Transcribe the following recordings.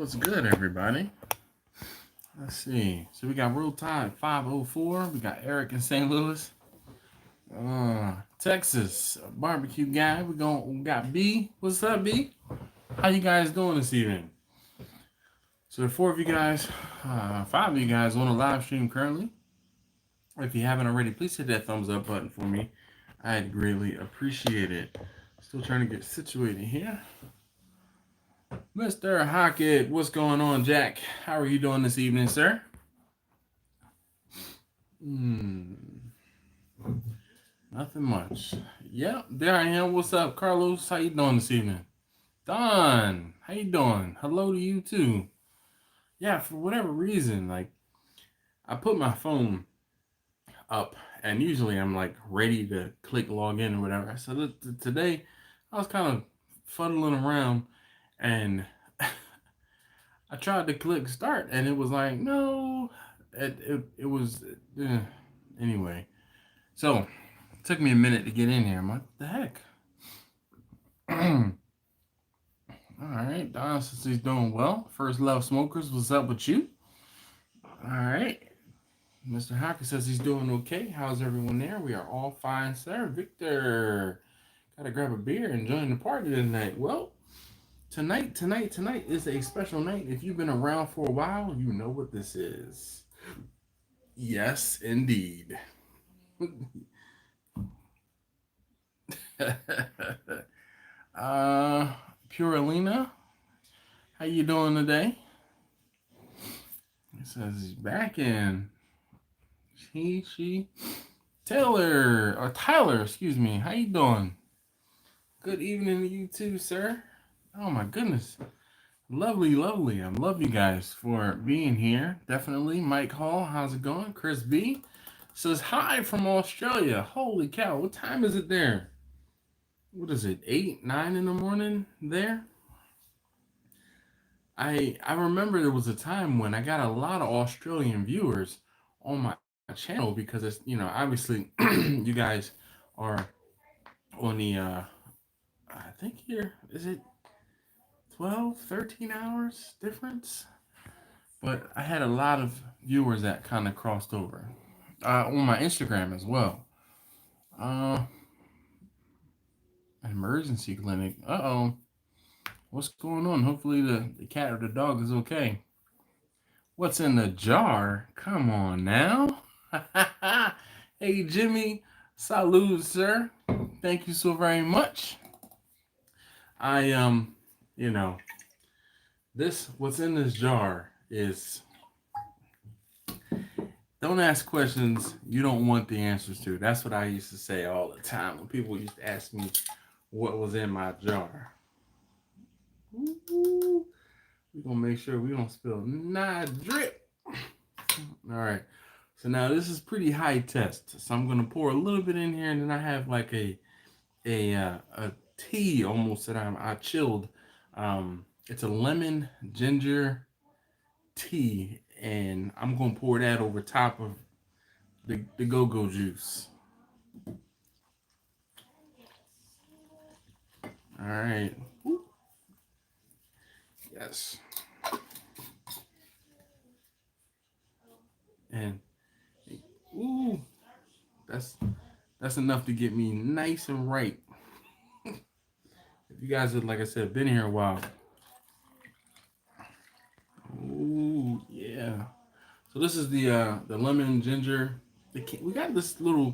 What's good, everybody? Let's see. So we got real time 5:04. We got Eric in St. Louis, Texas, a barbecue guy. We got B. What's up, B? How you guys doing this evening? So the four of you guys, five of you guys on a live stream currently. If you haven't already, please hit that thumbs up button for me. I'd greatly appreciate it. Still trying to get situated here. Mr. Hockett, what's going on, Jack? How are you doing this evening, sir? Nothing much. Yep, there I am. What's up, Carlos? How you doing this evening? Don, how you doing? Hello to you too. Yeah, for whatever reason, like I put my phone up, and usually I'm like ready to click log in or whatever. So today I was kind of fuddling around, and I tried to click start, and it was like, no, it was, anyway. So, it took me a minute to get in here. I'm like, what the heck? All right, Don says he's doing well. First Love Smokers, what's up with you? All right. Mr. Hocker says he's doing okay. How's everyone there? We are all fine, sir. Victor, gotta grab a beer and join the party tonight. Well, Tonight is a special night. If you've been around for a while, you know what this is. Yes, indeed. Puralina, how you doing today? He says he's back in. She, Tyler, excuse me. How you doing? Good evening to you too, sir. Oh my goodness. Lovely. I love you guys for being here. Definitely. Mike Hall, how's it going? Chris B says hi from Australia. Holy cow, what time is it there? What is it, 8, 9 in the morning there? I remember there was a time when I got a lot of Australian viewers on my channel because it's, obviously you guys are on the I think here, is it 12, 13 hours difference? But I had a lot of viewers that kind of crossed over on my Instagram as well. Emergency clinic. What's going on? Hopefully the cat or the dog is okay. What's in the jar? Come on now. Hey, Jimmy. Salud, sir. Thank you so very much. What's in this jar is, don't ask questions you don't want the answers to. That's what I used to say all the time when people used to ask me what was in my jar. Ooh, we're going to make sure we don't spill not drip. All right. So now this is pretty high test. So I'm going to pour a little bit in here, and then I have like a tea almost that I chilled. It's a lemon ginger tea, and I'm gonna pour that over top of the go-go juice. All right. Ooh. Yes. And ooh, that's enough to get me nice and right. If you guys have, like I said, been here a while. Ooh, yeah. So this is the lemon ginger. We got this we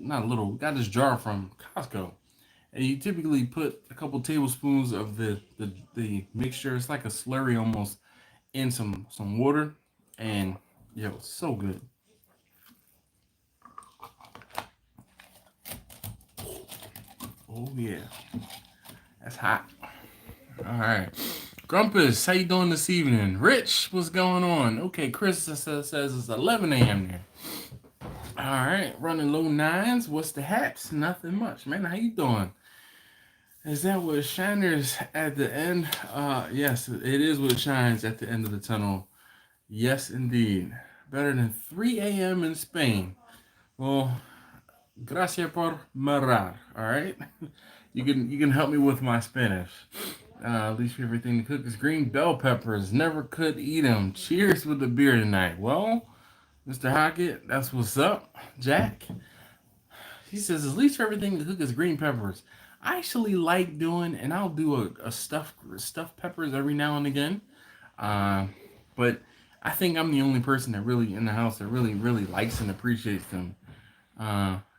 got this jar from Costco. And you typically put a couple tablespoons of the mixture. It's like a slurry almost, in some water. And yo, it's so good. Oh yeah. That's hot. All right. Grumpus, how you doing this evening? Rich, what's going on? Okay, Chris says it's 11 a.m. there. All right, running low nines. What's the haps? Nothing much, man. How you doing? Is that what shiners at the end? Yes, it is what shines at the end of the tunnel. Yes, indeed. Better than 3 a.m. in Spain. Well, gracias por mirar. All right, you can help me with my Spanish. Least favorite thing to cook is green bell peppers. Never could eat them. Cheers with the beer tonight. Well, Mr. Hockett, that's what's up. Jack, he says his least favorite thing to cook is green peppers. I actually like doing, and I'll do a stuffed peppers every now and again. Uh, but I think I'm the only person that really in the house that really likes and appreciates them.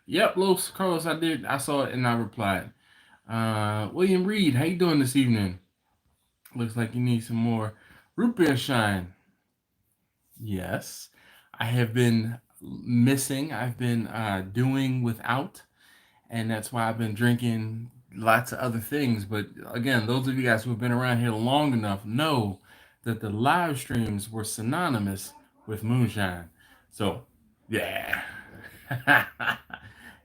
Yep, Los Carlos, I did. I saw it and I replied. William Reed, how you doing this evening? Looks like you need some more root beer shine. Yes, I have been missing. I've been doing without, and that's why I've been drinking lots of other things. But again, those of you guys who have been around here long enough know that the live streams were synonymous with moonshine. So, yeah.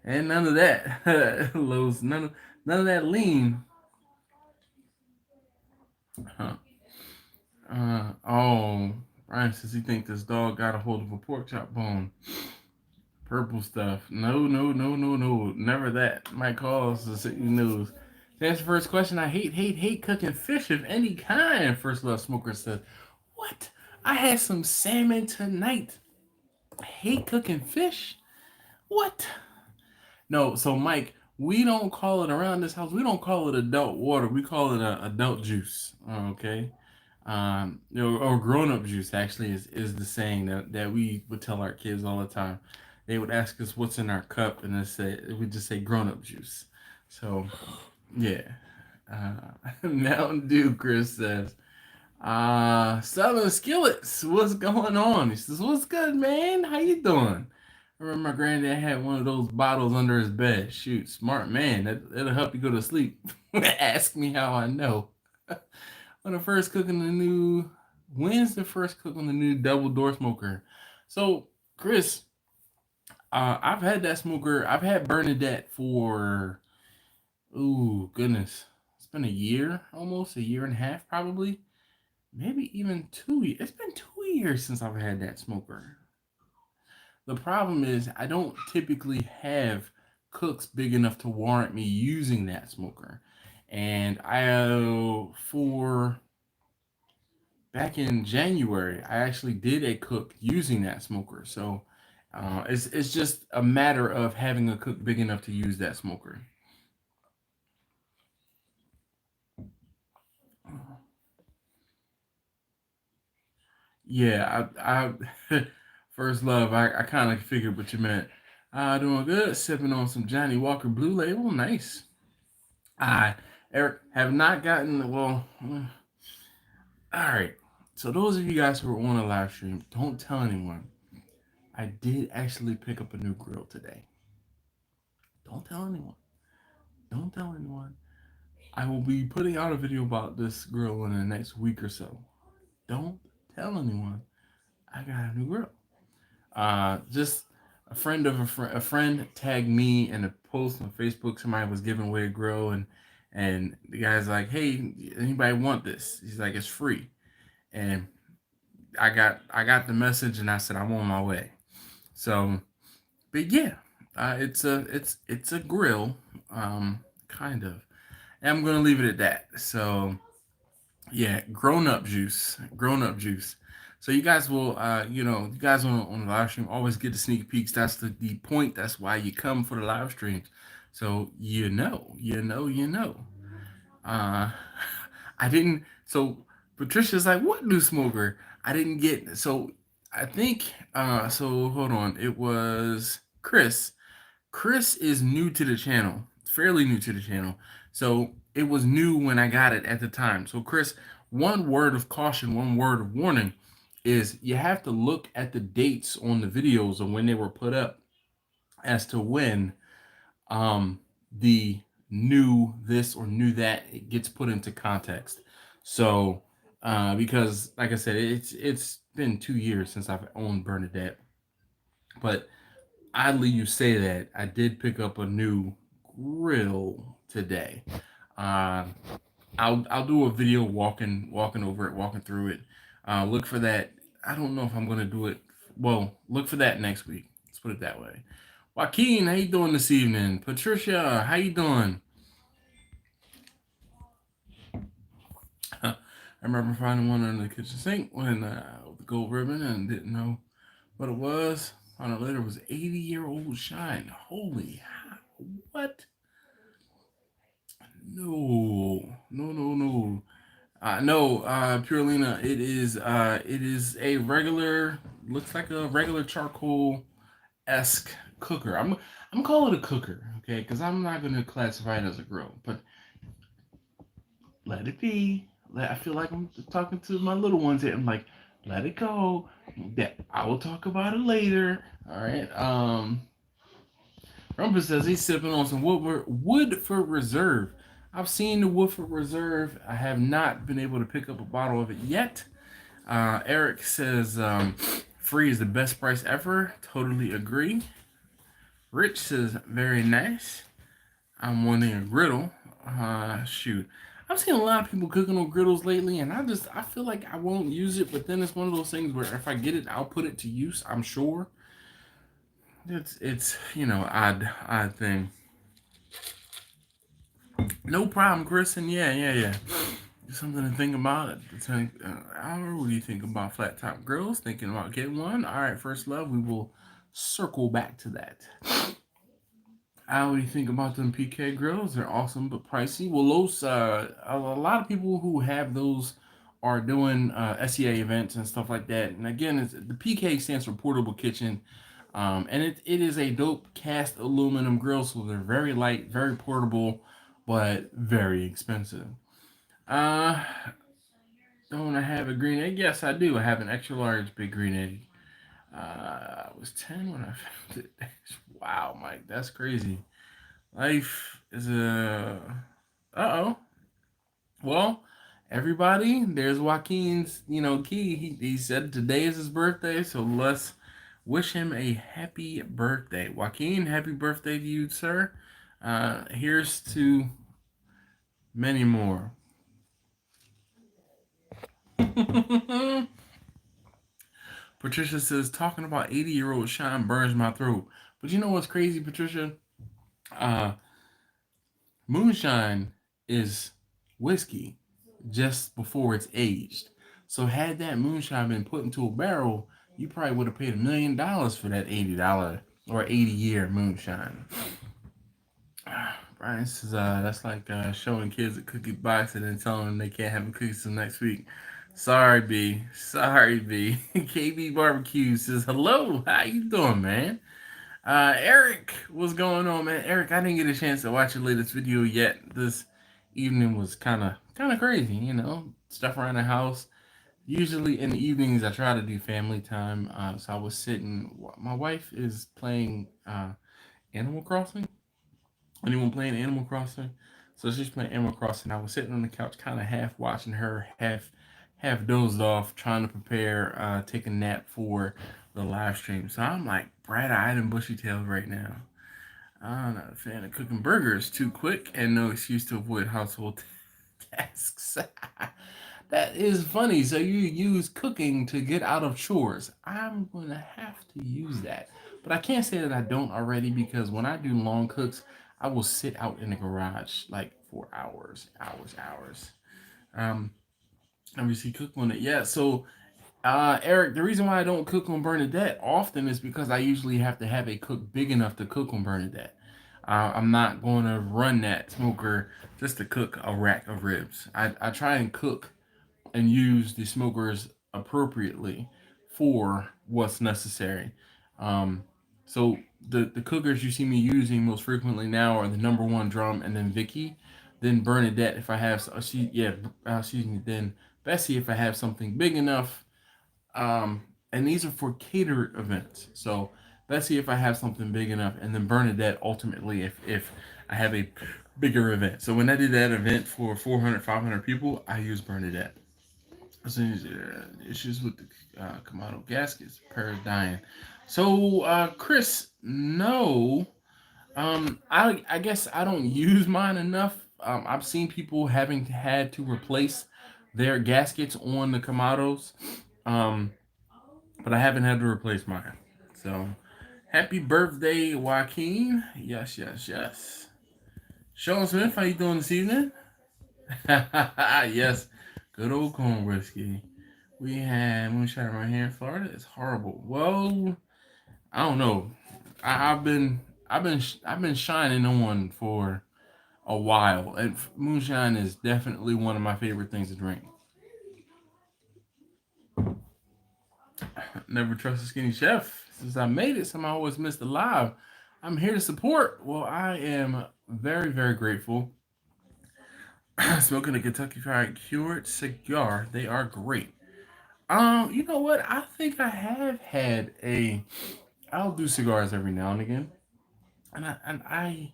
And none of that, Lowe's, none of that lean. Huh. Oh, Brian says he thinks this dog got a hold of a pork chop bone. Purple stuff. No. Never that. Might cause the city news. To answer the first question, I hate cooking fish of any kind. First Love Smoker says, what? I had some salmon tonight. I hate cooking fish? What? No, so Mike, we don't call it around this house. We don't call it adult water. We call it adult juice. Okay, or grown up juice actually is the saying that we would tell our kids all the time. They would ask us what's in our cup, and we just say grown up juice. So yeah, Mountain Dew. Chris says, Southern Skillets, what's going on? He says, what's good, man? How you doing? I remember my granddad had one of those bottles under his bed. Shoot, smart man. That'll help you go to sleep. Ask me how I know. When the first cooking the new, when's the first cook on the new double door smoker? So, Chris, I've had that smoker. I've had Bernadette for, ooh, goodness. It's been a year, almost a year and a half, probably. Maybe even 2 years. It's been 2 years since I've had that smoker. The problem is I don't typically have cooks big enough to warrant me using that smoker. And for back in January, I actually did a cook using that smoker. So it's just a matter of having a cook big enough to use that smoker. Yeah, I first love. I kind of figured what you meant. Doing good. Sipping on some Johnny Walker Blue Label. Nice. I, Eric, have not gotten, well, all right. So those of you guys who are on a live stream, don't tell anyone. I did actually pick up a new grill today. Don't tell anyone. Don't tell anyone. I will be putting out a video about this grill in the next week or so. Don't tell anyone. I got a new grill. Just a friend tagged me in a post on Facebook. Somebody was giving away a grill, and the guy's like, "Hey, anybody want this?" He's like, "It's free." And I got the message, and I said, "I'm on my way." So, but yeah, it's a grill, kind of. And I'm gonna leave it at that. So yeah, grown up juice. So you guys will, you guys on the live stream always get the sneak peeks. That's the point. That's why you come for the live streams. So you know. Uh, I didn't. So Patricia's like, what new smoker? I didn't get. So I think. So hold on. It was Chris. Chris is new to the channel, fairly new to the channel. So it was new when I got it at the time. So Chris, one word of caution, one word of warning is you have to look at the dates on the videos and when they were put up as to when the new this or new that it gets put into context. So because like I said, it's been 2 years since I've owned Bernadette. But oddly you say that, I did pick up a new grill today. Uh, I'll do a video walking over it, walking through it. Look for that. I don't know if I'm gonna do it. Well, look for that next week. Let's put it that way. Joaquin, how you doing this evening? Patricia, how you doing? remember finding one under the kitchen sink when with the gold ribbon and didn't know what it was. Found out later it was 80-year-old shine. Holy what? No, no, no, no. No, Purelina, it is a regular, looks like a regular charcoal esque cooker. I'm gonna call it a cooker, okay? Because I'm not gonna classify it as a grill, but let it be. I feel like I'm talking to my little ones here. I'm like, let it go. That I will talk about it later. All right. Rumpus says he's sipping on some Woodford Reserve. I've seen the Woodford Reserve. I have not been able to pick up a bottle of it yet. Eric says free is the best price ever. Totally agree. Rich says very nice. I'm wanting a griddle. Shoot. I've seen a lot of people cooking on griddles lately, and I feel like I won't use it, but then it's one of those things where if I get it, I'll put it to use, I'm sure. It's odd thing. No problem, Chris, and yeah. Something to think about. Albert, what do you think about flat top grills? Thinking about getting one? All right, first love, we will circle back to that. What do you think about them PK grills? They're awesome but pricey. Well, those a lot of people who have those are doing SEA events and stuff like that. And again, the PK stands for Portable Kitchen, and it is a dope cast aluminum grill. So they're very light, very portable, but very expensive. Don't I have a green egg? Yes, I do. I have an extra large big green egg. I was 10 when I found it. Wow, Mike, that's crazy. Life is a. Uh oh. Well, everybody, there's Joaquin's, key. He said today is his birthday, so let's wish him a happy birthday. Joaquin, happy birthday to you, sir. Here's to many more. Patricia says, talking about 80-year-old shine burns my throat. But you know what's crazy, Patricia? Uh, Moonshine is whiskey just before it's aged. So had that moonshine been put into a barrel, you probably would have paid $1,000,000 for that $80 or 80-year moonshine. Brian says that's like showing kids a cookie box and then telling them they can't have a cookie till next week. Sorry, B. Sorry, B. KB Barbecue says hello. How you doing, man? Eric, what's going on, man? Eric, I didn't get a chance to watch your latest video yet. This evening was kind of crazy, stuff around the house. Usually in the evenings, I try to do family time. So I was sitting. My wife is playing Animal Crossing. Anyone playing Animal Crossing? So she's playing Animal Crossing. I was sitting on the couch, kind of half watching her, half dozed off, trying to prepare, take a nap for the live stream. So I'm like bright-eyed and bushy-tailed right now. I'm not a fan of cooking burgers too quick and no excuse to avoid household tasks. That is funny. So you use cooking to get out of chores. I'm going to have to use that. But I can't say that I don't already because when I do long cooks, I will sit out in the garage like for hours. Um, Obviously cook on it. Yeah, so Eric, the reason why I don't cook on Bernadette often is because I usually have to have a cook big enough to cook on Bernadette. I'm not going to run that smoker just to cook a rack of ribs. I try and cook and use the smokers appropriately for what's necessary. Um, so the cookers you see me using most frequently now are the number one drum and then Vicky, then Bernadette if I have excuse me, then Bessie if I have something big enough. And these are for catered events. So Bessie if I have something big enough, and then Bernadette ultimately if I have a bigger event. So when I did that event for 400, 500 people, I use Bernadette. Issues with the Kamado gaskets, dying. So, Chris, no. I guess I don't use mine enough. I've seen people having had to replace their gaskets on the Kamados, but I haven't had to replace mine. So, happy birthday, Joaquin. Yes. Sean Smith, how you doing this evening? Yes. Good old corn whiskey. We had moonshine right here in Florida. It's horrible. Well, I don't know. I've been shining on for a while, and moonshine is definitely one of my favorite things to drink. Never trust a skinny chef. Since I made it, somehow I always missed the live. I'm here to support. Well, I am very, very grateful. Smoking a Kentucky Fried Cured cigar. They are great. You know what? I think I have had a. I'll do cigars every now and again, and I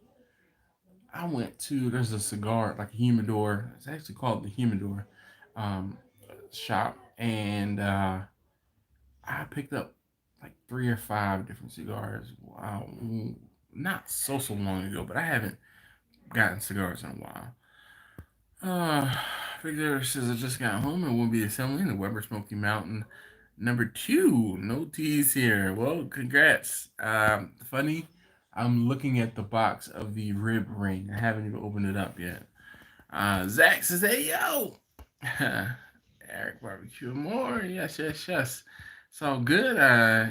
went to there's a cigar like a humidor. It's actually called the humidor um, shop, and I picked up like 3 or 5 different cigars. Wow, not so long ago, but I haven't gotten cigars in a while. Uh, Victor says I just got home and will be assembling the Weber Smoky Mountain #2. No T's here. Well, congrats. Funny, I'm looking at the box of the rib ring. I haven't even opened it up yet. Zach says, "Hey yo, Eric barbecue more. Yes, yes, yes. It's all good.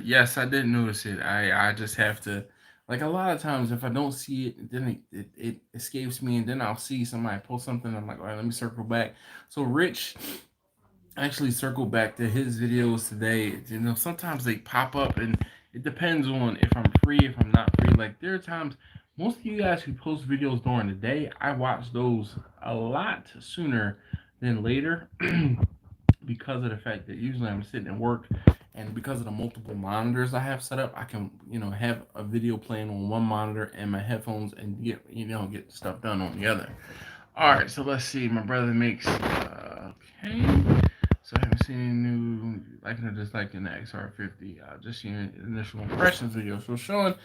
Yes, I did notice it. I just have to, like a lot of times, if I don't see it, then it escapes me, and then I'll see somebody post something. I'm like, all right, let me circle back. So Rich actually circled back to his videos today. You know, sometimes they pop up, and it depends on if I'm free, if I'm not free. Like there are times, most of you guys who post videos during the day, I watch those a lot sooner than later because of the fact that usually I'm sitting at work, and because of the multiple monitors I have set up, I can have a video playing on one monitor and my headphones and get stuff done on the other. All right, so let's see. My brother makes okay. So I haven't seen any new liking or disliking the XR50. Just seen initial impressions video. So Sean,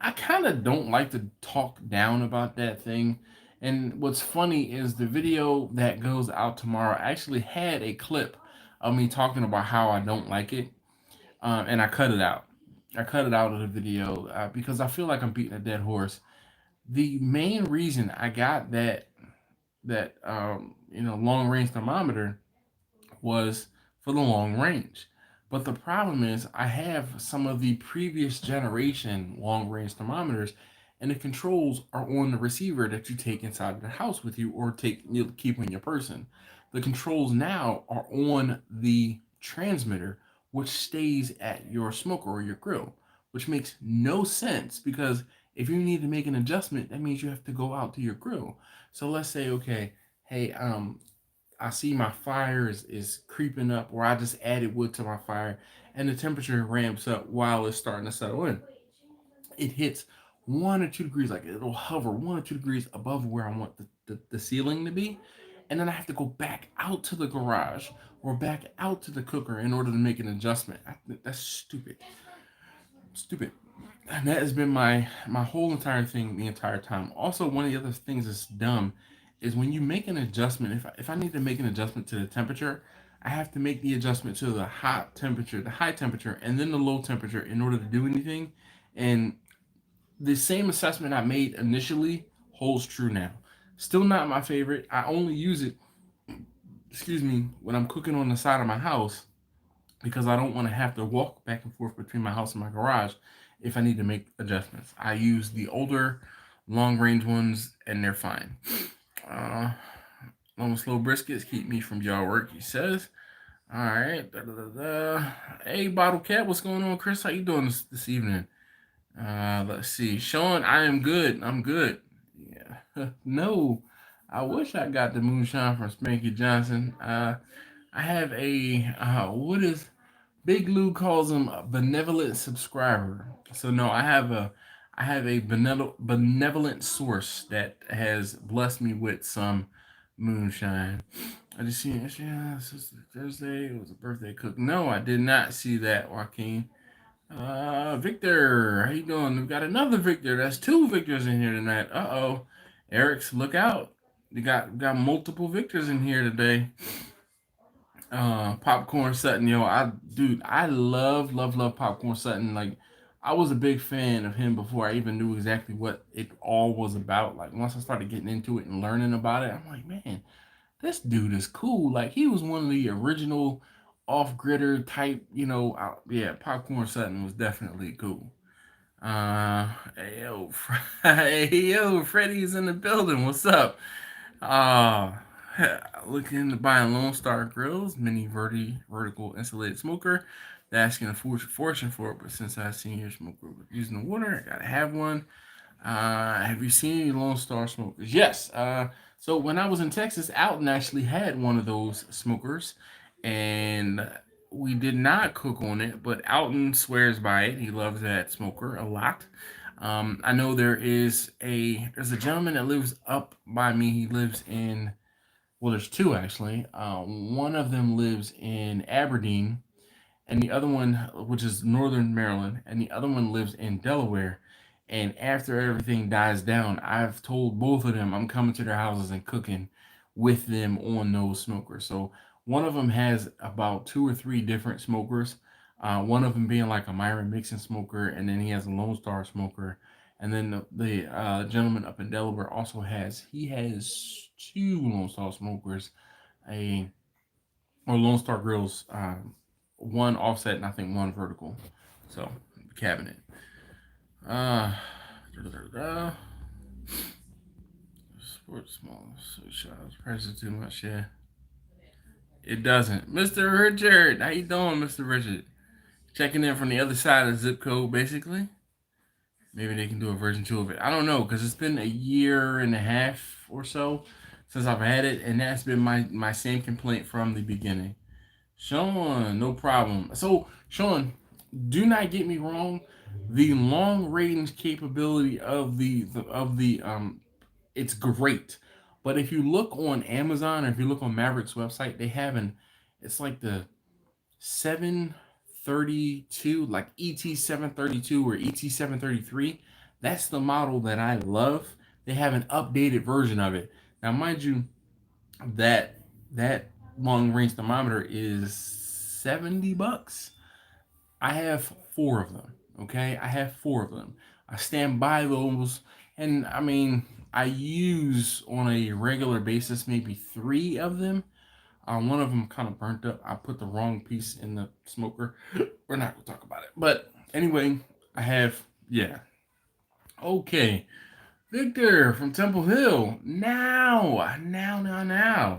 I kind of don't like to talk down about that thing. And what's funny is the video that goes out tomorrow actually had a clip of me talking about how I don't like it, and I cut it out. I cut it out of the video because I feel like I'm beating a dead horse. The main reason I got that long range thermometer was for the long range. But the problem is, I have some of the previous generation long range thermometers, and the controls are on the receiver that you take inside the house with you or keep on your person. The controls now are on the transmitter, which stays at your smoker or your grill, which makes no sense because if you need to make an adjustment, that means you have to go out to your grill. So let's say, okay, hey, I see my fire is creeping up, or I just added wood to my fire, and the temperature ramps up while it's starting to settle in. It hits 1 or 2 degrees, like it'll hover 1 or 2 degrees above where I want the ceiling to be. And then I have to go back out to the garage or back out to the cooker in order to make an adjustment. That's stupid. Stupid. And that has been my whole entire thing the entire time. Also, one of the other things that's dumb is when you make an adjustment. If I need to make an adjustment to the temperature, I have to make the adjustment to the high temperature, and then the low temperature in order to do anything. And the same assessment I made initially holds true now. Still not my favorite. I only use it, excuse me, when I'm cooking on the side of my house because I don't want to have to walk back and forth between my house and my garage if I need to make adjustments. I use the older long range ones and they're fine. Uh, Long slow briskets keep me from jaw work, he says. All right. Da, da, da, da. Hey, Bottle Cat, what's going on, Chris? How you doing this evening? Let's see. Sean, I am good. I'm good. Yeah. No, I wish I got the moonshine from Spanky Johnson. I have what is Big Lou calls him a benevolent subscriber. So no, I have a benevolent source that has blessed me with some moonshine. I just seen it. Yeah, this is Thursday. It was a birthday cook. No, I did not see that, Joaquin. Victor, how you doing? We've got another Victor. That's 2 Victors in here tonight. Uh-oh. Eric's, look out. We got multiple Victors in here today. Popcorn Sutton, I love Popcorn Sutton. Like, I was a big fan of him before I even knew exactly what it all was about. Like, once I started getting into it and learning about it, I'm like, man, this dude is cool. Like he was one of the original off-gritter type, yeah, Popcorn Sutton was definitely cool. Hey yo, hey yo, Freddy's in the building. What's up? Uh Looking to buy Lone Star Grills, mini vertical insulated smoker. They're asking a fortune for it, but since I've seen your smoker using the water, I gotta have one. Have you seen any Lone Star smokers? Yes. So when I was in Texas, Alton actually had one of those smokers, and we did not cook on it, but Alton swears by it. He loves that smoker a lot. I know there's a gentleman that lives up by me. He lives in, well, there's two actually. One of them lives in Aberdeen, and the other one, which is Northern Maryland, and the other one lives in Delaware. And after everything dies down, I've told both of them I'm coming to their houses and cooking with them on those smokers. So one of them has about two or three different smokers. One of them being like a Myron Mixon smoker, and then he has a Lone Star smoker. And then the gentleman up in Delaware also has two Lone Star smokers, a or Lone Star grills, one offset and I think one vertical. So cabinet. Uh, da, da, da, da. Sports small so shots prices too much. Yeah, it doesn't. Mr. Richard, how you doing, Mr. Richard? Checking in from the other side of the zip code, basically. Maybe they can do a version 2 of it. I don't know because it's been a year and a half or so since I've had it, and that's been my same complaint from the beginning. Sean, no problem. So, Sean, do not get me wrong. The long range capability of the it's great. But if you look on Amazon or if you look on Maverick's website, they have it's like the 732, like ET 732 or ET 733. That's the model that I love. They have an updated version of it. Now, mind you, that long range thermometer is $70. I have four of them. Okay, I have four of them. I stand by those, and I mean, I use on a regular basis maybe three of them. One of them kind of burnt up. I put the wrong piece in the smoker. We're not gonna talk about it, but anyway, I have, yeah. Okay, Victor from Temple Hill. Now.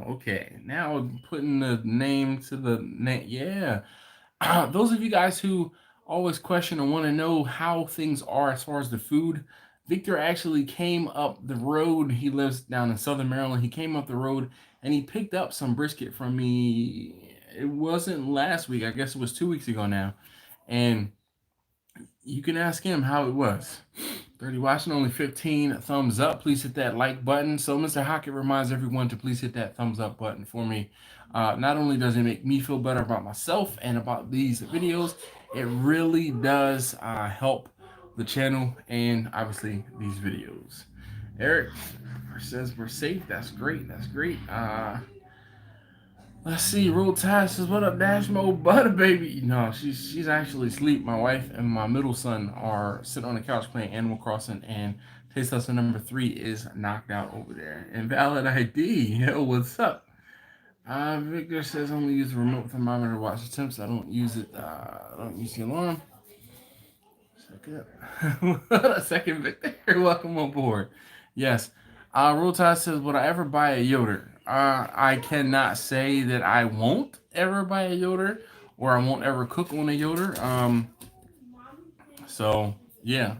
Okay, now putting the name to the name. Yeah. Those of you guys who always question and want to know how things are as far as the food, Victor actually came up the road. He lives down in Southern Maryland. He came up the road and he picked up some brisket from me. It wasn't last week. I guess it was 2 weeks ago now. And you can ask him how it was. 30 watching, only 15 thumbs up. Please hit that like button. So Mr. Hockett reminds everyone to please hit that thumbs up button for me. Not only does it make me feel better about myself and about these videos, it really does help the channel and obviously these videos. Eric says we're safe. That's great. That's great. Let's see. Roll Tide says, "What up, Dash Mode Butter Baby?" No, she's actually asleep. My wife and my middle son are sitting on the couch playing Animal Crossing, and Taste Lesson number 3 is knocked out over there. Invalid ID. Yo, what's up? Victor says, "Only use the remote thermometer to watch the temps. I don't use it. I don't use the alarm." Second, Victor. Welcome on board. Yes. Roll Tide says, "Would I ever buy a Yoder?" I cannot say that I won't ever buy a Yoder or I won't ever cook on a Yoder. So yeah.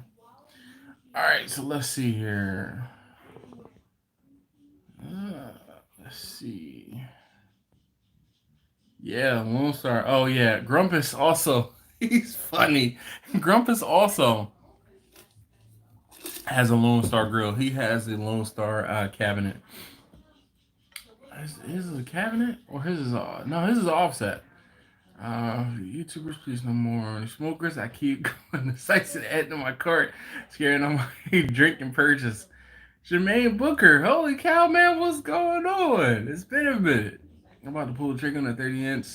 All right. So let's see here. Let's see. Yeah, Lone Star. Oh yeah, Grumpus also. He's funny. Grumpus also has a Lone Star grill. He has a Lone Star cabinet. His is a cabinet or his is no, his is offset. YouTubers, please no more smokers. I keep going to sites and adding to my cart, scaring on my drinking purchase. Jermaine Booker, holy cow, man, what's going on? It's been a minute. I'm about to pull the trigger on a 30 inch.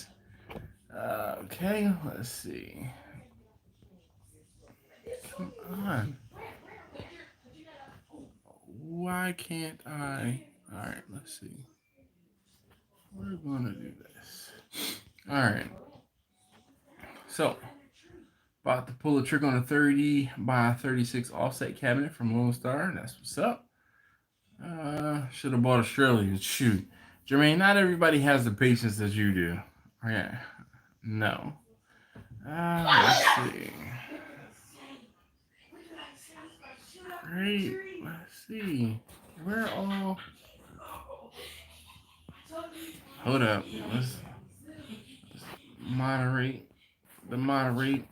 Okay, let's see. Come on. Why can't I? All right, let's see. We're gonna do this. All right. So, about to pull the trigger on a 30 by 36 offset cabinet from Lone Star. That's what's up. Should have bought Australian. Shoot. Jermaine, not everybody has the patience that you do. Okay. No. Let's see. Great. Let's see. Where all. Hold up. Let's moderate. The moderate.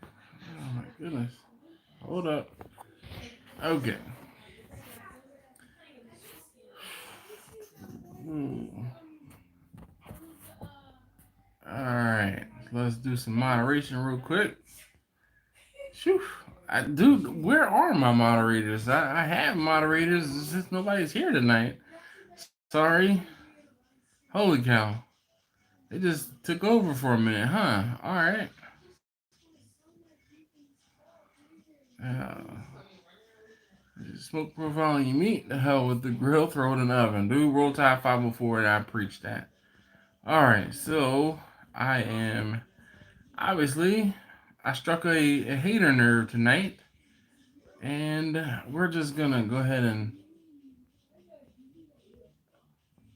Oh my goodness. Hold up. Okay. Ooh. Alright. Let's do some moderation real quick. Shoo. Dude, where are my moderators? I have moderators. It's just nobody's here tonight. Sorry. Holy cow. They just took over for a minute, huh? Alright. Uh, smoke profiling your meat. The hell with the grill, throw it in the oven. Dude, Roll Tide 504 and I preach that. Alright, so I am obviously I struck a hater nerve tonight. And we're just gonna go ahead and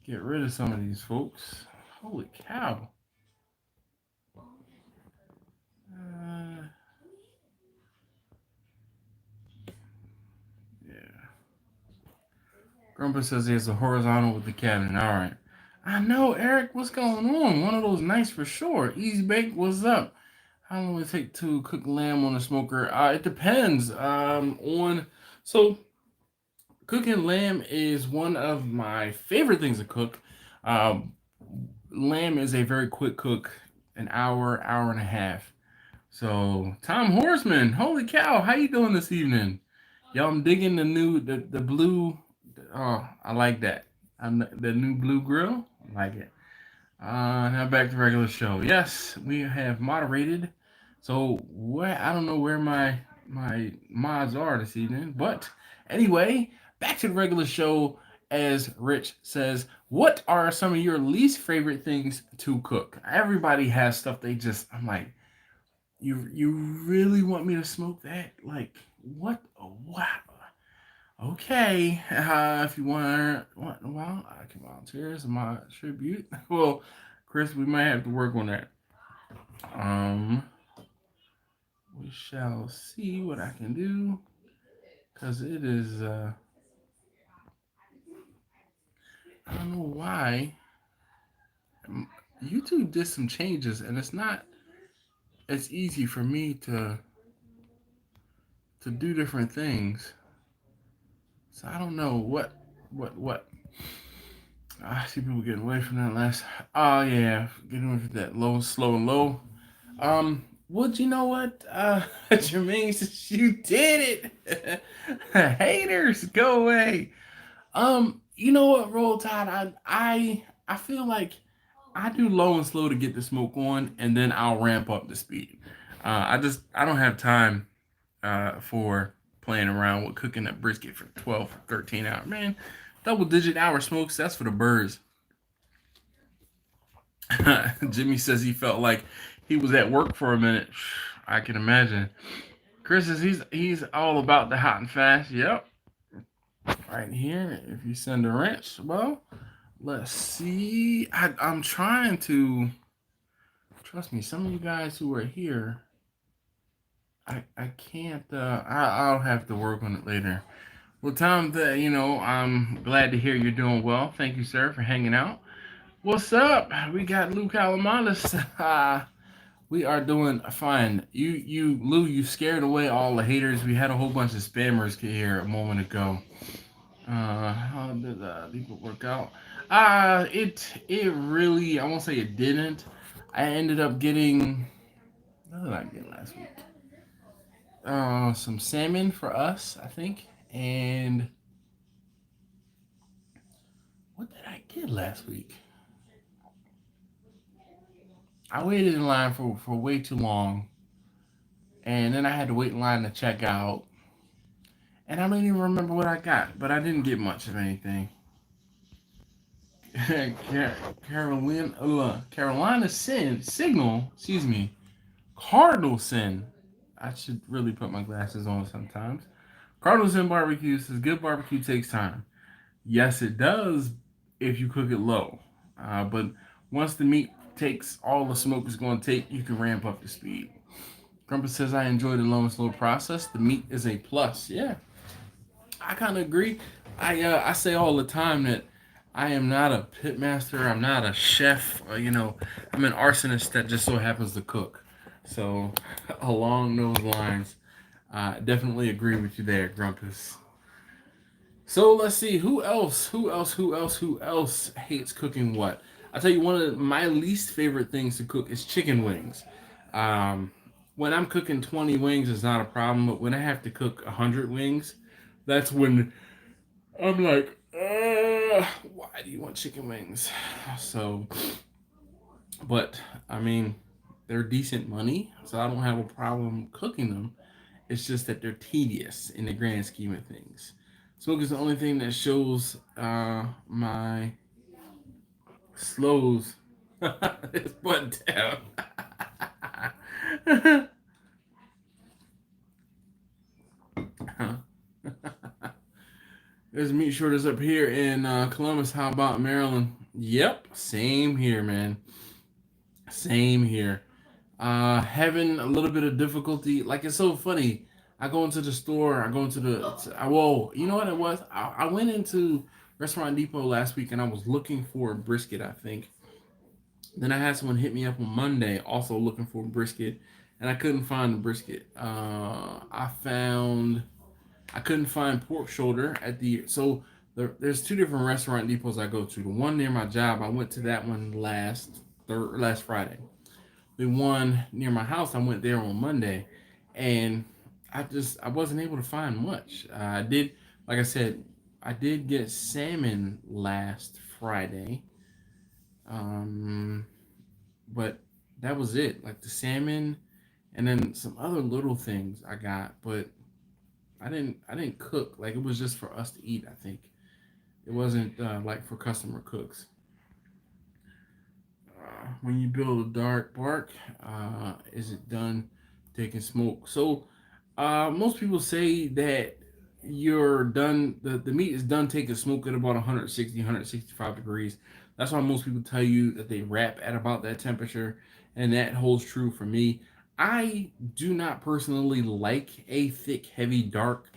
get rid of some of these folks. Holy cow. Yeah. Grandpa says he has a horizontal with the cabinet. All right. I know, Eric. What's going on? One of those nights for sure. Easy Bake, what's up? How long will it take to cook lamb on a smoker? It depends. On so cooking lamb is one of my favorite things to cook. Um, Lamb is a very quick cook, an hour, hour and a half. So Tom Horseman, holy cow, how you doing this evening? Yo, I'm digging the blue. Oh, I like that. The new blue grill. I like it. Now back to regular show. Yes, we have moderated. So where I don't know where my mods are this evening, but anyway, back to the regular show. As Rich says, what are some of your least favorite things to cook? Everybody has stuff they just. I'm like, you really want me to smoke that? Like what? Wow. Okay. If you want, well, I can volunteer as my tribute. Well, Chris, we might have to work on that. Um, we shall see what I can do, cause it is. I don't know why. YouTube did some changes, and it's not as easy for me to do different things. So I don't know what. I see people getting away from that last. Oh yeah, getting away from that low, slow, and low. Well, you know what? Jermaine says you did it. Haters, go away. You know what, Roll Tide? I feel like I do low and slow to get the smoke on, and then I'll ramp up the speed. I don't have time for playing around with cooking that brisket for 12 or 13 hours. Man, double digit hour smokes, that's for the birds. Jimmy says he felt like he was at work for a minute. I can imagine. Chris says he's all about the hot and fast. Yep. Right here. If you send a wrench, well, let's see. I'm trying to trust me. Some of you guys who are here, I can't. I'll have to work on it later. Well, Tom, I'm glad to hear you're doing well. Thank you, sir, for hanging out. What's up? We got Luke Alamalis. We are doing fine. Lou, you scared away all the haters. We had a whole bunch of spammers here a moment ago. How did people work out? It really, I won't say it didn't. I ended up getting, what did I get last week? Some salmon for us, I think. And what did I get last week? I waited in line for way too long. And then I had to wait in line to check out. And I don't even remember what I got, but I didn't get much of anything. Carolina Signal, excuse me, Cardinal Sin. I should really put my glasses on sometimes. Cardinal Sin Barbecue says good barbecue takes time. Yes, it does if you cook it low. But once the meat takes all the smoke it's going to take, you can ramp up the speed. Crumpet says I enjoy the low and slow process. The meat is a plus. Yeah, I kind of agree. I say all the time that I am not a pit master. I'm not a chef. I'm an arsonist that just so happens to cook. So along those lines, I definitely agree with you there, Grumpus. So let's see who else hates cooking what. I tell you, one of my least favorite things to cook is chicken wings. Um, when I'm cooking 20 wings, it's not a problem, but when I have to cook 100 wings, that's when I'm like, why do you want chicken wings? So, but I mean, they're decent money, so I don't have a problem cooking them. It's just that they're tedious in the grand scheme of things. Smoke is the only thing that shows my slows his butt down. There's meat shortage up here in Columbus. How about Maryland? Yep, same here, man. Same here. Having a little bit of difficulty. Like, it's so funny. I go into the store. I go into the. Whoa, you know what it was? I went into Restaurant Depot last week and I was looking for a brisket. I think. Then I had someone hit me up on Monday, also looking for a brisket, and I couldn't find the brisket. I couldn't find pork shoulder at there's two different restaurant depots I go to. The one near my job, I went to that one last Friday. The one near my house, I went there on Monday, and I wasn't able to find much. I did, like I said, I did get salmon last Friday, um, but that was it. Like the salmon, and then some other little things I got, but I didn't cook. Like it was just for us to eat. I think it wasn't like for customer cooks. When you build a dark bark, is it done taking smoke? So most people say that you're done, the meat is done taking smoke at about 160, 165 degrees. That's why most people tell you that they wrap at about that temperature, and that holds true for me. I do not personally like a thick, heavy, dark,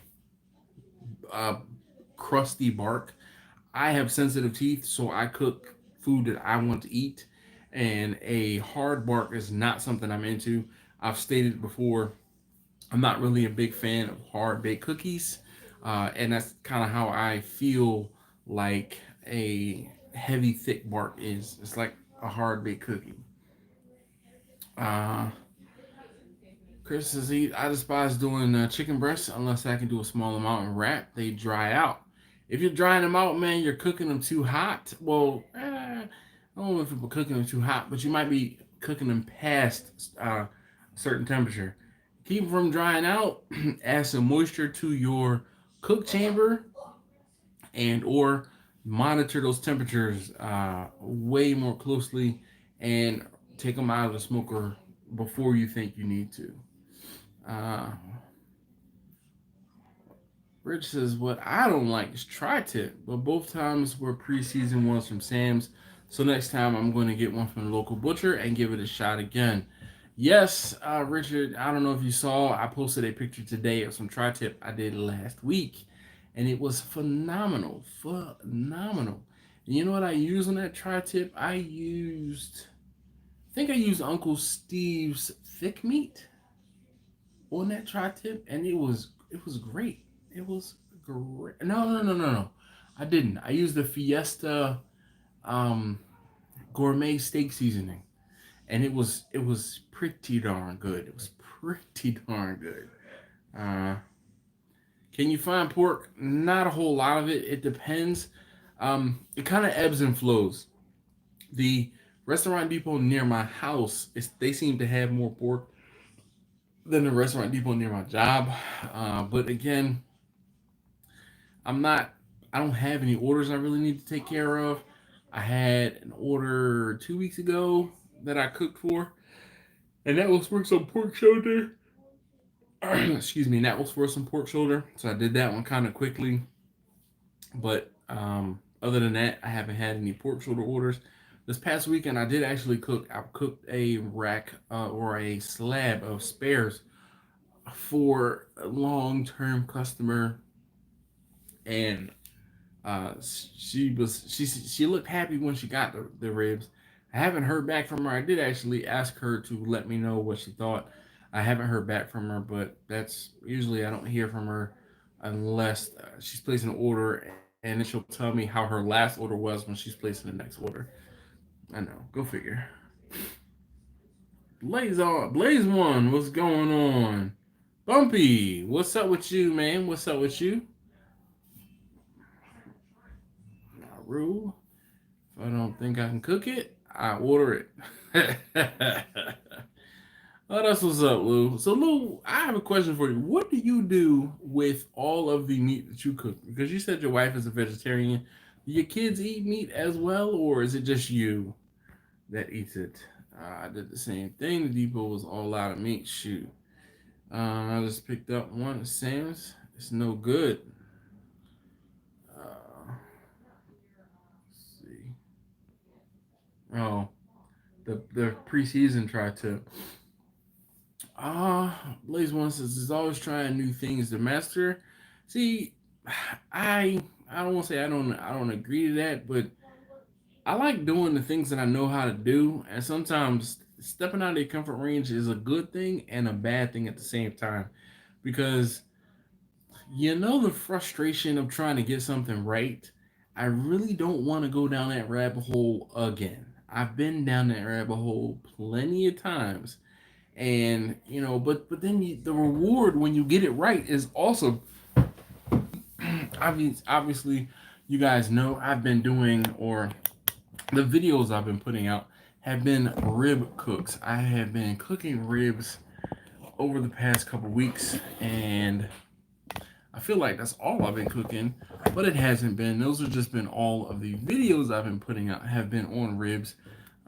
uh, crusty bark. I have sensitive teeth, so I cook food that I want to eat, and a hard bark is not something I'm into. I've stated before, I'm not really a big fan of hard baked cookies, and that's kind of how I feel like a heavy, thick bark is. It's like a hard baked cookie. Uh, Chris says I despise doing chicken breasts unless I can do a small amount and wrap. They dry out. If you're drying them out, man, you're cooking them too hot. Well, I don't know if you're cooking them too hot, but you might be cooking them past a certain temperature. Keep them from drying out. Add some moisture to your cook chamber, and or monitor those temperatures way more closely, and take them out of the smoker before you think you need to. Uh, Rich says, what I don't like is tri-tip, but both times were preseason ones from Sam's. So next time I'm going to get one from the local butcher and give it a shot again. Yes, Richard, I don't know if you saw, I posted a picture today of some tri-tip I did last week, and it was phenomenal. Phenomenal. And you know what I used on that tri-tip? I think I used Uncle Steve's thick meat on that tri-tip, and it was great. It was great. No, no, no, no, no. I didn't. I used the Fiesta um, gourmet steak seasoning, and it was pretty darn good. It was pretty darn good. Uh, can you find pork? Not a whole lot of it. It depends. It kind of ebbs and flows. The restaurant depot near my house, they seem to have more pork than the restaurant depot near my job. But again, I don't have any orders I really need to take care of. I had an order 2 weeks ago that I cooked for, and that was for some pork shoulder. Excuse me, and that was for some pork shoulder. So I did that one kind of quickly. But other than that, I haven't had any pork shoulder orders. This past weekend, I did actually cook. I cooked a rack or a slab of spares for a long-term customer, and she looked happy when she got the ribs. I haven't heard back from her. I did actually ask her to let me know what she thought. I haven't heard back from her, but that's usually I don't hear from her unless she's placing an order, and then she'll tell me how her last order was when she's placing the next order. I know, go figure. Blaze One, what's going on? Bumpy, what's up with you, man? What's up with you? Rule. If I don't think I can cook it, I order it. Oh, that's what's up, Lou. So, Lou, I have a question for you. What do you do with all of the meat that you cook? Because you said your wife is a vegetarian. Do your kids eat meat as well, or is it just you that eats it? I did the same thing. The depot was all out of meat. Shoot. I just picked up one at Sam's. It's no good. Let's see. Oh, the preseason tried to. Blaze One says is always trying new things to master. See, I don't want to say I don't agree to that, but I like doing the things that I know how to do, and sometimes stepping out of your comfort range is a good thing and a bad thing at the same time, because you know the frustration of trying to get something right. I really don't want to go down that rabbit hole again. I've been down that rabbit hole plenty of times, and but then the reward when you get it right is awesome. Obviously, you guys know I've been doing, or the videos I've been putting out have been rib cooks. I have been cooking ribs over the past couple weeks, and I feel like that's all I've been cooking, but it hasn't been. Those have just been all of the videos I've been putting out have been on ribs.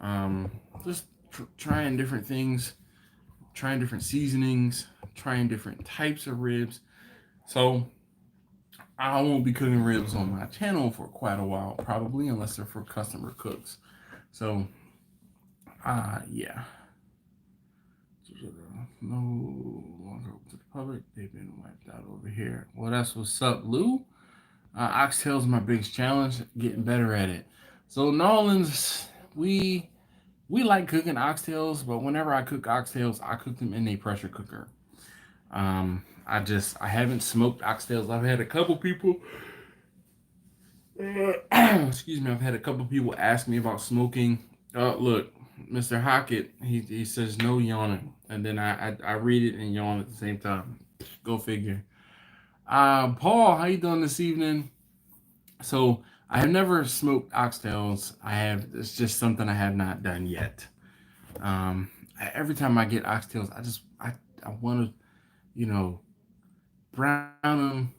Um, just trying different things, trying different seasonings, trying different types of ribs. So I won't be cooking ribs on my channel for quite a while, probably, unless they're for customer cooks. So, yeah. No longer open to the public. They've been wiped out over here. Well, that's what's up, Lou. Oxtail's my biggest challenge, getting better at it. So, Nolans, we like cooking oxtails, but whenever I cook oxtails, I cook them in a pressure cooker. I haven't smoked oxtails. I've had a couple people excuse me, I've had a couple people ask me about smoking. Look, Mr. Hockett, he says no yawning, and then I read it and yawn at the same time. Go figure. Paul, how you doing this evening? So I have never smoked oxtails. It's just something I have not done yet. Every time I get oxtails, I want to, you know, brown them,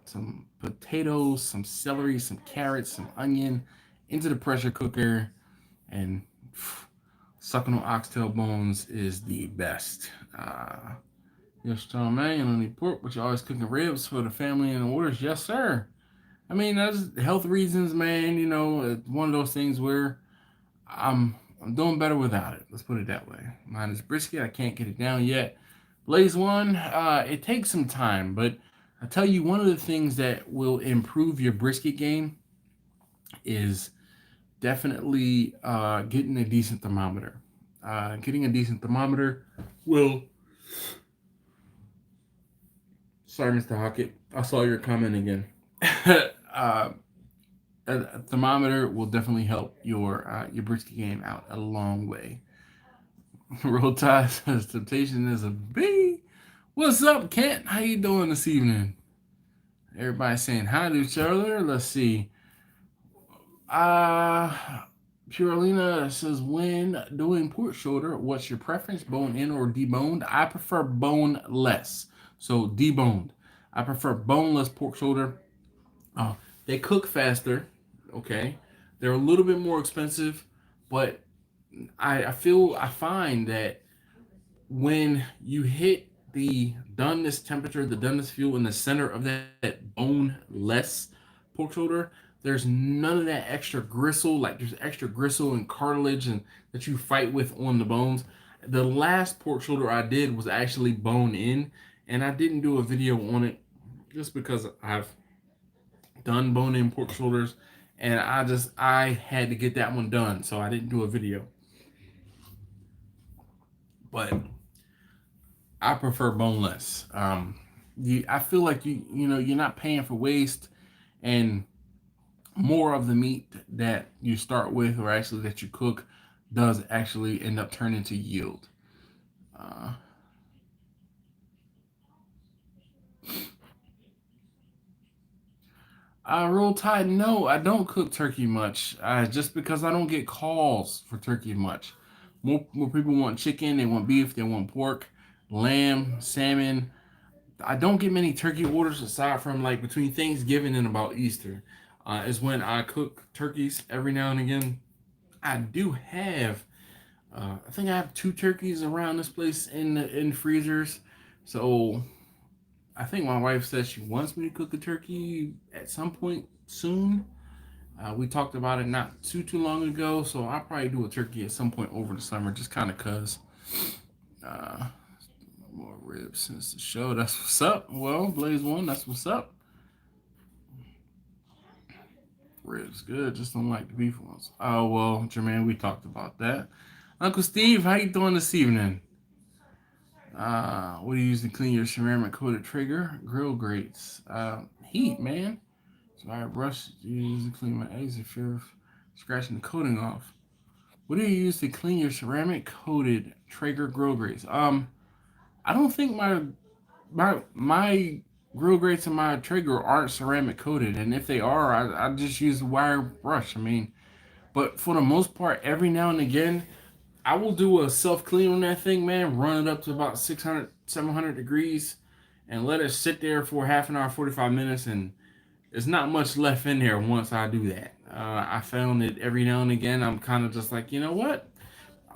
some potatoes, some celery, some carrots, some onion into the pressure cooker, and sucking on oxtail bones is the best. Yes, Tom, man, you don't need pork, but you're always cooking ribs for the family and the orders. Yes, sir. I mean, that's health reasons, man. It's one of those things where I'm doing better without it. Let's put it that way. Mine is brisket. I can't get it down yet. Blaze One, it takes some time, but I tell you, one of the things that will improve your brisket game is definitely getting a decent thermometer. Getting a decent thermometer will. Sorry, Mr. Hockett. I saw your comment again. A thermometer will definitely help your brisket game out a long way. Roll Tide says temptation is a bee. What's up, Kent? How you doing this evening? Everybody saying hi to each other. Let's see. Purelina says, when doing pork shoulder, what's your preference, bone in or deboned? I prefer boneless, so deboned. I prefer boneless pork shoulder. Uh, they cook faster. Okay, they're a little bit more expensive, but I find that when you hit the doneness temperature, the doneness fuel in the center of that boneless pork shoulder, there's none of that extra gristle. Like there's extra gristle and cartilage and that you fight with on the bones. The last pork shoulder I did was actually bone in, and I didn't do a video on it just because I've done bone in pork shoulders, and I had to get that one done, so I didn't do a video. But I prefer boneless. I feel like you're not paying for waste, and more of the meat that you start with, or actually that you cook, does actually end up turning to yield. Uh, Roll Tide, no, I don't cook turkey much. Just because I don't get calls for turkey much. More people want chicken, they want beef, they want pork, lamb, salmon. I don't get many turkey orders aside from like between Thanksgiving and about Easter. Is when I cook turkeys every now and again. I do have, I think I have two turkeys around this place in freezers. So I think my wife says she wants me to cook a turkey at some point soon. We talked about it not too long ago, so I'll probably do a turkey at some point over the summer, just kind of cause. Uh, More ribs since the show. That's what's up. Well, Blaze One, that's what's up. Ribs good, just don't like the beef ones. Oh well, Jermaine, we talked about that. Uncle Steve, how you doing this evening? What do you use to clean your ceramic coated Traeger grill grates? Heat, man. So I brush use to clean my eggs and fear of scratching the coating off. What do you use to clean your ceramic coated Traeger grill grates? I don't think my grill grates and my Traeger aren't ceramic coated, and if they are, I just use a wire brush. I mean, but for the most part, every now and again, I will do a self clean on that thing, man. Run it up to about 600, 700 degrees, and let it sit there for half an hour, 45 minutes, and there's not much left in there once I do that. I found that every now and again, I'm kind of just like, you know what?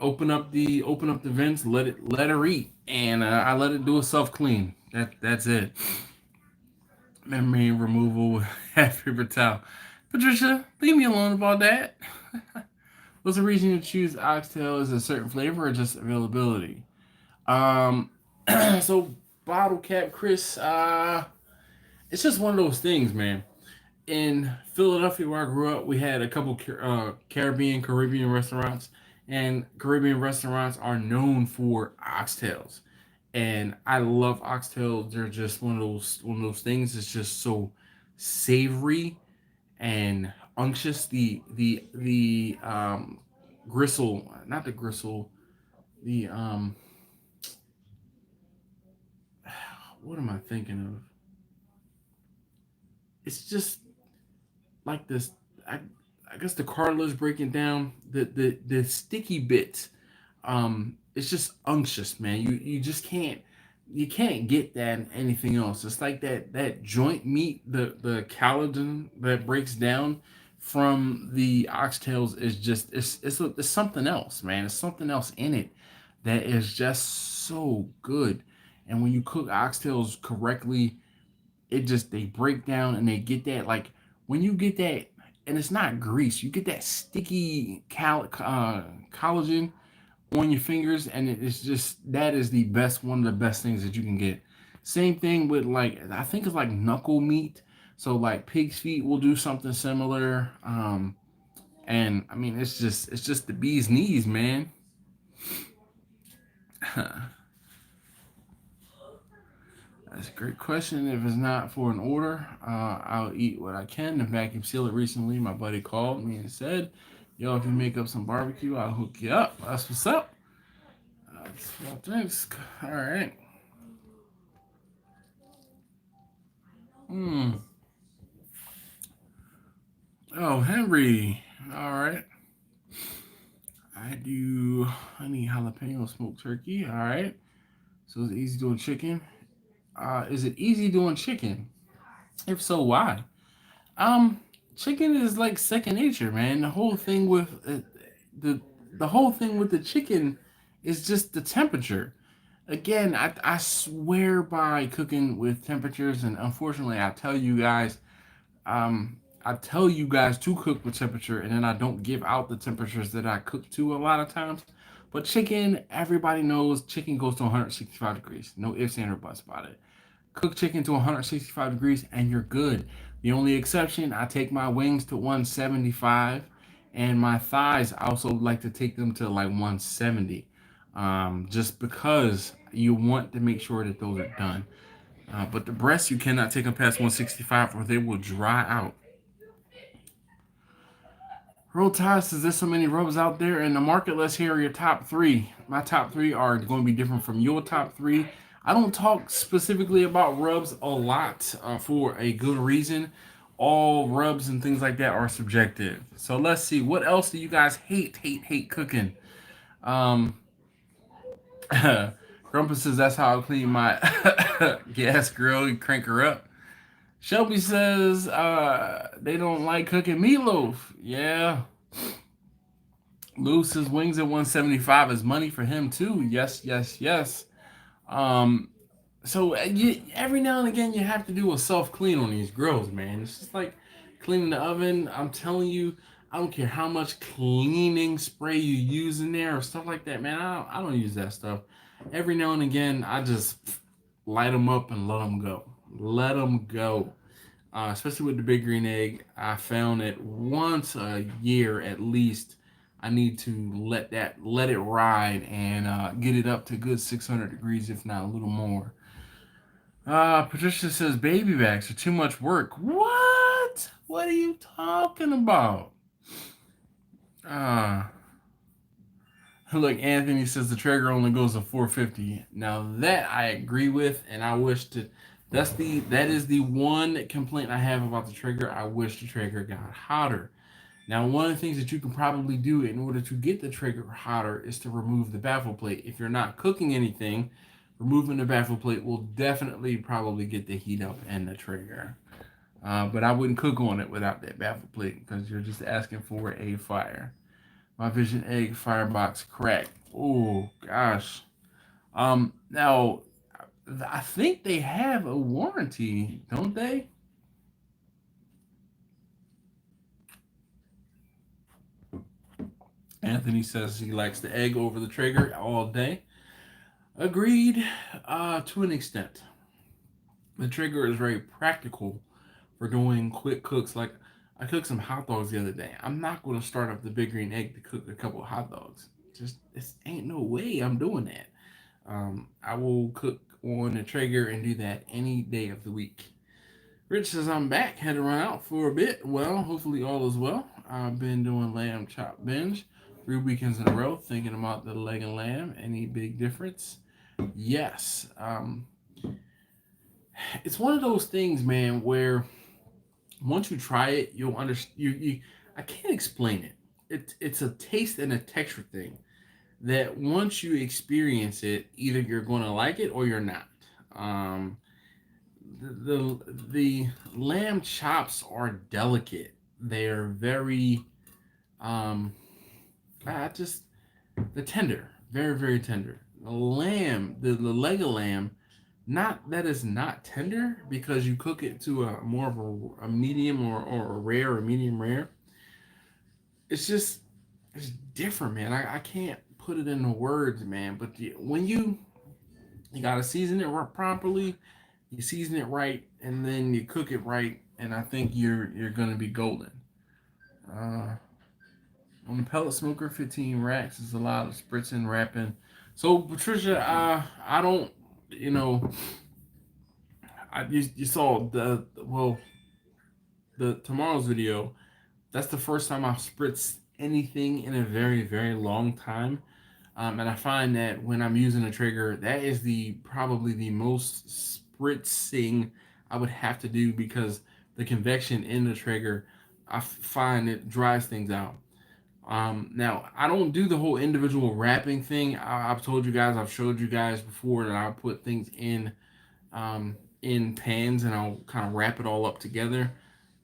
Open up the vents, let her eat, and I let it do a self clean. That's it. Memory removal with half paper towel. Patricia, leave me alone about that. What's the reason you choose oxtail? Is a certain flavor or just availability? Um, so bottle cap, Chris. It's just one of those things, man. In Philadelphia, where I grew up, we had a couple Caribbean restaurants, and Caribbean restaurants are known for oxtails. And I love oxtails. They're just one of those things. It's just so savory and unctuous. The gristle, not the gristle. The what am I thinking of? It's just like this. I, I guess the cartilage breaking down, the sticky bits. It's just unctuous, man. You can't get that in anything else. It's like that joint meat, the collagen that breaks down from the oxtails is just it's something else, man. It's something else in it that is just so good. And when you cook oxtails correctly, it just they break down and they get that like when you get that, and it's not grease, you get that sticky collagen on your fingers, and it's just that is the best one of the best things that you can get. Same thing with like I think it's like knuckle meat. So like pig's feet will do something similar. And I mean it's just the bee's knees, man. That's a great question. If it's not for an order, I'll eat what I can. The vacuum seal it recently. My buddy called me and said, "Yo, if you make up some barbecue, I'll hook you up." That's what's up. Thanks. All right. Hmm. Oh, Henry. All right. I do honey jalapeno smoked turkey. All right. So it's easy doing chicken. Is it easy doing chicken? If so, why? Um, Chicken is like second nature, man. The the whole thing with the chicken is just the temperature. Again, I swear by cooking with temperatures, and unfortunately, I tell you guys to cook with temperature, and then I don't give out the temperatures that I cook to a lot of times. But chicken, everybody knows chicken goes to 165 degrees. No ifs, ands, or buts about it. Cook chicken to 165 degrees and you're good. The only exception, I take my wings to 175, and my thighs, I also like to take them to like 170, just because you want to make sure that those are done. But the breasts, you cannot take them past 165 or they will dry out. Roll Tide says there's so many rubs out there in the market. Let's hear your top three. My top three are going to be different from your top three. I don't talk specifically about rubs a lot for a good reason. All rubs and things like that are subjective. So let's see. What else do you guys hate cooking? Um, Grumpus says that's how I clean my gas grill. You crank her up. Shelby says they don't like cooking meatloaf. Yeah, Lewis's wings at 175 is money for him too. Yes, yes, yes. Um, every now and again you have to do a self clean on these grills, man. It's just like cleaning the oven. I'm telling you, I don't care how much cleaning spray you use in there or stuff like that, man. I don't use that stuff. Every now and again, I just light them up and let them go. Let them go. Especially with the big green egg, I found that once a year at least, I need to let it ride and get it up to good 600 degrees, if not a little more. Patricia says baby backs are too much work. What? What are you talking about? Uh, Look, Anthony says the Traeger only goes to 450. Now that I agree with, and I wish to. That is the one complaint I have about the Traeger. I wish the Traeger got hotter. Now, one of the things that you can probably do in order to get the Traeger hotter is to remove the baffle plate. If you're not cooking anything, removing the baffle plate will definitely probably get the heat up in the Traeger. But I wouldn't cook on it without that baffle plate because you're just asking for a fire. My Vision Egg firebox cracked. Oh gosh. Now I think they have a warranty, don't they? Anthony says he likes the egg over the Traeger all day. Agreed, to an extent. The Traeger is very practical for doing quick cooks. Like I cooked some hot dogs the other day. I'm not going to start up the big green egg to cook a couple of hot dogs. Just this ain't no way I'm doing that. I will cook on the Traeger and do that any day of the week. Rich says I'm back. Had to run out for a bit. Well, hopefully all is well. I've been doing lamb chop binge 3 weekends in a row, thinking about the leg and lamb. Any big difference? Yes. It's one of those things, man, where once you try it, you'll understand. I can't explain it. It's a taste and a texture thing that once you experience it, either you're going to like it or you're not. Um, the lamb chops are delicate. They're very um, I just the tender, very very tender. The lamb, the leg of lamb, not that is not tender because you cook it to a more of a medium or a rare or medium rare. It's just it's different, man. I can't put it into words, man. But when you gotta season it properly, you season it right, and then you cook it right, and I think you're gonna be golden. Uh, on the pellet smoker, 15 racks is a lot of spritzing, wrapping. So Patricia, I don't, you know, you saw the tomorrow's video. That's the first time I've spritzed anything in a very very long time. And I find that when I'm using a Traeger, that is the probably the most spritzing I would have to do because the convection in the Traeger, I find it dries things out. Now I don't do the whole individual wrapping thing. I've told you guys, I've showed you guys before that I put things in in pans, and I'll kind of wrap it all up together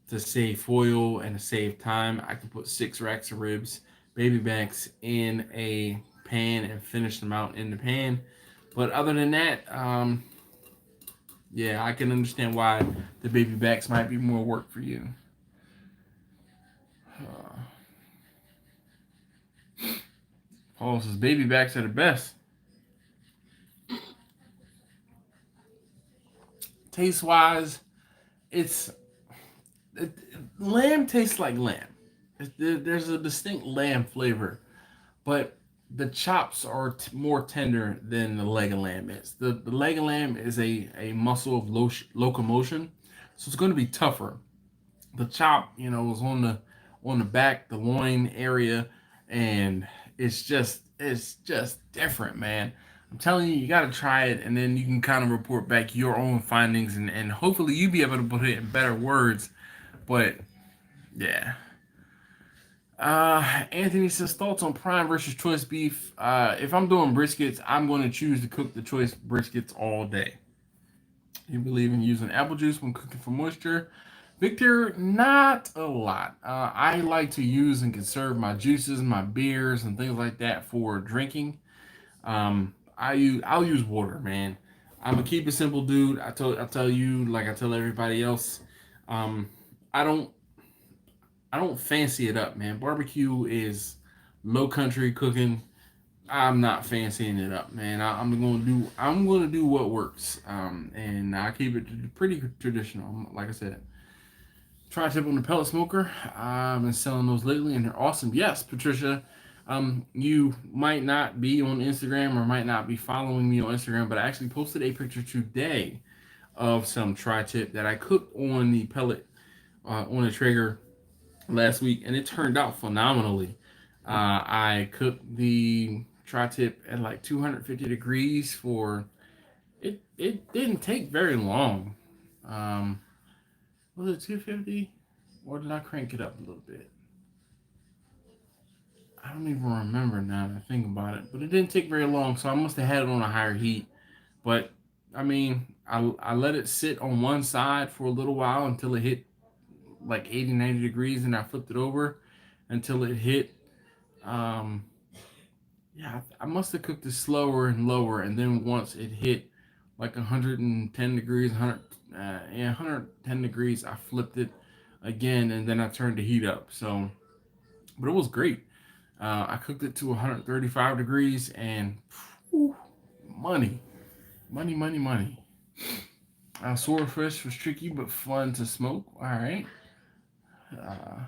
to save foil and to save time. I can put 6 racks of ribs, baby backs in a pan and finish them out in the pan. But other than that, yeah, I can understand why the baby backs might be more work for you. Paul says baby backs are the best. Taste wise, it's it, lamb tastes like lamb. There's a distinct lamb flavor, but the chops are more tender than the leg of lamb is. The leg of lamb is a muscle of locomotion, so it's going to be tougher. The chop, is on the back, the loin area, and it's just different, man. I'm telling you, you got to try it, and then you can kind of report back your own findings, and hopefully you be able to put it in better words. But yeah. Anthony says thoughts on prime versus choice beef. If I'm doing briskets, I'm going to choose to cook the choice briskets all day. You believe in using apple juice when cooking for moisture? Victor, not a lot. I like to use and conserve my juices, my beers, and things like that for drinking. I'll use water, man. I'm a keep it simple dude. I tell you like I tell everybody else. Um, I don't fancy it up, man. Barbecue is low country cooking. I'm not fancying it up, man. I'm gonna do what works, and I keep it pretty traditional. Like I said, tri-tip on the pellet smoker. I've been selling those lately, and they're awesome. Yes, Patricia. You might not be on Instagram or might not be following me on Instagram, but I actually posted a picture today of some tri-tip that I cooked on the pellet on the Traeger last week, and it turned out phenomenally. I cooked the tri-tip at like 250 degrees for it. It didn't take very long. Um, was it 250, or did I crank it up a little bit? I don't even remember now that I think about it, but it didn't take very long, so I must have had it on a higher heat. But I mean, I let it sit on one side for a little while until it hit like 80, 90 degrees, and I flipped it over until it hit um, yeah, I must have cooked it slower and lower, and then once it hit like 110 degrees, 110 degrees, I flipped it again, and then I turned the heat up. So, but it was great. I cooked it to 135 degrees, and whew, money, money, money, money. Swordfish was tricky but fun to smoke. All right. Uh,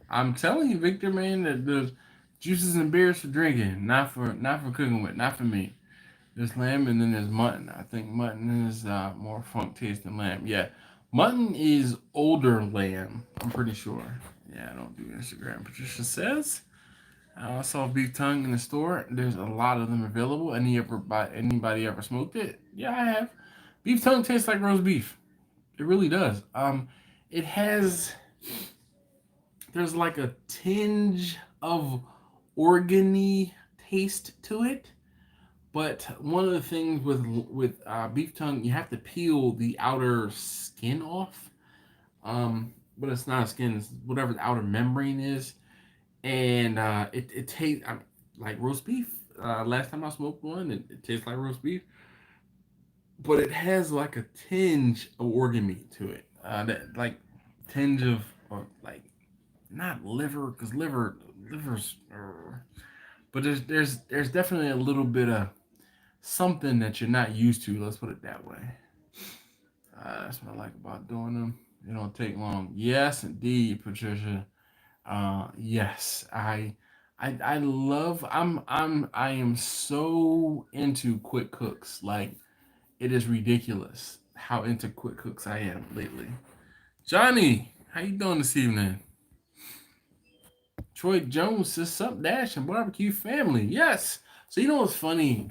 I'm telling you, Victor, man, that the juices and beers for drinking, not for cooking with, not for me. There's lamb and then there's mutton. I think mutton is more funk taste than lamb. Yeah, mutton is older lamb. I'm pretty sure. Yeah, I don't do Instagram. Patricia says I saw beef tongue in the store. There's a lot of them available. Anybody ever smoked it? Yeah, I have. Beef tongue tastes like roast beef. It really does. It has there's like a tinge of organy taste to it. But one of the things with beef tongue, you have to peel the outer skin off. But it's not a skin; it's whatever the outer membrane is, and it tastes like roast beef. Last time I smoked one, it tastes like roast beef, but it has like a tinge of organ meat to it. That like tinge of or like not liver because liver's, but there's definitely a little bit of something that you're not used to. Let's put it that way. That's what I like about doing them. They don't take long. Yes, indeed, Patricia. Yes, I love. I am so into quick cooks. Like it is ridiculous how into quick cooks I am lately. Johnny, how you doing this evening? Troy Jones says up Dash and barbecue family. Yes. So you know what's funny?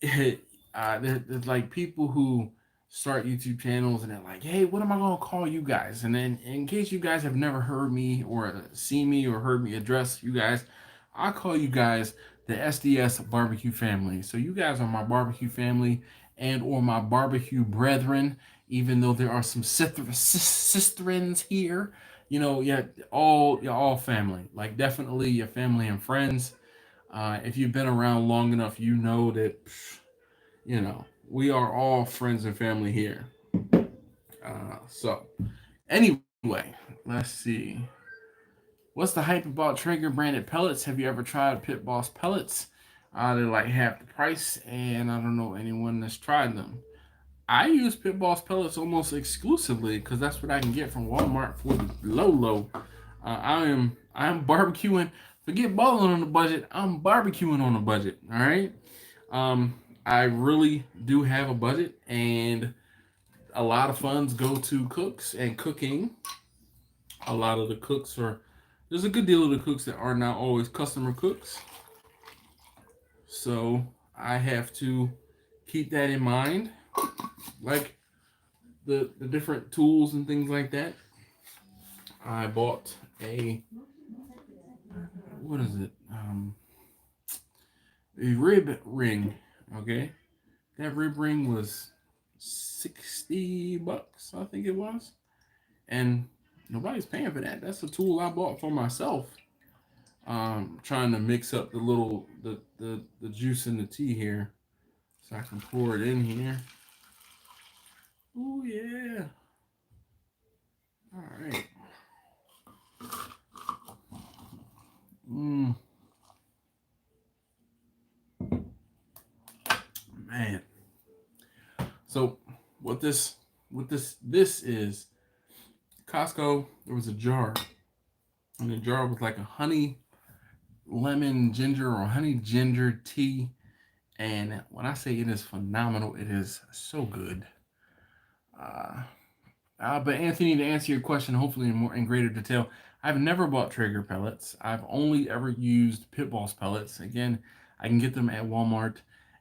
There's like people who start YouTube channels and they're like, hey, what am I gonna call you guys? And then in case you guys have never heard me or seen me or heard me address you guys, I call you guys the SDS barbecue family. So you guys are my barbecue family, and or my barbecue brethren, even though there are some sisterins here. You know, yeah, you're all family. Like definitely your family and friends. If you've been around long enough, you know that, you know, we are all friends and family here. So, anyway, let's see. What's the hype about Traeger branded pellets? Have you ever tried Pit Boss pellets? They're like half the price, and I don't know anyone that's tried them. I use Pit Boss pellets almost exclusively because that's what I can get from Walmart for the low. I am barbecuing. Forget balling on the budget. I'm barbecuing on a budget. All right. I really do have a budget, and a lot of funds go to cooks and cooking. A lot of the cooks are there's a good deal of the cooks that are not always customer cooks. So I have to keep that in mind. Like the different tools and things like that. I bought a what is it? A rib ring. Okay, that rib ring was $60, I think it was, and nobody's paying for that. That's a tool I bought for myself. Trying to mix up the juice in the tea here, so I can pour it in here. Oh yeah. All right. Mm, man. So this is Costco. There was a jar, and the jar was like a honey lemon ginger or honey ginger tea. And when I say it is phenomenal, it is so good. Uh, but Anthony, to answer your question, hopefully in greater detail, I've never bought Traeger pellets. I've only ever used Pit Boss pellets. Again, I can get them at Walmart,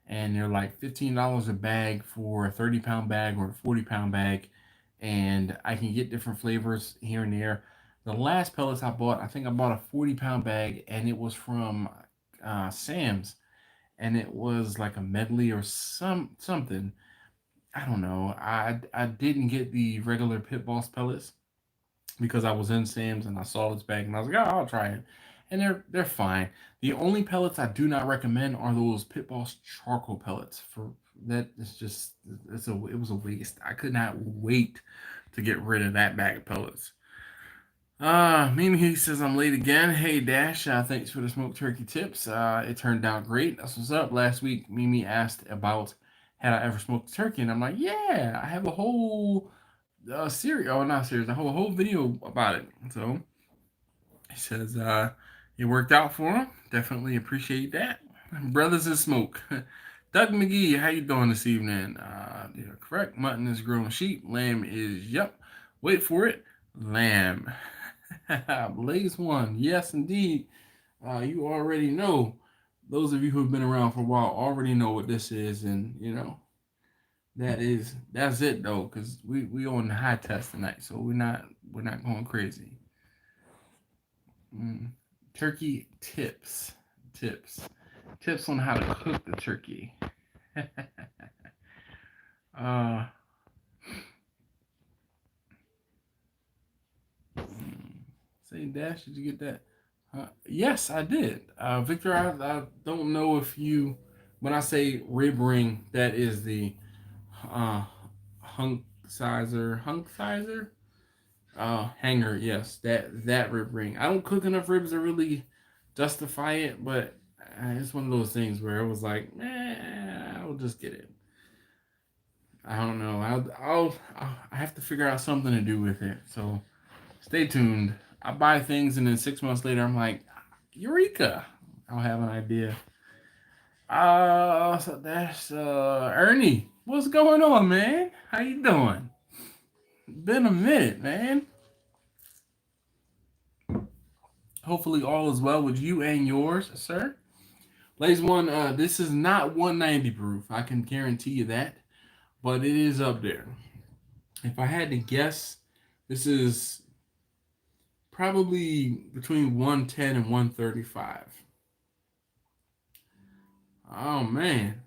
and they're like $15 a bag for a 30-pound bag or a 40-pound bag, and I can get different flavors here and there. The last pellets I bought, I think I bought a 40-pound bag, and it was from Sam's, and it was like a medley or something. I don't know. I didn't get the regular Pit Boss pellets because I was in Sam's and I saw this bag and I was like, oh, I'll try it. And they're fine. The only pellets I do not recommend are those Pit Boss charcoal pellets. For that, it's just it was a waste. I could not wait to get rid of that bag of pellets. Mimi he says I'm late again. Hey Dash, thanks for the smoked turkey tips. It turned out great. That's what's up. Last week Mimi asked about had I ever smoked a turkey, and I'm like, yeah, I have a whole series. Oh, not series. A whole video about it. So he says it worked out for him. Definitely appreciate that. Brothers in smoke. Doug McGee, how you doing this evening? Yeah, correct. Mutton is grown sheep. Lamb is yep. Wait for it. Lamb. Blaze one. Yes, indeed. You already know. Those of you who have been around for a while already know what this is, and you know that's it though, because we on the high test tonight, so we're not going crazy. Mm. Turkey tips on how to cook the turkey. uh, say Dash, did you get that? Yes, I did. Victor, I don't know if you, when I say rib ring, that is the uh, hunk sizer, hanger. Yes, that rib ring. I don't cook enough ribs to really justify it, but it's one of those things where it was like, I'll just get it. I don't know. I have to figure out something to do with it. So stay tuned. I buy things and then 6 months later I'm like, Eureka! I'll have an idea. So that's Ernie. What's going on, man? How you doing? Been a minute, man. Hopefully all is well with you and yours, sir. Ladies one, this is not 190 proof. I can guarantee you that, but it is up there. If I had to guess, this is probably between 110 and 135. Oh man.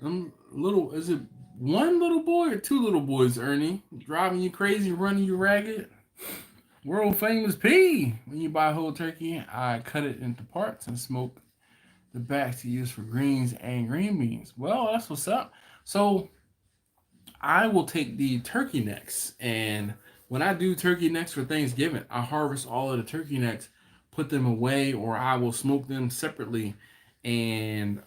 Is it one little boy or two little boys, Ernie? Driving you crazy, running you ragged? World famous P. When you buy a whole turkey, I cut it into parts and smoke the backs to use for greens and green beans. Well, that's what's up. So I will take the turkey necks, and when I do turkey necks for Thanksgiving, I harvest all of the turkey necks, put them away, or I will smoke them separately. And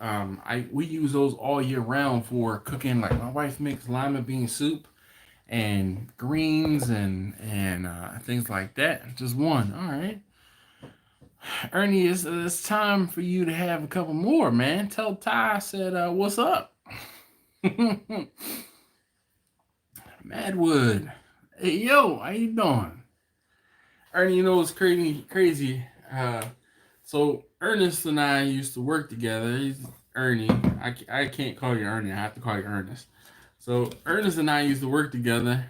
we use those all year round for cooking. Like my wife makes lima bean soup and greens and things like that. Just one. All right, Ernie, it's time for you to have a couple more, man. Tell Ty I said, what's up? Madwood. Hey, yo, how you doing? Ernie, you know what's crazy. So Ernest and I used to work together. He's Ernie. I can't call you Ernie. I have to call you Ernest. So Ernest and I used to work together.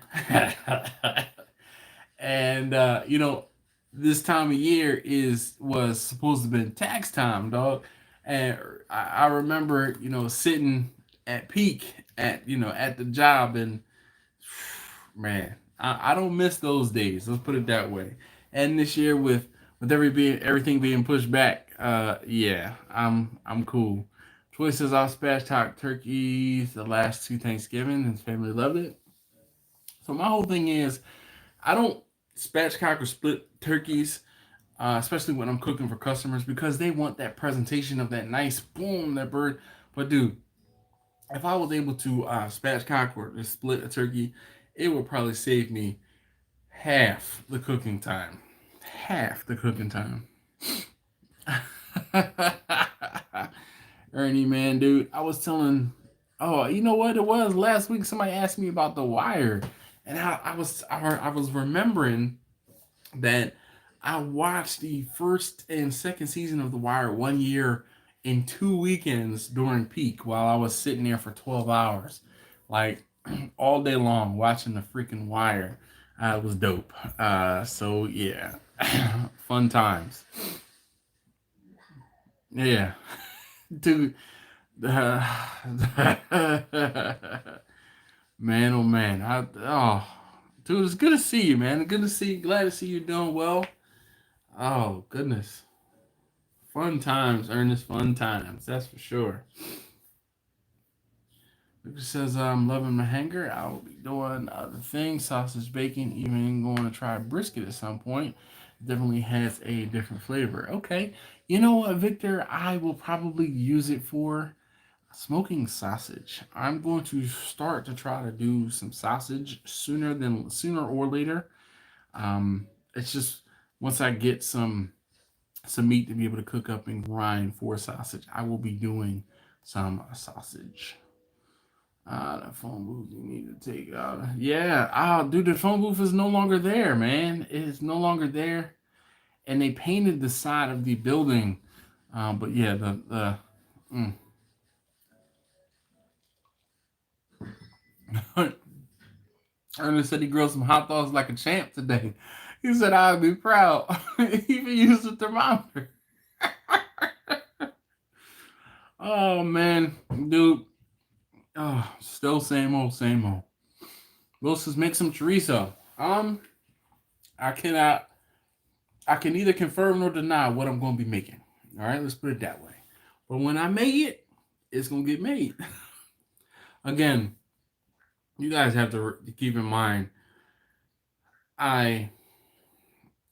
And this time of year was supposed to have been tax time, dog. And I remember, sitting at peak at the job, and man, I don't miss those days. Let's put it that way. And this year with everything being pushed back, yeah, I'm cool. Troy says I'll spatchcock turkeys the last two Thanksgiving. His family loved it. So my whole thing is I don't spatchcock or split turkeys, especially when I'm cooking for customers because they want that presentation of that nice boom that bird. But dude, if I was able to spatchcock or just split a turkey, it would probably save me half the cooking time. Half the cooking time. Ernie, man, dude, I was telling. Oh, you know what it was last week? Somebody asked me about the wire, and I was remembering that I watched the first and second season of The Wire one year in 2 weekends during peak while I was sitting there for 12 hours, like all day long watching the freaking Wire. It was dope. So yeah, fun times. Yeah, dude. Man, oh man, dude, it's good to see you, man. Good to see you. Glad to see you doing well. Oh goodness, fun times, Ernest. Fun times, that's for sure. Lucas says I'm loving my hanger. I'll be doing other things, sausage, bacon, even going to try brisket at some point. Definitely has a different flavor. Okay, you know what, Victor? I will probably use it for smoking sausage. I'm going to start to try to do some sausage sooner or later. It's just once I get some meat to be able to cook up and grind for sausage, I will be doing some sausage. The phone booth you need to take out. Yeah, dude, the phone booth is no longer there, man. It is no longer there, and they painted the side of the building. But yeah, the mm. Ernest said he grilled some hot dogs like a champ today. He said I'd be proud. He even used a thermometer. Oh man, dude. Oh, still same old, same old. Will says make some chorizo. I cannot. I can neither confirm nor deny what I'm going to be making. All right, let's put it that way. But when I make it, it's going to get made. Again, you guys have to keep in mind. I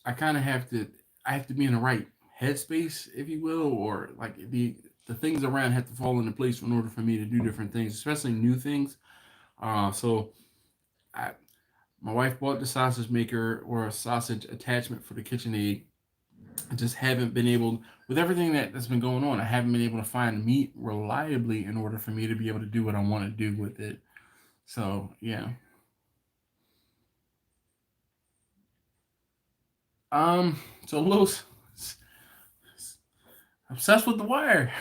I kind of have to. I have to be in the right headspace, if you will, or like the things around have to fall into place in order for me to do different things, especially new things. So I, my wife bought the sausage maker or a sausage attachment for the KitchenAid. I just haven't been able, with everything that's been going on, I haven't been able to find meat reliably in order for me to be able to do what I want to do with it. So yeah, um, so Los obsessed with the wire.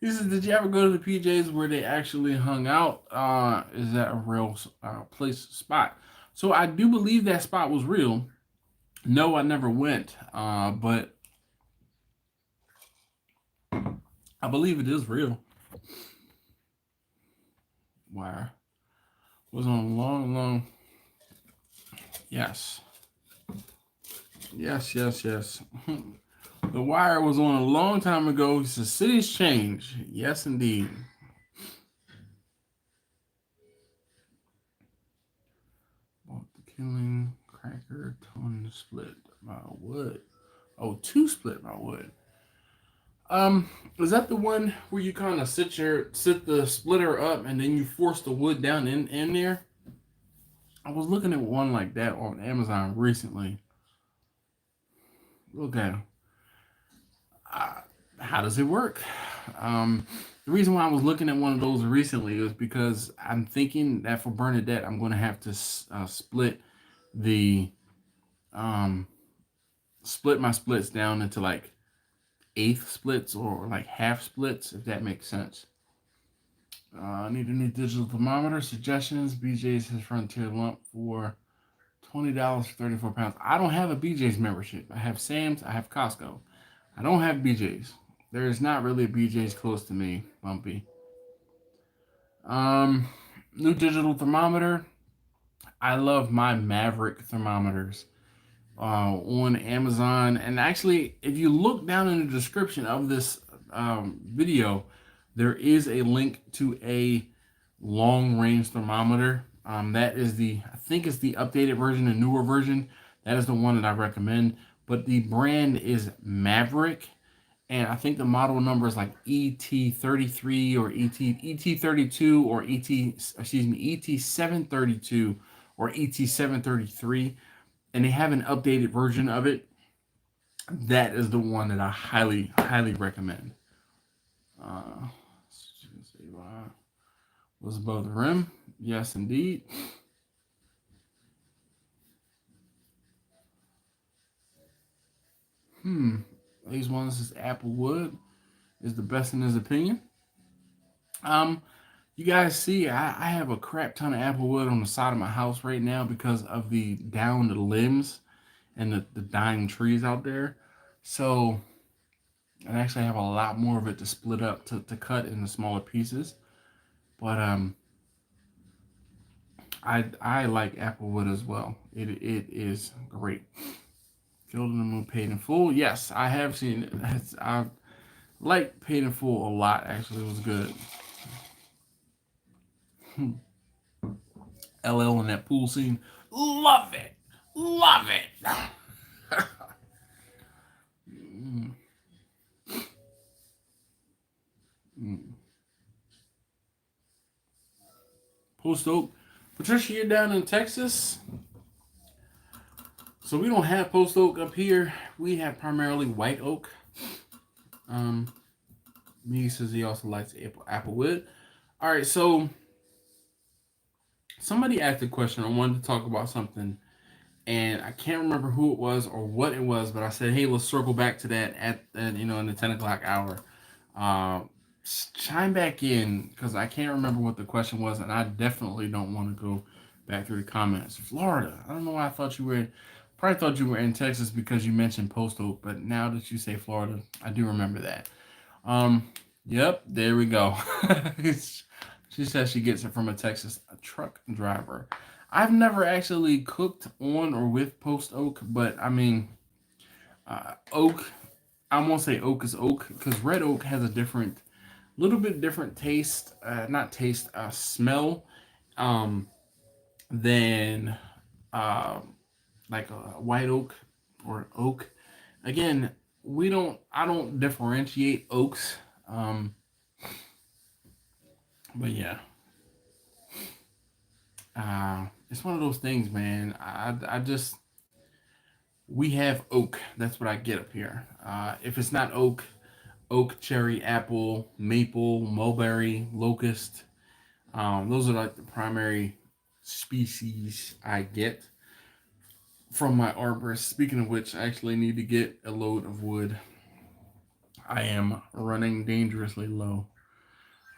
He says, "Did you ever go to the PJs where they actually hung out? Is that a real place spot?" So I do believe that spot was real. No, I never went, but I believe it is real. wire was on a long. Yes. Yes. The wire was on a long time ago. The cities change. Yes, indeed. Bought the killing cracker tone split by wood. Oh, two split by wood. Is that the one where you kind of sit the splitter up and then you force the wood down in there? I was looking at one like that on Amazon recently. Okay, how does it work? The reason why I was looking at one of those recently was because I'm thinking that for Bernadette, I'm going to have to the um, split my splits down into like eighth splits or like half splits, if that makes sense. I need a new digital thermometer. Suggestions: BJ's has Frontier lump for $20 for 34 pounds. I don't have a BJ's membership. I have Sam's. I have Costco. I don't have BJ's. There is not really a BJ's close to me, Bumpy. Um, New digital thermometer. I love my Maverick thermometers on Amazon. And actually, if you look down in the description of this video, there is a link to a long range thermometer. That is I think it's the updated version, the newer version. That is the one that I recommend. But the brand is Maverick. And I think the model number is like ET33 or ET32 or ET732 or ET733. And they have an updated version of it. That is the one that I highly recommend. Was above the rim. Yes, indeed. These ones is Applewood is the best in his opinion. You guys see, I have a crap ton of Applewood on the side of my house right now because of the downed limbs and the dying trees out there. So, I actually have a lot more of it to split up to cut into smaller pieces. But I like Applewood as well. It is great. Filled in the Moon, Paid in Full. Yes, I have seen it. I like Paid in Full a lot. Actually, it was good. LL in that pool scene. Love it. Love it. mm. Mm. Post Oak. Patricia, you're down in Texas. So we don't have post oak up here. We have primarily white oak. Me says he also likes applewood. All right, so somebody asked a question. I wanted to talk about something, and I can't remember who it was or what it was, but I said, hey, let's circle back to that at in the 10 o'clock hour. Uh, Chime back in because I can't remember what the question was, and I definitely don't want to go back through the comments. Florida. I don't know why I thought you were. Probably thought you were in Texas because you mentioned Post Oak, but now that you say Florida, I do remember that. Yep, there we go. She says she gets it from a Texas truck driver. I've never actually cooked on or with Post Oak, but I mean, oak. I won't say oak is oak because red oak has a little bit different taste. Not taste, smell. Um, than uh, like a white oak or oak. Again, I don't differentiate oaks. Um, but yeah, it's one of those things, man. I just we have oak. That's what I get up here. If it's not oak, cherry, apple, maple, mulberry, locust. Those are like the primary species I get from my arborist. Speaking of which, I actually need to get a load of wood. I am running dangerously low.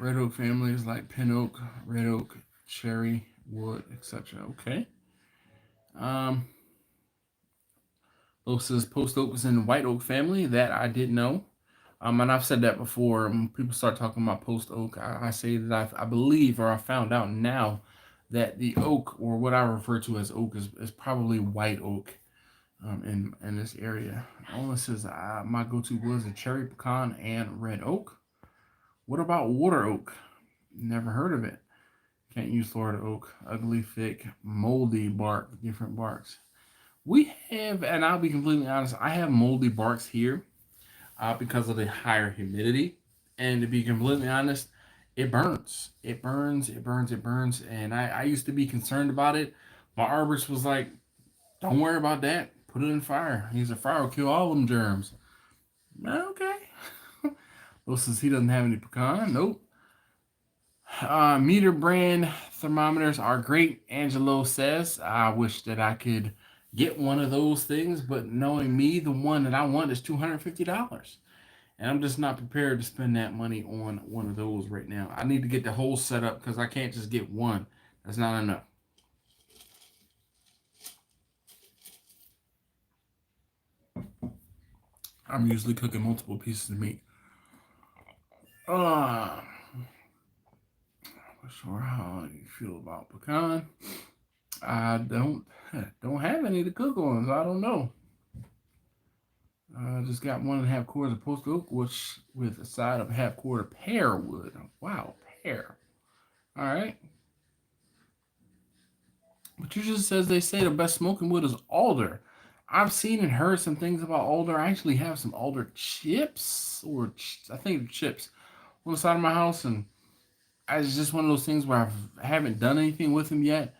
Red oak families like pin oak, red oak, cherry, wood, etc. Okay. Um, Those says post oak was in the white oak family. That I did know. And I've said that before. When people start talking about post oak, I say that I believe, or I found out now, that the oak, or what I refer to as oak, is probably white oak. In this area, only says my go-to was a cherry pecan and red oak. What about water oak? Never heard of it. Can't use Florida oak. Ugly, thick, moldy bark. Different barks. We have, and I'll be completely honest, I have moldy barks here because of the higher humidity. And to be completely honest, it burns. It burns. It burns. It burns. And I used to be concerned about it. My arborist was like, "Don't worry about that. Put it in fire. He's a fire will kill all them germs." Okay. Well, since he doesn't have any pecan, nope. Meter brand thermometers are great, Angelo says. I wish that I could get one of those things, but knowing me, the one that I want is $250. And I'm just not prepared to spend that money on one of those right now. I need to get the whole setup because I can't just get one. That's not enough. I'm usually cooking multiple pieces of meat. Not sure how you feel about pecan. I don't have any to cook on, so I don't know. I just got 1.5 quarters of post oak, which with a side of a half quarter pear wood. Wow, pear. All right. But you just says they say the best smoking wood is alder. I've seen and heard some things about alder. I actually have some alder chips, or I think chips, on the side of my house, and it's just one of those things where I haven't done anything with them yet.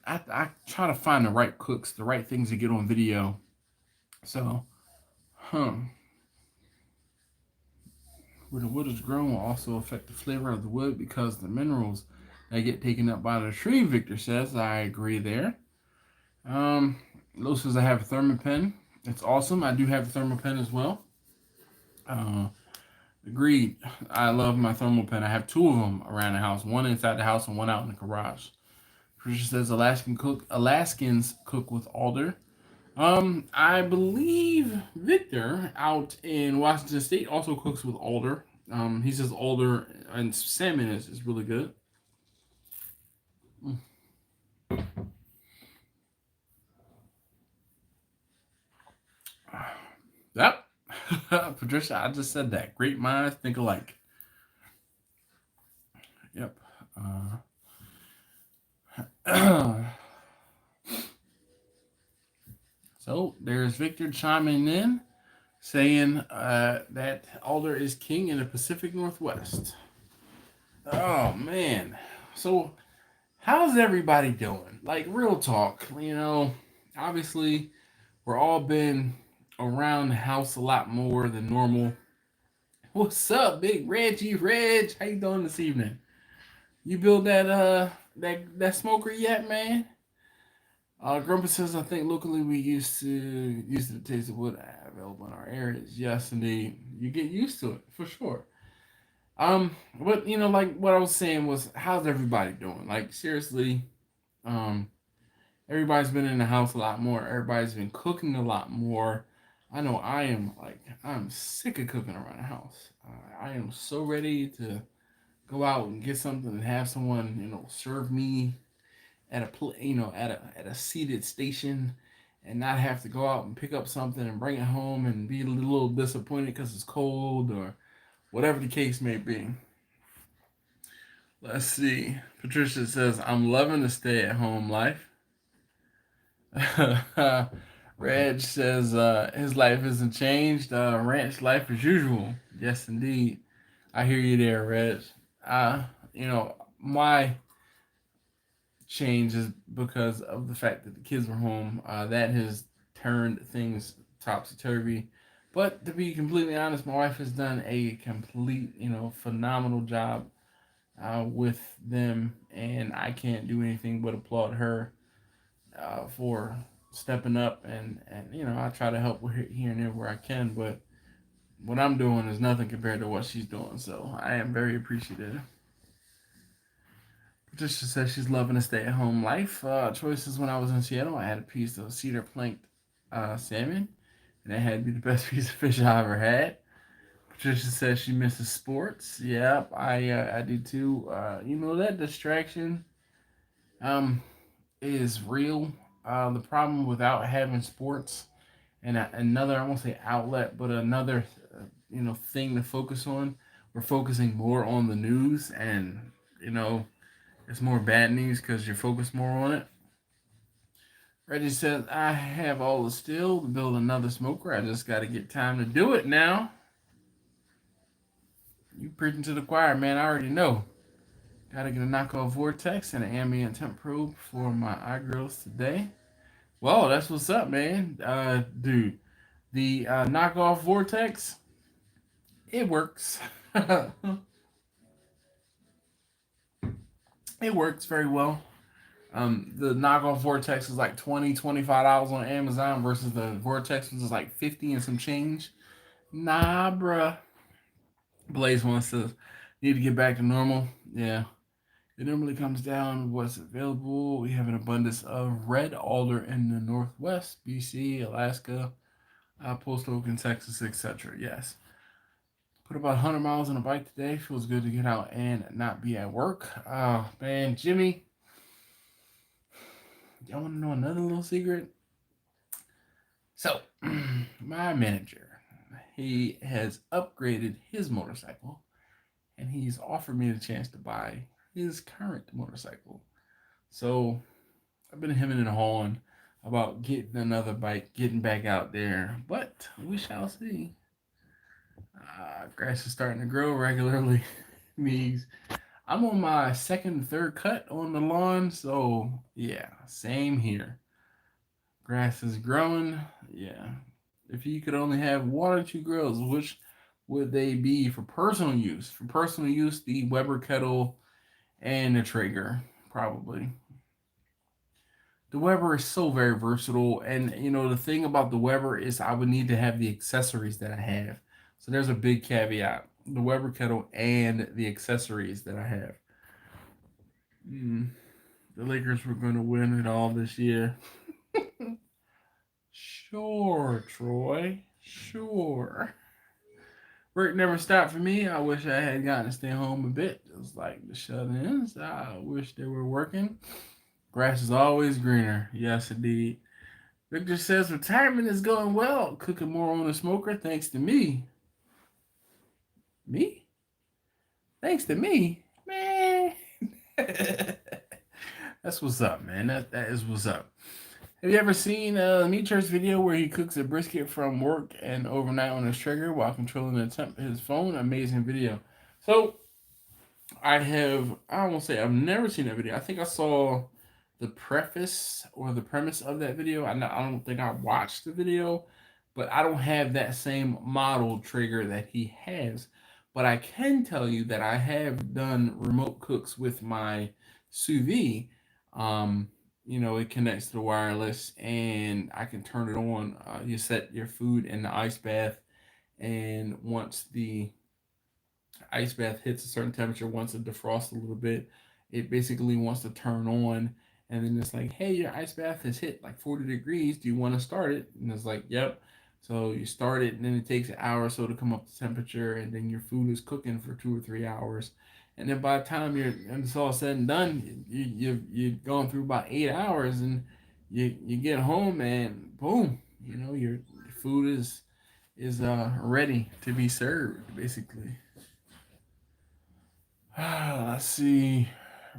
I try to find the right cooks, the right things to get on video. So, where the wood is grown will also affect the flavor of the wood because the minerals that get taken up by the tree. Victor says, I agree there. Lo says I have a thermopen. It's awesome. I do have a thermopen as well. Agreed. I love my thermopen. I have two of them around the house. One inside the house and one out in the garage. Patricia says Alaskans cook with alder. I believe Victor out in Washington State also cooks with alder. He says alder and salmon is really good. Yep. Patricia, I just said that. Great minds think alike. Yep. So there's Victor chiming in, saying that alder is king in the Pacific Northwest. Oh man. So how's everybody doing? Like real talk, obviously we're all been around the house a lot more than normal. What's up, big Reggie Reg? How you doing this evening? You build that smoker yet, man? Grandpa says I think locally we used to taste of wood available in our areas. Yes, indeed. You get used to it for sure. But like what I was saying was, how's everybody doing? Like seriously, um, everybody's been in the house a lot more. Everybody's been cooking a lot more. I know I'm sick of cooking around the house. I am so ready to go out and get something and have someone serve me at a seated station, and not have to go out and pick up something and bring it home and be a little disappointed because it's cold or whatever the case may be. Let's see. Patricia says, I'm loving the stay at home life. Reg says his life isn't changed. Ranch life as usual. Yes, indeed. I hear you there, Reg. My change is because of the fact that the kids were home. That has turned things topsy turvy. But to be completely honest, my wife has done a complete, phenomenal job with them, and I can't do anything but applaud her for stepping up. And I try to help here and there where I can, but what I'm doing is nothing compared to what she's doing. So I am very appreciative. Patricia says she's loving a stay-at-home life. Choices when I was in Seattle, I had a piece of cedar planked salmon, and that had to be the best piece of fish I ever had. Patricia says she misses sports. Yep, I do too. That distraction um is real. The problem without having sports and another, I won't say outlet, but another thing to focus on. We're focusing more on the news, and it's more bad news because you're focused more on it. Reggie says, I have all the steel to build another smoker. I just got to get time to do it now. You preaching to the choir, man. I already know. Got to get a knockoff vortex and an ambient temp probe for my eye grills today. Well, that's what's up, man. Dude, the knockoff vortex, it works. It works very well. The knockoff vortex is like $20-$25 on Amazon versus the vortex, which is like 50 and some change. Nah, bruh. Blaze wants to need to get back to normal. Yeah. It normally comes down what's available. We have an abundance of red alder in the Northwest, BC, Alaska, Post Oak, Texas, etc. Yes. Put about 100 miles on a bike today. Feels good to get out and not be at work. Man, Jimmy, y'all want to know another little secret? So, my manager, he has upgraded his motorcycle, and he's offered me the chance to buy his current motorcycle. So, I've been hemming and hawing about getting another bike, getting back out there, but we shall see. Grass is starting to grow regularly. Means I'm on my second, third cut on the lawn, so yeah, same here. Grass is growing. Yeah. If you could only have one or two grills, which would they be for personal use? For personal use, the Weber kettle and the Traeger, probably. The Weber is so very versatile, and the thing about the Weber is I would need to have the accessories that I have. So there's a big caveat: the Weber kettle and the accessories that I have. Mm, the Lakers were going to win it all this year. Sure, Troy. Sure. Work never stopped for me. I wish I had gotten to stay home a bit, just like the shut-ins. I wish they were working. Grass is always greener. Yes, indeed. Victor says retirement is going well. Cooking more on the smoker thanks to me. Me? Thanks to me? Man. That's what's up, man. That is what's up. Have you ever seen Meat Church video where he cooks a brisket from work and overnight on his trigger while controlling the temp his phone? Amazing video. So I won't say I've never seen that video. I think I saw the preface or the premise of that video. I don't think I watched the video, but I don't have that same model trigger that he has. But I can tell you that I have done remote cooks with my sous vide. It connects to the wireless, and I can turn it on. You set your food in the ice bath, and once the ice bath hits a certain temperature, wants to defrost a little bit, it basically wants to turn on, and then it's like, hey, your ice bath has hit like 40 degrees. Do you want to start it? And it's like, yep. So you start it, and then it takes an hour or so to come up to temperature, and then your food is cooking for 2 or 3 hours. And then by the time it's all said and done, you've gone through about 8 hours, and you get home, and boom, your food is ready to be served, basically. Let's see.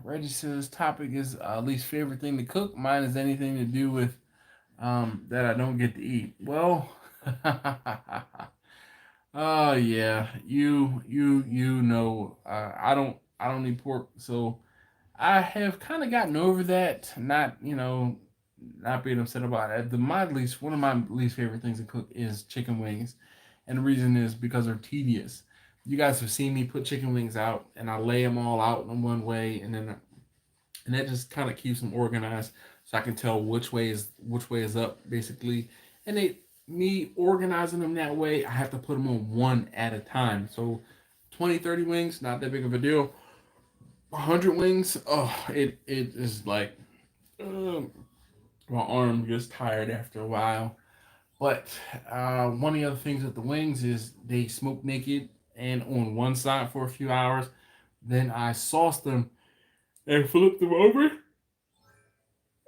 Reggie says topic is least favorite thing to cook. Mine is anything to do with that I don't get to eat. Well, oh yeah, I don't eat pork, so I have kind of gotten over that. Not being upset about it. One of my least favorite things to cook is chicken wings, and the reason is because they're tedious. You guys have seen me put chicken wings out, and I lay them all out in one way, and that just kind of keeps them organized, so I can tell which way is up, basically. And me organizing them that way, I have to put them on one at a time. So 20, 30 wings, not that big of a deal. 100 wings, oh, it is like, my arm gets tired after a while. But one of the other things with the wings is they smoke naked and on one side for a few hours. Then I sauce them and flip them over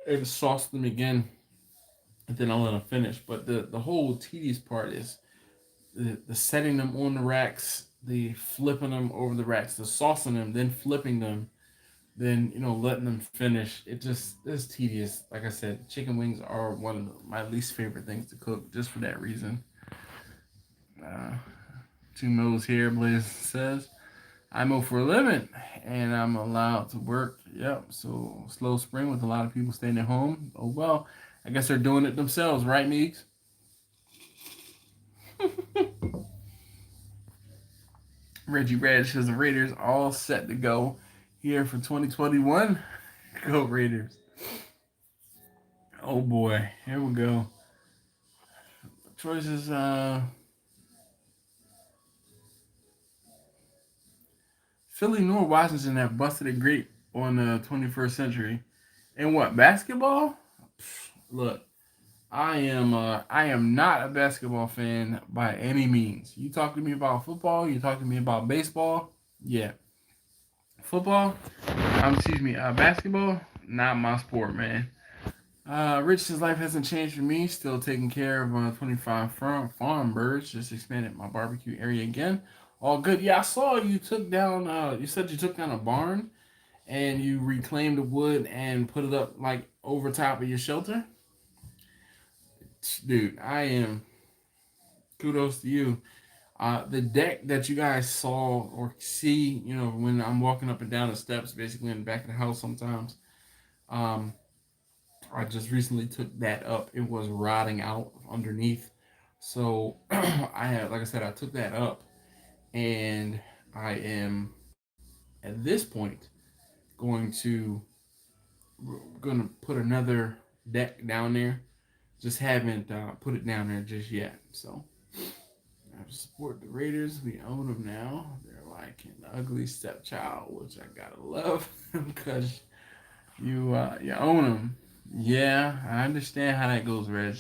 and sauce them again. And then I'll let them finish. But the whole tedious part is the setting them on the racks, the flipping them over the racks, the saucing them, then flipping them, then letting them finish. It just is tedious. Like I said, chicken wings are one of my least favorite things to cook, just for that reason. Uh, Two Mo's here, Blaze says. I mow for a living and I'm allowed to work. Yep. So slow spring with a lot of people staying at home. Oh well, I guess they're doing it themselves, right, Meeks? Reggie Reg says the Raiders all set to go here for 2021. Go Raiders. Oh boy, here we go. Choices. Philly nor Washington have busted a grape on the 21st century. And what, basketball? Look, I am not a basketball fan by any means. You talk to me about football, you talk to me about baseball, yeah. Football, basketball, not my sport, man. Rich's life hasn't changed for me. Still taking care of 25 farm birds. Just expanded my barbecue area again. All good. Yeah, I saw you took down. You said you took down a barn and you reclaimed the wood and put it up like over top of your shelter. Dude, I am. Kudos to you. The deck that you guys saw or see, when I'm walking up and down the steps, basically in the back of the house sometimes. Um, I just recently took that up. It was rotting out underneath. So like I said, I took that up and I am at this point going to put another deck down there. Just haven't put it down there just yet. So I have to support the Raiders. We own them now. They're like an ugly stepchild, which I gotta love because you own them. Yeah, I understand how that goes, Reg.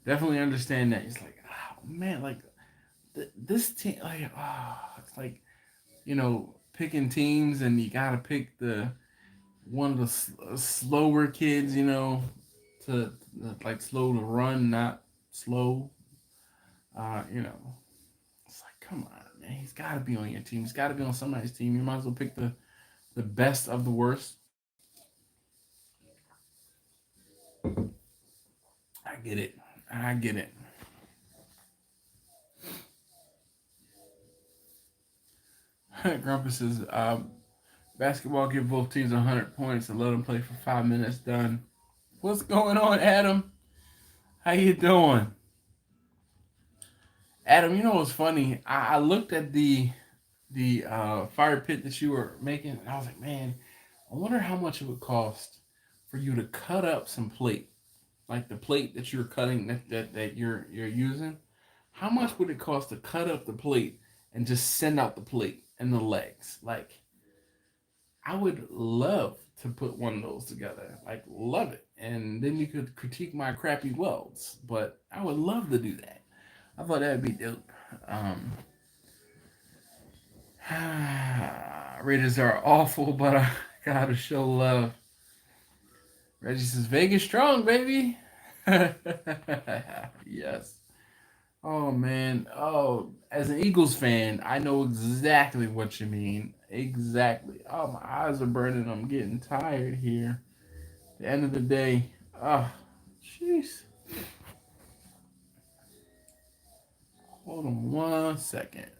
Definitely understand that. It's like, oh man, like this team, like, it's like picking teams, and you gotta pick the one of the slower kids, to like slow to run, not slow. You know, it's like, come on, man, he's got to be on your team. He's got to be on somebody's team. You might as well pick the best of the worst. I get it. I get it. Grumpus says, basketball give both teams 100 points and let them play for 5 minutes. Done. What's going on, Adam? How you doing? Adam, you know what's funny? I looked at the fire pit that you were making, and I was like, man, I wonder how much it would cost for you to cut up some plate, like the plate that you're cutting that you're using. How much would it cost to cut up the plate and just send out the plate and the legs? Like, I would love to put one of those together. Like, love it. And then you could critique my crappy welds. But I would love to do that. I thought that'd be dope. Um, Raiders are awful, but I gotta show love. Reggie says Vegas strong, baby. Yes. Oh man. Oh, as an Eagles fan, I know exactly what you mean. Exactly. Oh, my eyes are burning. I'm getting tired here. The end of the day. Oh, jeez. Hold on 1 second.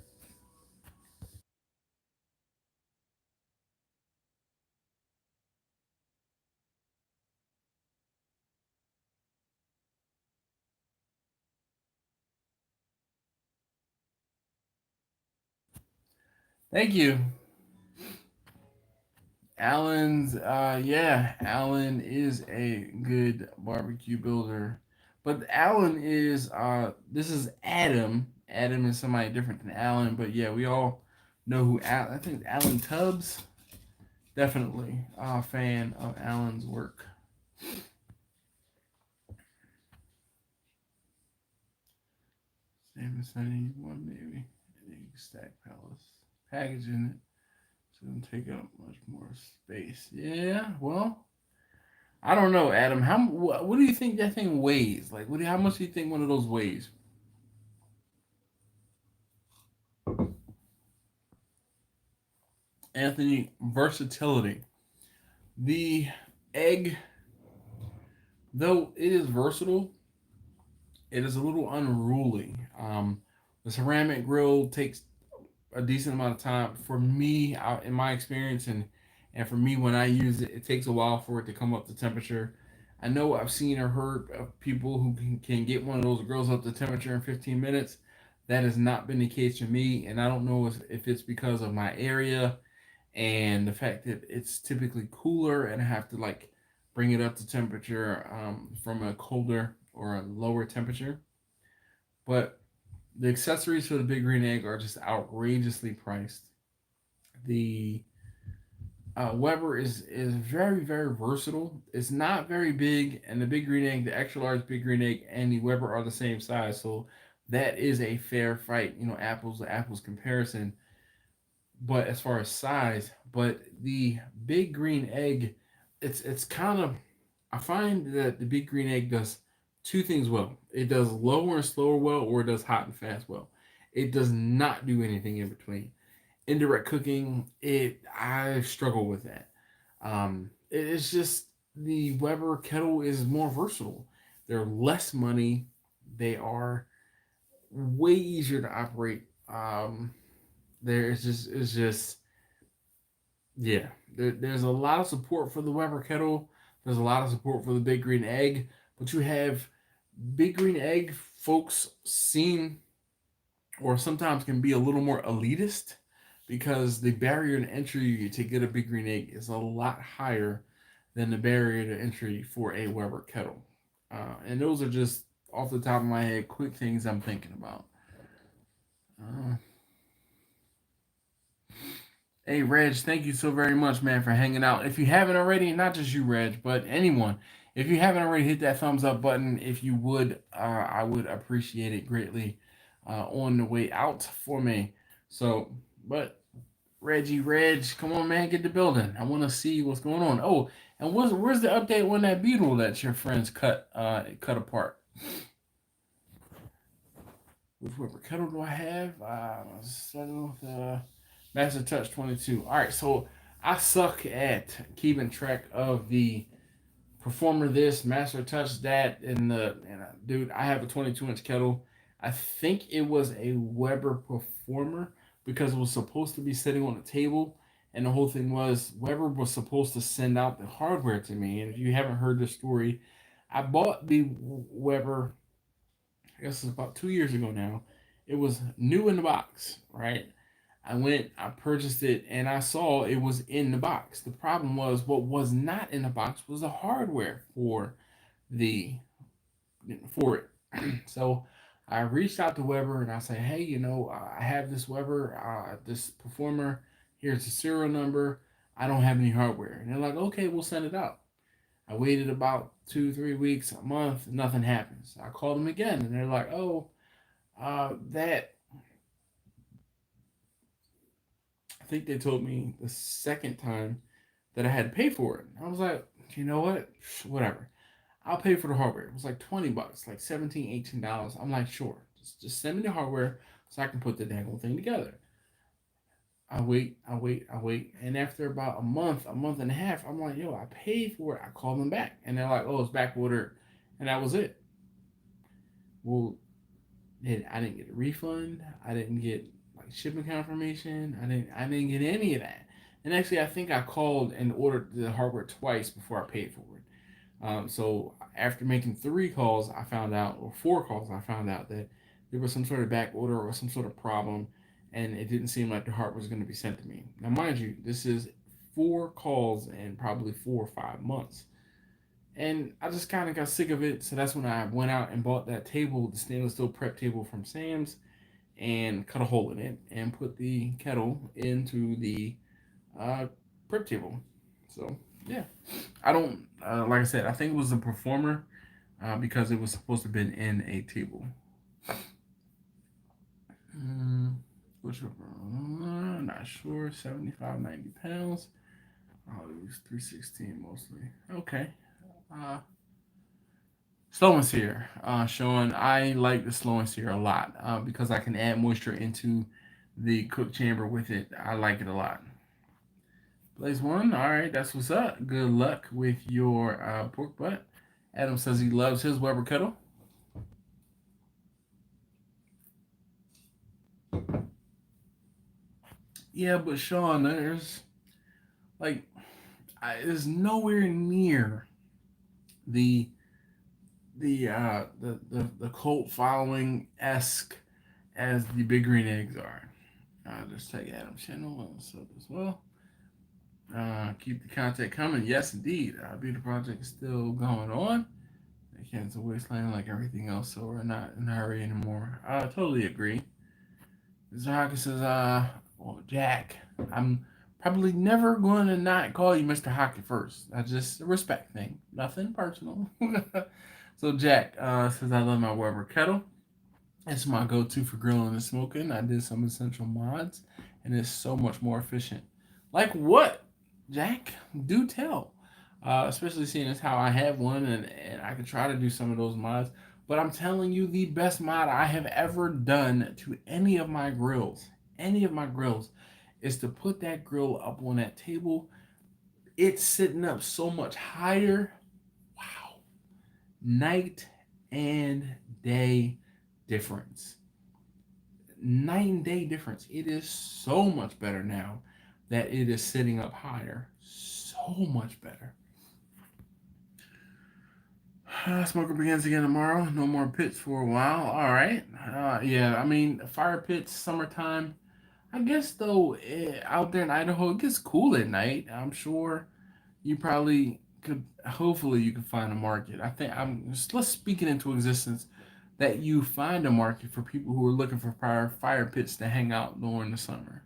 Thank you. Alan is a good barbecue builder. But Alan is, this is Adam. Adam is somebody different than Alan, but yeah, we all know who I think Alan Tubbs. Definitely a fan of Alan's work. 71 maybe. And you can stack pallets. Packaging it. So it doesn't take up much more space. Yeah, well, I don't know, Adam. What do you think that thing weighs? Like, how much do you think one of those weighs? Anthony, versatility. The egg, though it is versatile, it is a little unruly. The ceramic grill takes a decent amount of time for me, in my experience, and for me when I use it, it takes a while for it to come up to temperature. I know I've seen or heard of people who can get one of those grills up to temperature in 15 minutes. That has not been the case for me, and I don't know if it's because of my area and the fact that it's typically cooler and I have to like bring it up to temperature from a colder or a lower temperature. But the accessories for the Big Green Egg are just outrageously priced. The Weber is very versatile. It's not very big, and the Big Green Egg, the extra large Big Green Egg, and the Weber are the same size, so that is a fair fight. You know, apples to apples comparison. But as far as size, but the Big Green Egg, it's kind of, I find that the Big Green Egg does two things well. It does lower and slower well, or it does hot and fast well. It does not do anything in between. Indirect cooking, I struggle with that. It's just the Weber kettle is more versatile. They're less money. They are way easier to operate. It's just yeah. There's a lot of support for the Weber kettle. There's a lot of support for the Big Green Egg, but you have Big Green Egg folks seem or sometimes can be a little more elitist because the barrier to entry to get a Big Green Egg is a lot higher than the barrier to entry for a Weber kettle. And those are just off the top of my head quick things I'm thinking about. Uh, Hey, Reg, thank you so very much, man, for hanging out. If you haven't already, not just you, Reg, but anyone, if you haven't already, hit that thumbs up button. If you would, I would appreciate it greatly on the way out for me. So, but Reg, come on, man, get the building. I want to see what's going on. Oh, and where's the update on that beetle that your friends cut apart? Which Weber kettle do I have? Master Touch 22. All right, so I suck at keeping track of the Performer this, Master Touch that, dude, I have a 22-inch kettle. I think it was a Weber Performer because it was supposed to be sitting on a table, and the whole thing was Weber was supposed to send out the hardware to me. And if you haven't heard the story, I bought the Weber, I guess it's about 2 years ago now. It was new in the box, right? I purchased it, and I saw it was in the box. The problem was what was not in the box was the hardware the for it. So I reached out to Weber and I said, hey, I have this Weber, this Performer. Here's the serial number. I don't have any hardware. And they're like, okay, we'll send it out. I waited about 2-3 weeks, a month, nothing happens. I called them again, and they're like, oh, that I think they told me the second time that I had to pay for it. I was like, you know what? Whatever. I'll pay for the hardware. It was like $20, like $17, $18. I'm like, sure. Just send me the hardware so I can put the dang thing together. I wait. And after about a month and a half, I'm like, yo, I paid for it. I called them back. And they're like, oh, it's back ordered. And that was it. Well, I didn't get a refund. I didn't get like shipping confirmation. I didn't get any of that. And actually, I think I called and ordered the hardware twice before I paid for it. So after making 3 calls, I found out, or 4 calls, I found out that there was some sort of back order or some sort of problem, and it didn't seem like the hardware was going to be sent to me. Now, mind you, this is 4 calls in probably 4 or 5 months. And I just kind of got sick of it. So that's when I went out and bought that table, the stainless steel prep table from Sam's, and cut a hole in it and put the kettle into the prep table. So yeah, I don't like I said. I think it was a Performer because it was supposed to have been in a table. Which not sure. 75, 90 pounds. I'll use 316 mostly. Okay. Uh, Slow and sear. Showing I like the slow and sear a lot because I can add moisture into the cook chamber with it. I like it a lot. Blaze one. All right, that's what's up. Good luck with your pork butt. Adam says he loves his Weber kettle. Yeah, but Sean, there's like, it's nowhere near the the cult following esque as the Big Green Eggs are. Just take Adam's channel and sub as well. Keep the content coming. Yes, indeed. Our beauty project is still going on. It's a wasteland like everything else, so we're not in a hurry anymore. I totally agree. Zahaka says, well, Jack, I'm probably never going to not call you Mr. Hockey first. That's just a respect thing. Nothing personal. So Jack says, I love my Weber kettle. It's my go-to for grilling and smoking. I did some essential mods, and it's so much more efficient. Like what, Jack? Do tell. Especially seeing as how I have one, and I could try to do some of those mods. But I'm telling you, the best mod I have ever done to any of my grills, is to put that grill up on that table. It's sitting up so much higher. Wow. Night and day difference. Night and day difference. It is so much better now that it is sitting up higher. So much better. Smoker begins again tomorrow. No more pits for a while. All right. Yeah, I mean, fire pits, summertime. I guess, though, out there in Idaho, it gets cool at night. I'm sure you probably could, hopefully, you could find a market. I think let's speak it into existence that you find a market for people who are looking for fire pits to hang out during the summer.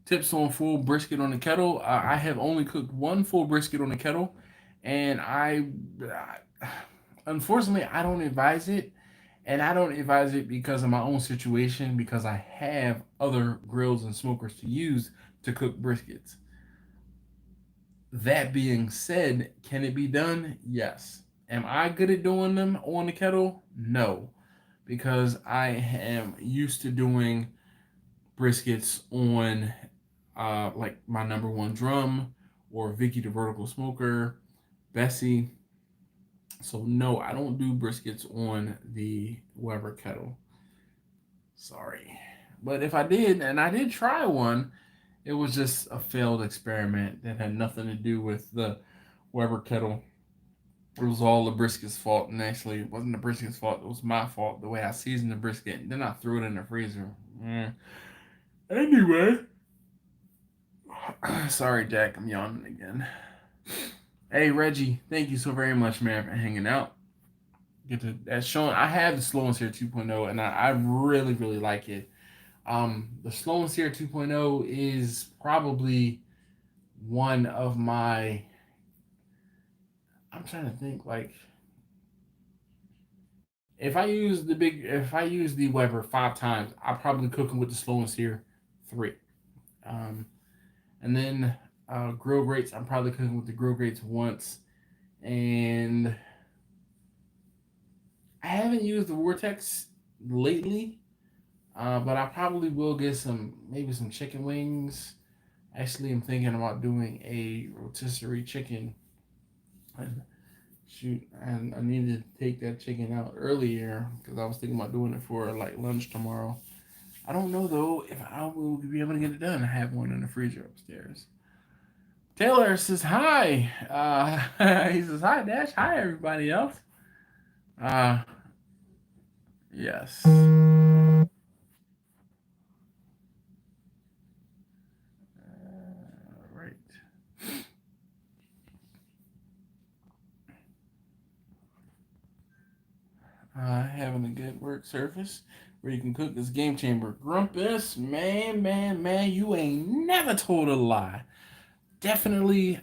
Tips on full brisket on the kettle. I have only cooked one full brisket on the kettle, and unfortunately, I don't advise it. And I don't advise it because of my own situation, because I have other grills and smokers to use to cook briskets. That being said, can it be done? Yes. Am I good at doing them on the kettle? No, because I am used to doing briskets on like my number one drum or Vicky the vertical smoker, Bessie. So no, I don't do briskets on the Weber kettle. Sorry. But if I did, and I did try one, it was just a failed experiment that had nothing to do with the Weber kettle. It was all the brisket's fault, and actually, it wasn't the brisket's fault. It was my fault, the way I seasoned the brisket. And then I threw it in the freezer. Anyway. Sorry, Jack. I'm yawning again. Hey, Reggie. Thank you so very much, man, for hanging out. Get to that's showing. I have the Slow and Sear 2.0, and I really, really like it. The Slow and Sear 2.0 is probably one of my. I'm trying to think, like, if I use the Weber 5 times, I probably cook them with the Slow and Sear 3. Um, and then grill grates, I'm probably cooking with the grill grates once, and I haven't used the Vortex lately, but I probably will get maybe some chicken wings. Actually, I'm thinking about doing a rotisserie chicken. And shoot, and I needed to take that chicken out earlier because I was thinking about doing it for like lunch tomorrow. I don't know though if I will be able to get it done. I have one in the freezer upstairs. Taylor says hi. He says hi, Dash. Hi, everybody else. Uh, yes. Right. Having a good work surface where you can cook this game chamber. Grumpus, man, you ain't never told a lie. Definitely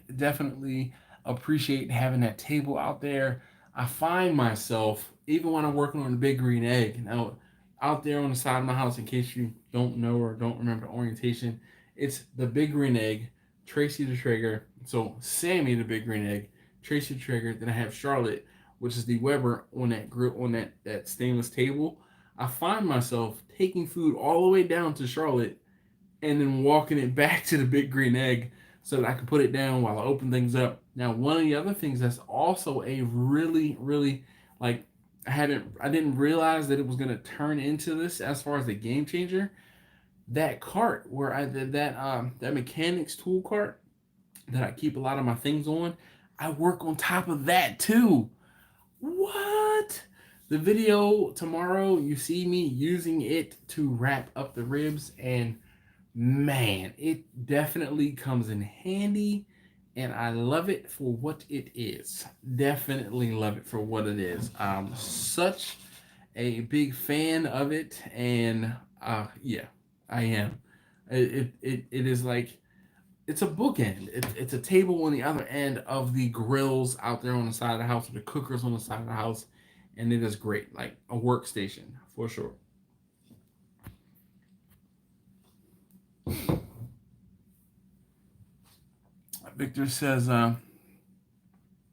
appreciate having that table out there. I find myself, even when I'm working on the Big Green Egg, now out there on the side of my house, in case you don't know or don't remember the orientation, it's the Big Green Egg, Tracy the Traeger. So Sammy the Big Green Egg, Tracy the Traeger. Then I have Charlotte, which is the Weber on that grill on that stainless table. I find myself taking food all the way down to Charlotte and then walking it back to the Big Green Egg so that I can put it down while I open things up. Now, one of the other things that's also a really, really like I didn't realize that it was gonna turn into this as far as the game changer. That cart where I did that mechanics tool cart that I keep a lot of my things on, I work on top of that too. What? The video tomorrow, you see me using it to wrap up the ribs, and man, it definitely comes in handy, and I love it for what it is. Definitely love it for what it is. I'm such a big fan of it, and yeah, I am. It is like it's a bookend. It's a table on the other end of the grills out there on the side of the house, or the cookers on the side of the house, and it is great, like a workstation for sure. Victor says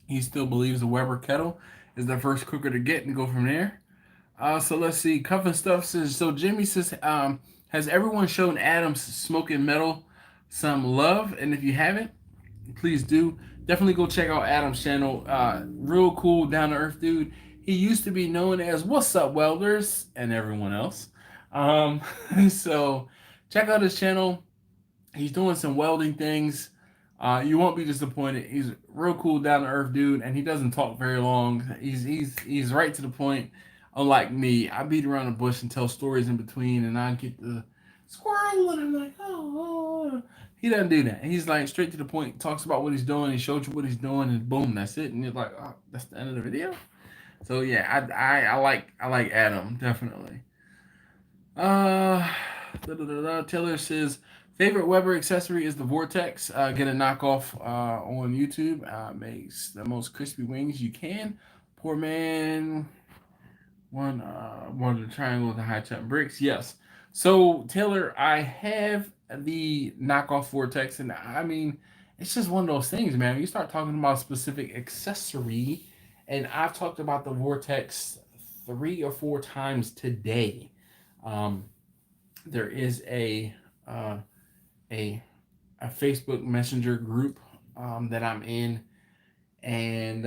he still believes the Weber kettle is the first cooker to get and go from there. So let's see. Cuff and Stuff says, so Jimmy says, has everyone shown Adam's Smoking Metal some love? And if you haven't, please do. Definitely go check out Adam's channel. Real cool, down to earth dude. He used to be known as What's Up Welders and everyone else. So check out his channel. He's doing some welding things. You won't be disappointed. He's a real cool, down to earth dude, and he doesn't talk very long. He's right to the point. Unlike me, I beat around the bush and tell stories in between, and I get the squirrel, and I'm like, oh. He doesn't do that. He's like straight to the point. Talks about what he's doing. He shows you what he's doing, and boom, that's it. And you're like, oh, that's the end of the video. So yeah, I like Adam, definitely. Taylor says favorite Weber accessory is the Vortex. Get a knockoff on YouTube. Makes the most crispy wings you can. Poor man. One of the triangle with the high temp bricks. Yes. So Taylor, I have the knockoff Vortex, and I mean, it's just one of those things, man. You start talking about specific accessory, and I've talked about the Vortex 3 or 4 times today. Um, there is uh, a a Facebook Messenger group that I'm in, and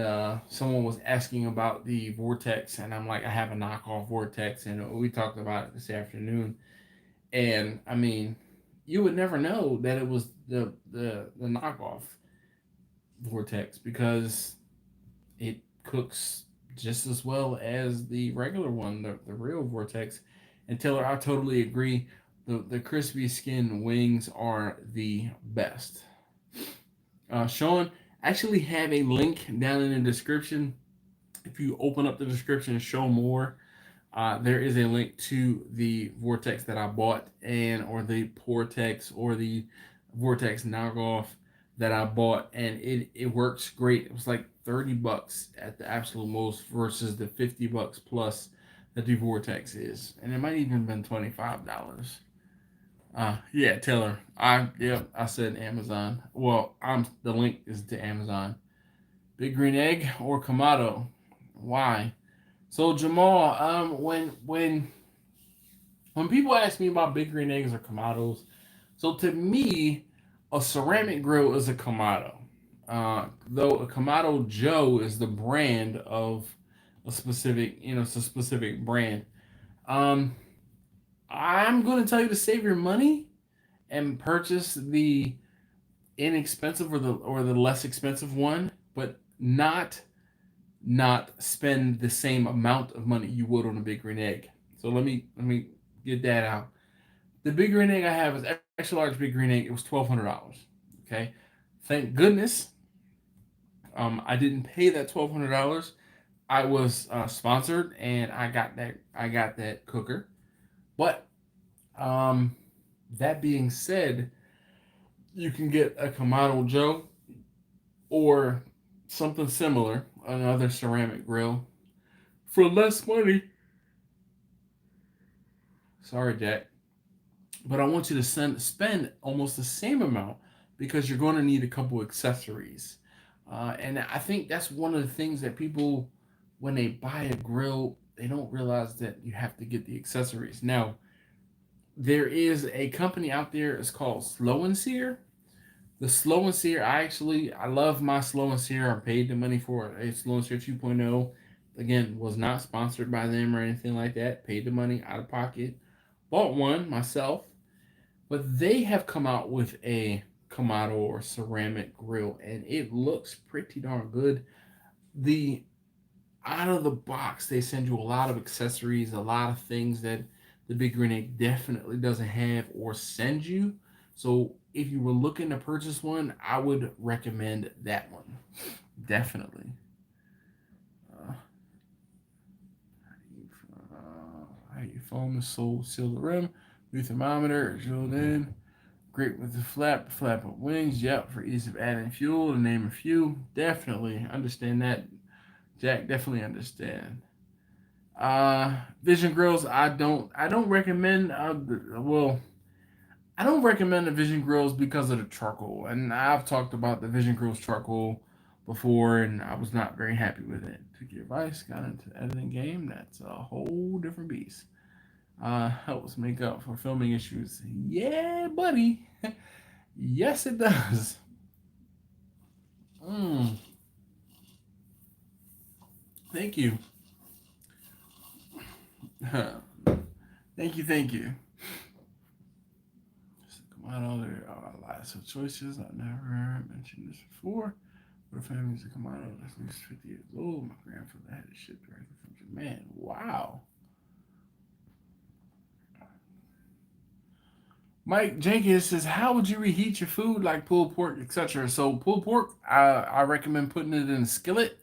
someone was asking about the Vortex, and I'm like, I have a knockoff Vortex, and we talked about it this afternoon. And I mean, you would never know that it was the knockoff Vortex because it cooks just as well as the regular one, the real Vortex. And Taylor, I totally agree. The crispy skin wings are the best. Sean, I actually have a link down in the description. If you open up the description and show more, there is a link to the Vortex that I bought, and or the Portex or the Vortex knockoff that I bought, and it works great. It was like $30 at the absolute most versus the $50 plus that the Vortex is, and it might even been $25. Yeah, Taylor. I said Amazon. Well, the link is to Amazon. Big Green Egg or Kamado? Why? So Jamal, when people ask me about Big Green Eggs or Kamados, so to me, a ceramic grill is a Kamado. Though a Kamado Joe is the brand of a specific, it's a specific brand. Um, I'm going to tell you to save your money and purchase the inexpensive or the less expensive one, but not spend the same amount of money you would on a Big Green Egg. So let me get that out. The Big Green Egg I have is extra large Big Green Egg. It was $1,200. Okay, thank goodness. I didn't pay that $1,200. I was sponsored, and I got that cooker. But that being said, you can get a Kamado Joe or something similar, another ceramic grill, for less money. Sorry, Jack. But I want you to spend almost the same amount because you're going to need a couple accessories. And I think that's one of the things that people, when they buy a grill, they don't realize that you have to get the accessories. Now, there is a company out there. It's called Slow and Sear. The Slow and Sear, I love my Slow and Sear. I paid the money for it. It's Slow and Sear 2.0. Again, was not sponsored by them or anything like that. Paid the money out of pocket. Bought one myself. But they have come out with a Kamado or ceramic grill, and it looks pretty darn good. The Out of the box, they send you a lot of accessories, a lot of things that the Big Green Egg definitely doesn't have or send you. So if you were looking to purchase one, I would recommend that one. Definitely. Uh, how you foam the sole, seal the rim, new thermometer, drilled in. Great with the flap of wings. Yep, for ease of adding fuel, to name a few. Definitely understand that, Jack. Definitely understand. Vision grills. I don't recommend. Well, I don't recommend the Vision grills because of the charcoal, and I've talked about the Vision grills charcoal before, and I was not very happy with it. Took your advice, got into the editing game. That's a whole different beast. Helps make up for filming issues. Yeah, buddy. Yes, it does. Mm, thank you. Thank you. Come out all there are lots of choices. I've never mentioned this before. But a family's a come out that's at least 50 years old. My grandfather had it shipped directly from Japan. Wow. Mike Jenkins says, "How would you reheat your food like pulled pork, etc.?" So pulled pork, I recommend putting it in a skillet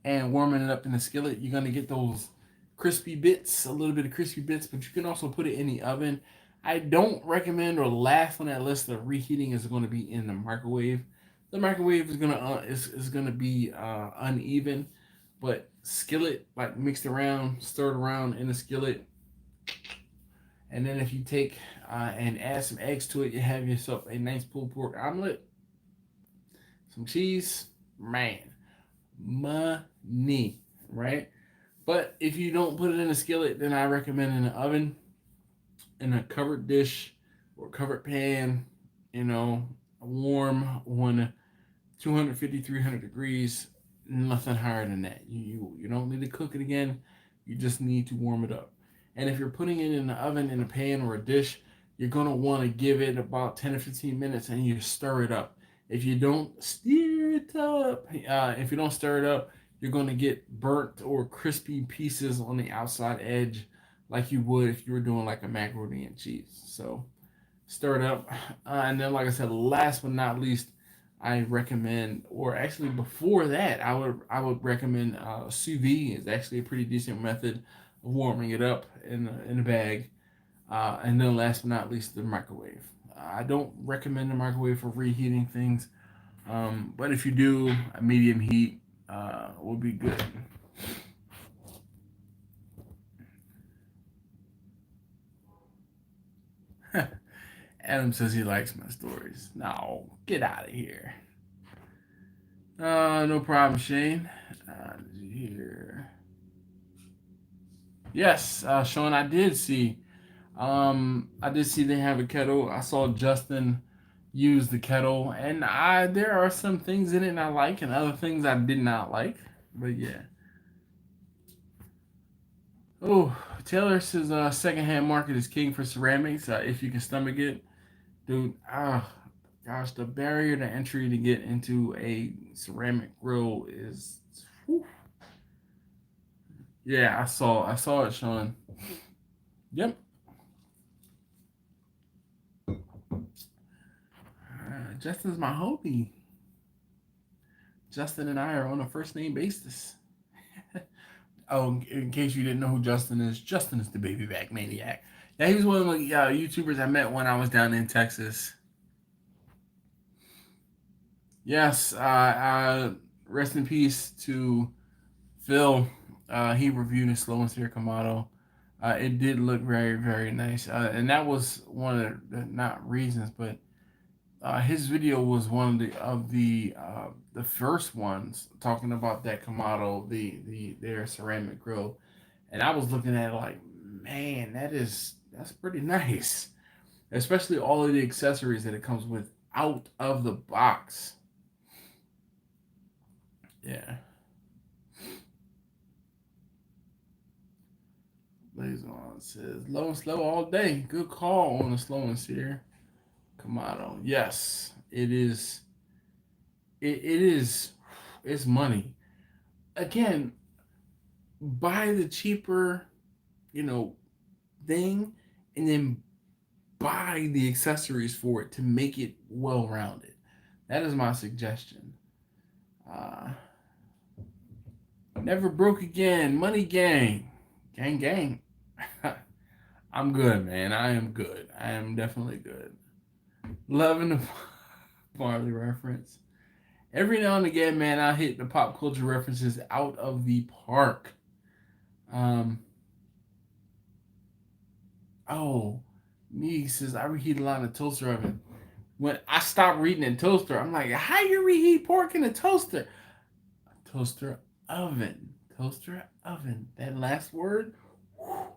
and warming it up in the skillet. You're gonna get those crispy bits, a little bit of crispy bits, but you can also put it in the oven. I don't recommend, or last on that list of reheating is going to be in the microwave. The microwave is gonna be uneven, but skillet like mixed around, stirred around in the skillet, and then if you take and add some eggs to it, you have yourself a nice pulled pork omelet, some cheese, man, money, right? But if you don't put it in a skillet, then I recommend in the oven, in a covered dish or covered pan, warm on 250, 300 degrees, nothing higher than that. You don't need to cook it again. You just need to warm it up. And if you're putting it in the oven, in a pan or a dish, you're going to want to give it about 10 or 15 minutes and you stir it up. If you don't stir it up, you're going to get burnt or crispy pieces on the outside edge like you would if you were doing like a macaroni and cheese. So stir it up. And then, like I said, last but not least, I recommend, or actually before that, I would recommend sous vide is actually a pretty decent method of warming it up in a bag. And then last but not least, the microwave. I don't recommend the microwave for reheating things, but if you do, a medium heat will be good. Adam says he likes my stories. No, get out of here. No problem, Shane. Did you hear? Yes, Sean, I did see they have a kettle. I saw Justin use the kettle, and there are some things in it I like, and other things I did not like. But yeah. Oh, Taylor says secondhand market is king for ceramics. If you can stomach it, dude. Gosh, the barrier to entry to get into a ceramic grill is. Whew. Yeah, I saw it, Sean. Yep. Justin's my homie. Justin and I are on a first name basis. Oh, in case you didn't know who Justin is the baby back maniac. Yeah, he was one of the YouTubers I met when I was down in Texas. Yes, rest in peace to Phil. He reviewed his Slow and Steer Kamado. It did look very, very nice, and that was one of the not reasons, but his video was one of the first ones talking about that Kamado, their ceramic grill, and I was looking at it like, man, that's pretty nice, especially all of the accessories that it comes with out of the box. Yeah. Blazon says low and slow all day. Good call on the slow and sear. Kamado. Yes, it is. It is. It's money. Again, buy the cheaper, you know, thing, and then buy the accessories for it to make it well rounded. That is my suggestion. Uh, Never broke again. Money gang. Gang gang. I'm good, man. I am good. I am definitely good. Loving the Marley reference. Every now and again, man, I hit the pop culture references out of the park. Um, oh, me says I reheat a lot in a toaster oven. When I stopped reading in toaster, I'm like, how you reheat pork in a toaster? A toaster oven. Toaster oven. That last word whew,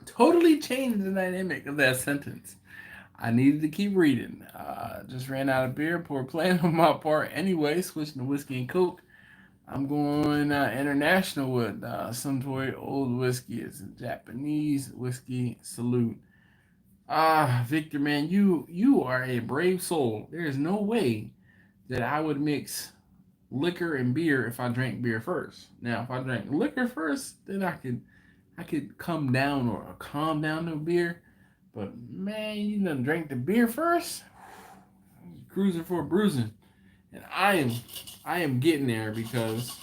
totally changed the dynamic of that sentence. I needed to keep reading. Just ran out of beer. Poor plan on my part. Anyway, switching to whiskey and coke. I'm going international with Suntory Old Whiskey. It's a Japanese whiskey. Salute. Victor, man, you are a brave soul. There is no way that I would mix liquor and beer if I drank beer first. Now, if I drank liquor first, then I could come down or calm down to beer. But man, you done drank the beer first, cruising for a bruising, and I am getting there because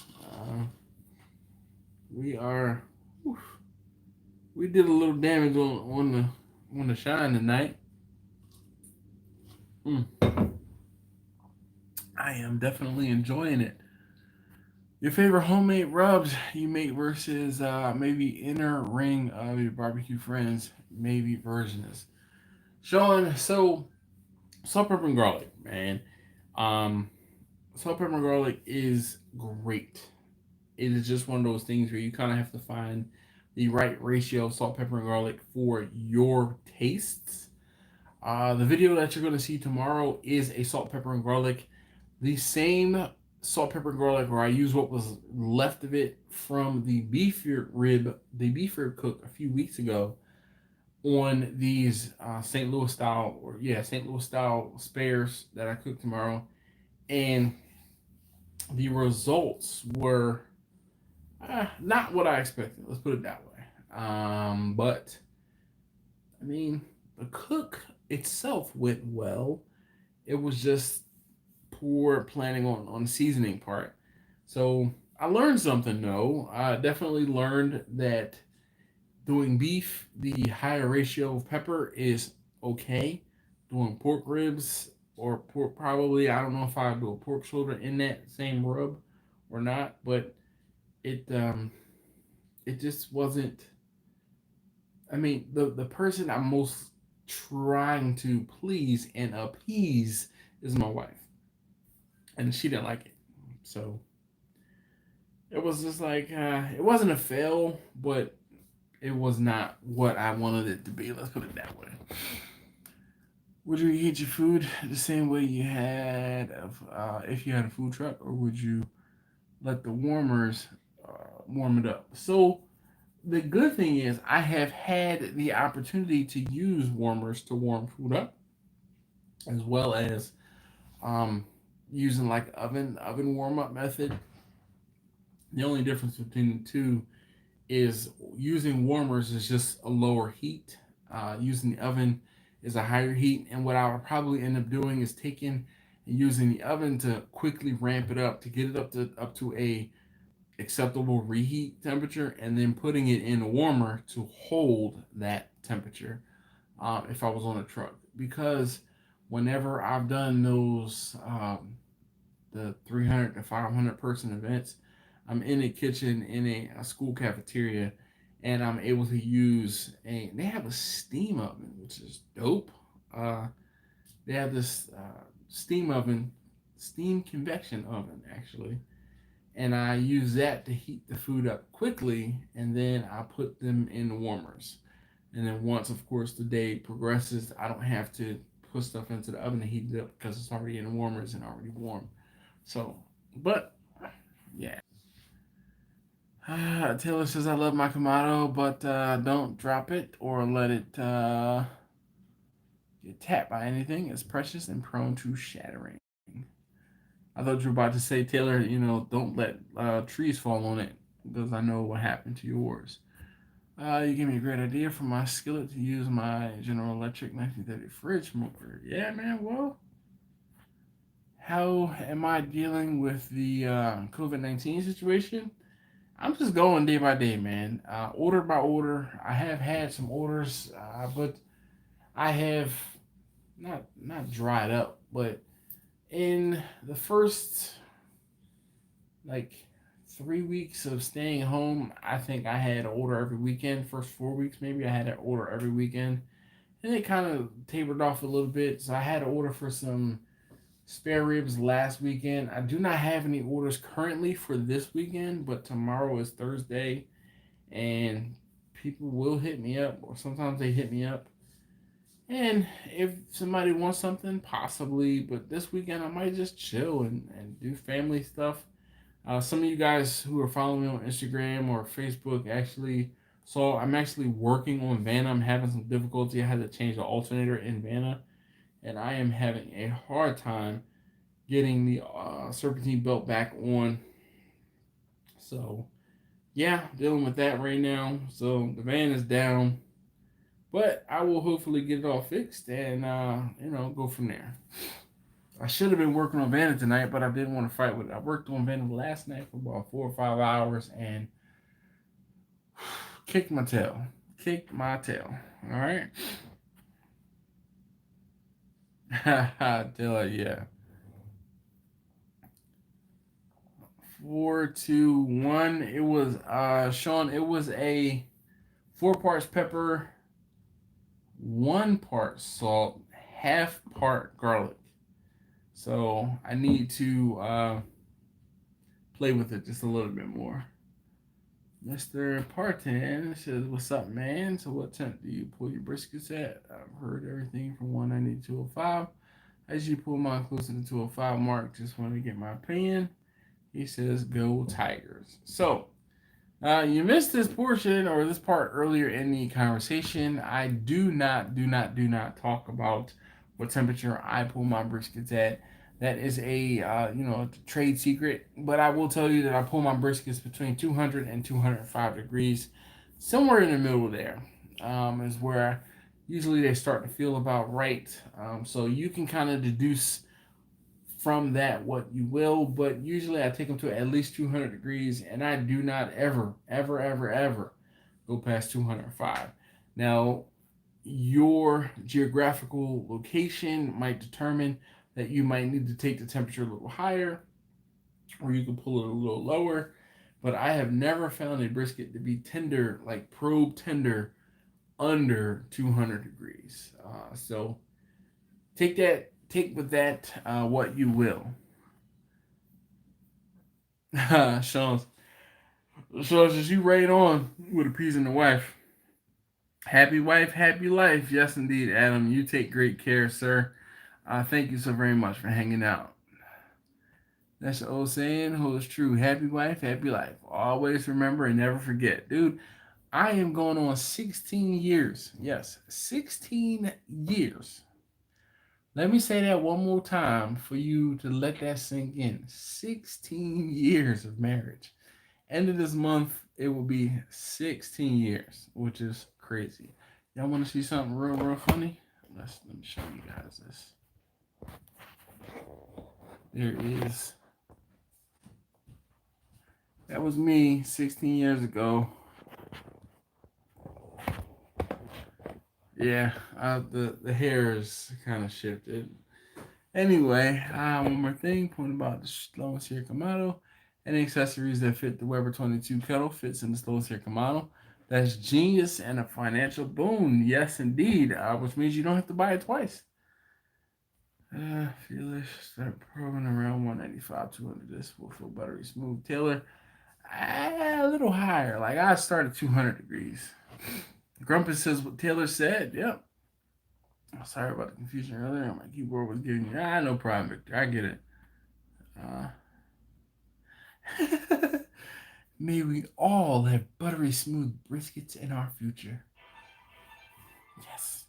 we are whew, we did a little damage on the shine tonight. Mm, I am definitely enjoying it. Your favorite homemade rubs you make versus maybe inner ring of your barbecue friends, maybe versions. Sean, so salt, pepper, and garlic, man. Um, Salt, pepper, and garlic is great. It is just one of those things where you kind of have to find the right ratio of salt, pepper, and garlic for your tastes. The video that you're going to see tomorrow is a salt, pepper, and garlic. The same salt, pepper, and garlic where I use what was left of it from the beef rib cook a few weeks ago on these St. Louis style spares that I cook tomorrow, and the results were not what I expected. Let's put it that way. But I mean, the cook itself went well. It was just poor planning on the seasoning part. So I learned something though. I definitely learned that doing beef, the higher ratio of pepper is okay. Doing pork ribs or pork, probably, I don't know if I do a pork shoulder in that same rub or not, but it just wasn't. I mean, the person I'm most trying to please and appease is my wife, and she didn't like it. So it was just like it wasn't a fail, but it was not what I wanted it to be. Let's put it that way. Would you eat your food the same way you had if you had a food truck, or would you let the warmers warm it up? So the good thing is I have had the opportunity to use warmers to warm food up, as well as um, using like oven warm up method. The only difference between the two is using warmers is just a lower heat. Using the oven is a higher heat, and what I would probably end up doing is taking and using the oven to quickly ramp it up to get it up to a acceptable reheat temperature, and then putting it in a warmer to hold that temperature. If I was on a truck, because whenever I've done those the 300 to 500 person events, I'm in a kitchen in a school cafeteria, and I'm able to use they have a steam oven, which is dope. They have this steam oven, steam convection oven actually, and I use that to heat the food up quickly, and then I put them in warmers. And then once, of course, the day progresses, I don't have to put stuff into the oven to heat it up because it's already in the warmers and already warm. So, but yeah. Taylor says I love my Kamado, but don't drop it or let it get tapped by anything. It's precious and prone to shattering. I thought you were about to say, Taylor, don't let trees fall on it because I know what happened to yours. You gave me a great idea for my skillet to use my General Electric 1930 fridge motor. Yeah, man. Well, how am I dealing with the COVID-19 situation? I'm just going day by day, man. Order by order. I have had some orders, but I have not dried up, but in the first like 3 weeks of staying home, I think I had an order every weekend. First 4 weeks, maybe I had an order every weekend, and it kind of tapered off a little bit. So I had an order for some spare ribs last weekend. I do not have any orders currently for this weekend, but tomorrow is Thursday, and people will hit me up, or sometimes they hit me up. And if somebody wants something, possibly, but this weekend I might just chill and do family stuff. Some of you guys who are following me on Instagram or Facebook actually saw I'm actually working on Vanna. I'm having some difficulty. I had to change the alternator in Vanna, and I am having a hard time getting the serpentine belt back on. So, yeah, dealing with that right now. So, the van is down, but I will hopefully get it all fixed and, go from there. I should have been working on Vanna tonight, but I didn't want to fight with it. I worked on Vanna last night for about 4 or 5 hours and kicked my tail. Kicked my tail. All right. Tell yeah. 4, 2, 1. It was Sean, it was a 4 parts pepper, 1 part salt, half part garlic. So I need to play with it just a little bit more. Mr. Parton says, "What's up, man? So what temp do you pull your briskets at? I've heard everything from 190 to 205. I usually pull mine close to the 205 mark. Just wanted to get my opinion." He says, "Go Tigers." So you missed this portion or this part earlier in the conversation. I do not talk about what temperature I pull my briskets at. That is a trade secret. But I will tell you that I pull my briskets between 200 and 205 degrees, somewhere in the middle there, is where usually they start to feel about right. So you can kind of deduce from that what you will, but usually I take them to at least 200 degrees, and I do not ever go past 205. Now, your geographical location might determine that you might need to take the temperature a little higher, or you can pull it a little lower. But I have never found a brisket to be tender, like probe tender, under 200 degrees. So take with that what you will. Sean says you right on with appeasing the wife. Happy wife, happy life. Yes, indeed, Adam. You take great care, sir. Thank you so very much for hanging out. That's the old saying, holds true. Happy wife, happy life. Always remember and never forget. Dude, I am going on 16 years. Yes, 16 years. Let me say that one more time for you to let that sink in. 16 years of marriage. End of this month, it will be 16 years, which is crazy. Y'all want to see something real funny? Let me show you guys this. There is. That was me 16 years ago. Yeah, the hair is kind of shifted. Anyway, one more thing. Point about the slow and Kamado. Any accessories that fit the Weber 22 kettle fits in the slow and Kamado. That's genius and a financial boon. Yes, indeed. Which means you don't have to buy it twice. Feelish, start probing around 195, 200. This will feel buttery smooth. Taylor, a little higher. Like I started 200 degrees. Grumpus says what Taylor said. Yep. Sorry about the confusion earlier. My keyboard was giving you. No problem, Victor. I get it. May we all have buttery smooth briskets in our future. Yes.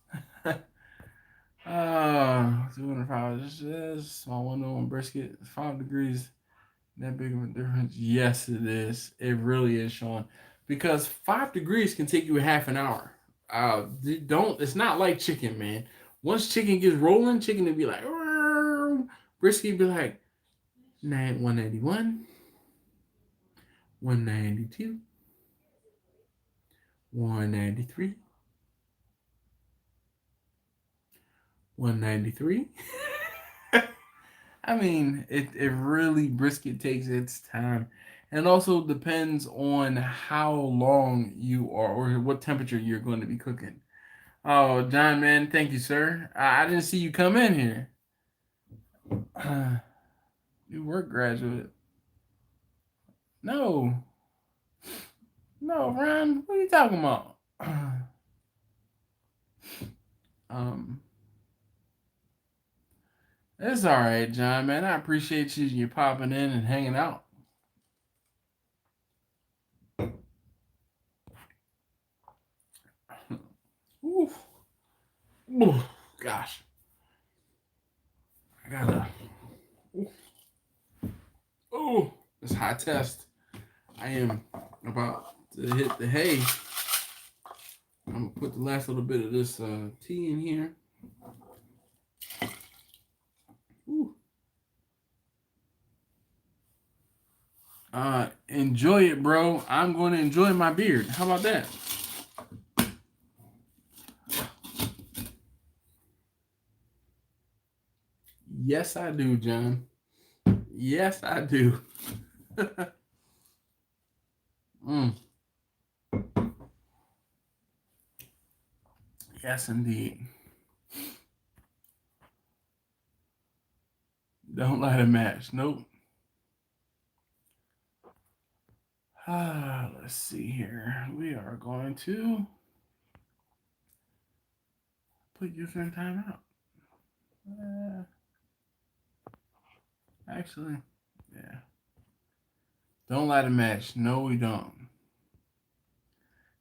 205. Small window on brisket. 5 degrees. That big of a difference? Yes, it is. It really is, Sean. Because 5 degrees can take you a half an hour. It's not like chicken, man. Once chicken gets rolling, chicken will be like, brisket be like, 181, 192, 193, 193. I mean, it really, brisket takes its time. And it also depends on how long you are or what temperature you're going to be cooking. Oh, John, man, thank you, sir. I didn't see you come in here. You work graduate. No. No, Ron, what are you talking about? It's all right, John, man. I appreciate you popping in and hanging out. Oof. Oof. Gosh. I gotta. Oh, it's high test. I am about to hit the hay. I'm gonna put the last little bit of this tea in here. Ooh. Enjoy it, bro. I'm going to enjoy my beard. How about that? Yes, I do, John. Yes, I do. Yes, indeed. Don't light a match. Nope. Let's see here. We are going to put user in timeout. Actually, yeah. Don't light a match. No, we don't.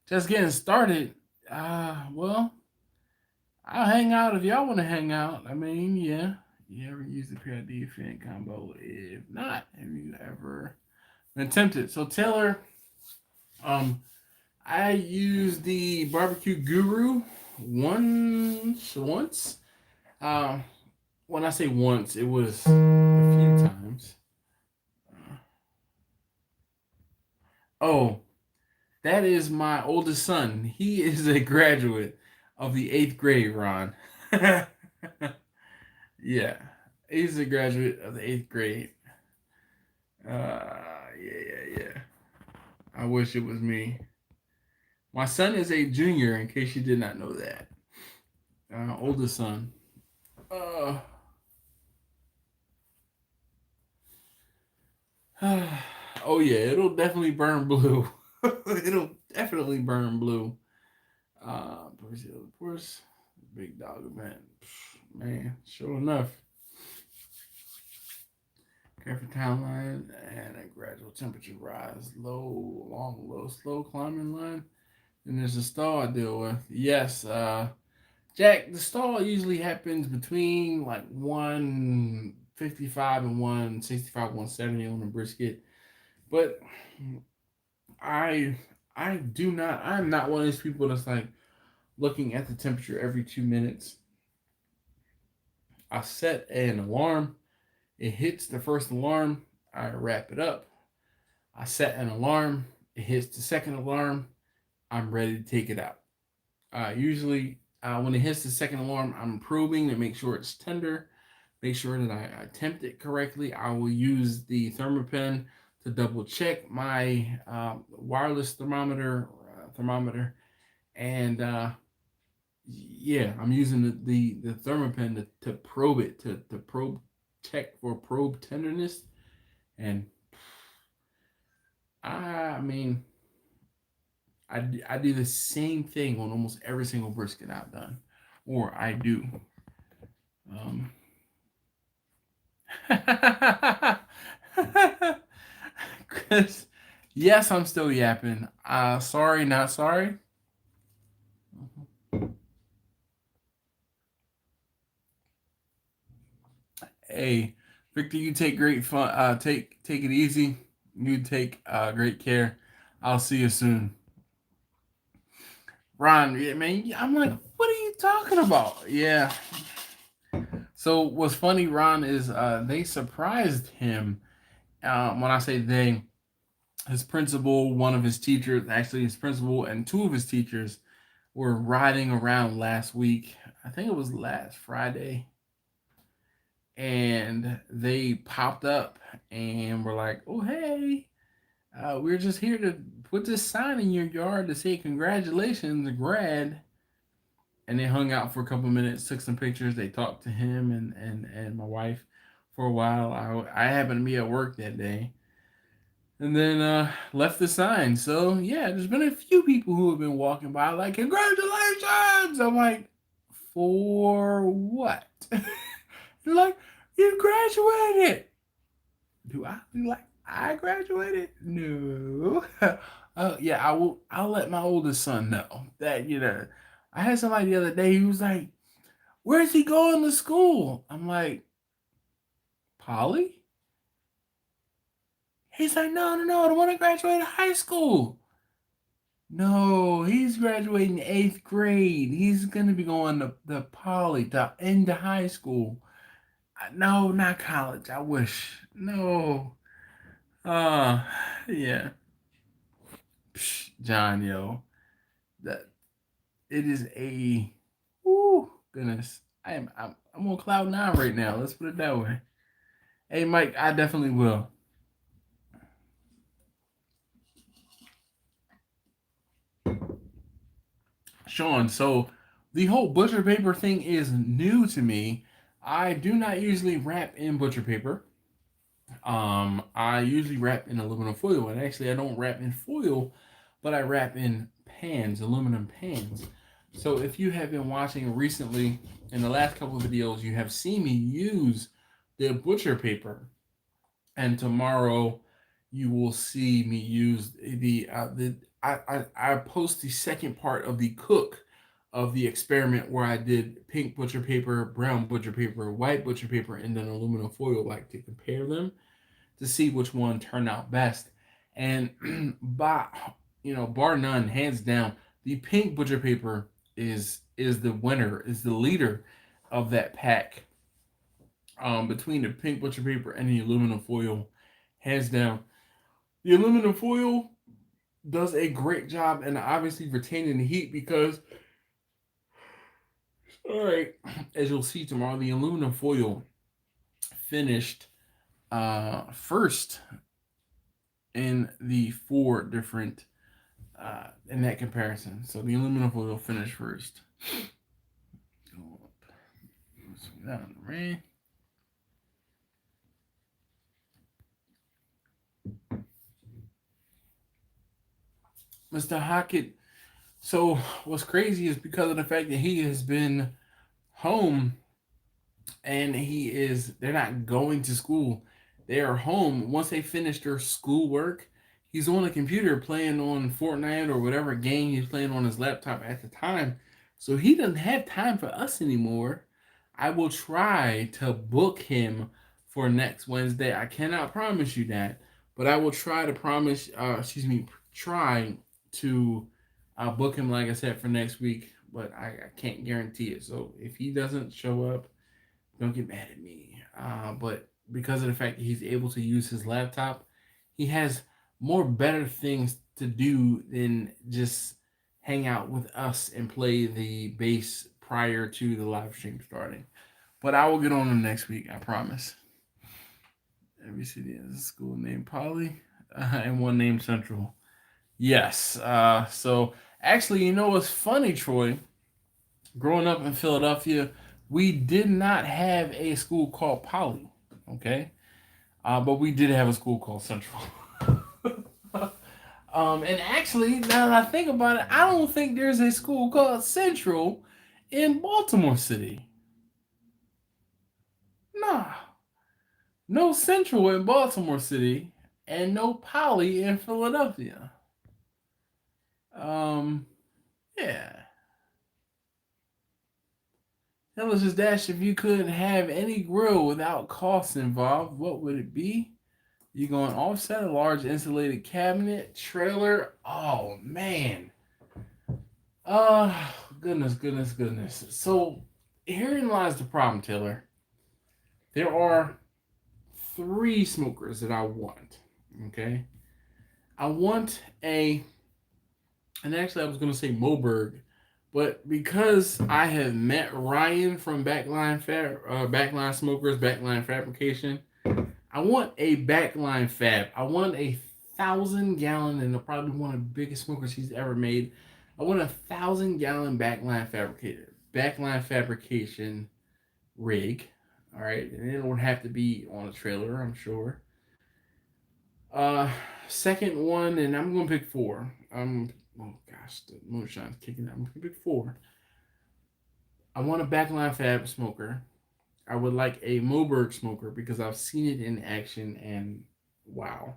Just getting started. Well, I'll hang out if y'all want to hang out. I mean, yeah. You ever use the PID fan combo? If not, have you ever been tempted? So Taylor, I used the Barbecue Guru once. When I say once, it was a few times. Oh, that is my oldest son. He is a graduate of the 8th grade, Ron. Yeah, he's a graduate of the 8th grade. Yeah. I wish it was me. My son is a junior, in case you did not know that. Oldest son. Oh yeah, it'll definitely burn blue. It'll definitely burn blue. Of course, big dog event. Man, sure enough. Careful town line and a gradual temperature rise. Slow climbing line. And there's a stall I deal with. Yes, Jack, the stall usually happens between like 155 and 165, 170 on the brisket. But I'm not one of these people that's like looking at the temperature every 2 minutes. I set an alarm. It hits the first alarm. I wrap it up. I set an alarm. It hits the second alarm. I'm ready to take it out. Usually, when it hits the second alarm, I'm probing to make sure it's tender, make sure that I tempt it correctly. I will use the thermopen to double check my wireless thermometer, thermometer, and yeah, I'm using the thermopen to probe it, to probe, check for probe tenderness, and I mean, I do the same thing on almost every single brisket I've done, or I do. Um, Chris, yes, I'm still yapping. Sorry, not sorry. Hey, Victor, you take great fun. Take it easy. You take great care. I'll see you soon. Ron, yeah, man, I'm like, what are you talking about? Yeah. So what's funny, Ron, is they surprised him. When I say they, his principal, one of his teachers, actually his principal, and two of his teachers were riding around last week. I think it was last Friday, and they popped up and were like, "Oh, hey, we're just here to put this sign in your yard to say congratulations, grad." And they hung out for a couple minutes, took some pictures. They talked to him and my wife for a while. I happened to be at work that day, and then left the sign. So yeah, there's been a few people who have been walking by like, congratulations. I'm like, for what? Like, you graduated. Do I look like I graduated? No. Yeah, I'll let my oldest son know that, I had somebody the other day who was like, where's he going to school? I'm like, Polly? He's like, no, the one that graduated high school. No, he's graduating 8th grade. He's gonna be going to the poly to into high school. No, not college. I wish. No. Uh yeah. Psh, John, yo. That it is a goodness. I'm on cloud nine right now. Let's put it that way. Hey Mike, I definitely will. Sean, so the whole butcher paper thing is new to me. I do not usually wrap in butcher paper. I usually wrap in aluminum foil, and actually, I don't wrap in foil, but I wrap in pans, aluminum pans. So, if you have been watching recently, in the last couple of videos, you have seen me use the butcher paper, and tomorrow you will see me use the I post the second part of the cook of the experiment where I did pink butcher paper, brown butcher paper, white butcher paper, and then aluminum foil, like to compare them to see which one turned out best. And by bar none, hands down, the pink butcher paper is the winner, is the leader of that pack. Between the pink butcher paper and the aluminum foil, hands down. The aluminum foil does a great job and obviously retaining the heat because, all right, as you'll see tomorrow, the aluminum foil finished first in the four different in that comparison. So the aluminum foil finished first. Go up. Down the rain. Mr. Hockett. So what's crazy is because of the fact that he has been home and they're not going to school. They are home. Once they finish their schoolwork, he's on a computer playing on Fortnite or whatever game he's playing on his laptop at the time. So he doesn't have time for us anymore. I will try to book him for next Wednesday. I cannot promise you that, but I will try to try to book him, like I said, for next week, but I can't guarantee it. So if he doesn't show up, don't get mad at me. But because of the fact that he's able to use his laptop, he has more better things to do than just hang out with us and play the bass prior to the live stream starting. But I will get on him next week, I promise. Every city has a school named Polly and one named Central. Yes. So Actually, you know what's funny, Troy? Growing up in Philadelphia, we did not have a school called Poly. Okay, but we did have a school called Central. And actually, now that I think about it, I don't think there's a school called Central in Baltimore City. Nah, no Central in Baltimore City, and no Poly in Philadelphia. Um, yeah. Tell us just Dash, if you could have any grill without costs involved, what would it be? You going offset a large insulated cabinet, trailer? Oh man. Uh goodness. So herein lies the problem, Taylor. There are three smokers that I want. Okay. I want a, and actually I was gonna say Moberg, but because I have met Ryan from Backline Smokers, Backline Fabrication, I want a backline fab. I want 1,000 gallon, and probably one of the biggest smokers he's ever made. I want 1,000 gallon backline fabrication rig. All right, and it would have to be on a trailer, I'm sure. Uh, Second one, and I'm gonna pick four. Oh gosh, the moonshine's kicking out. I'm gonna pick four. I want a backline fab smoker. I would like a Moberg smoker because I've seen it in action and wow.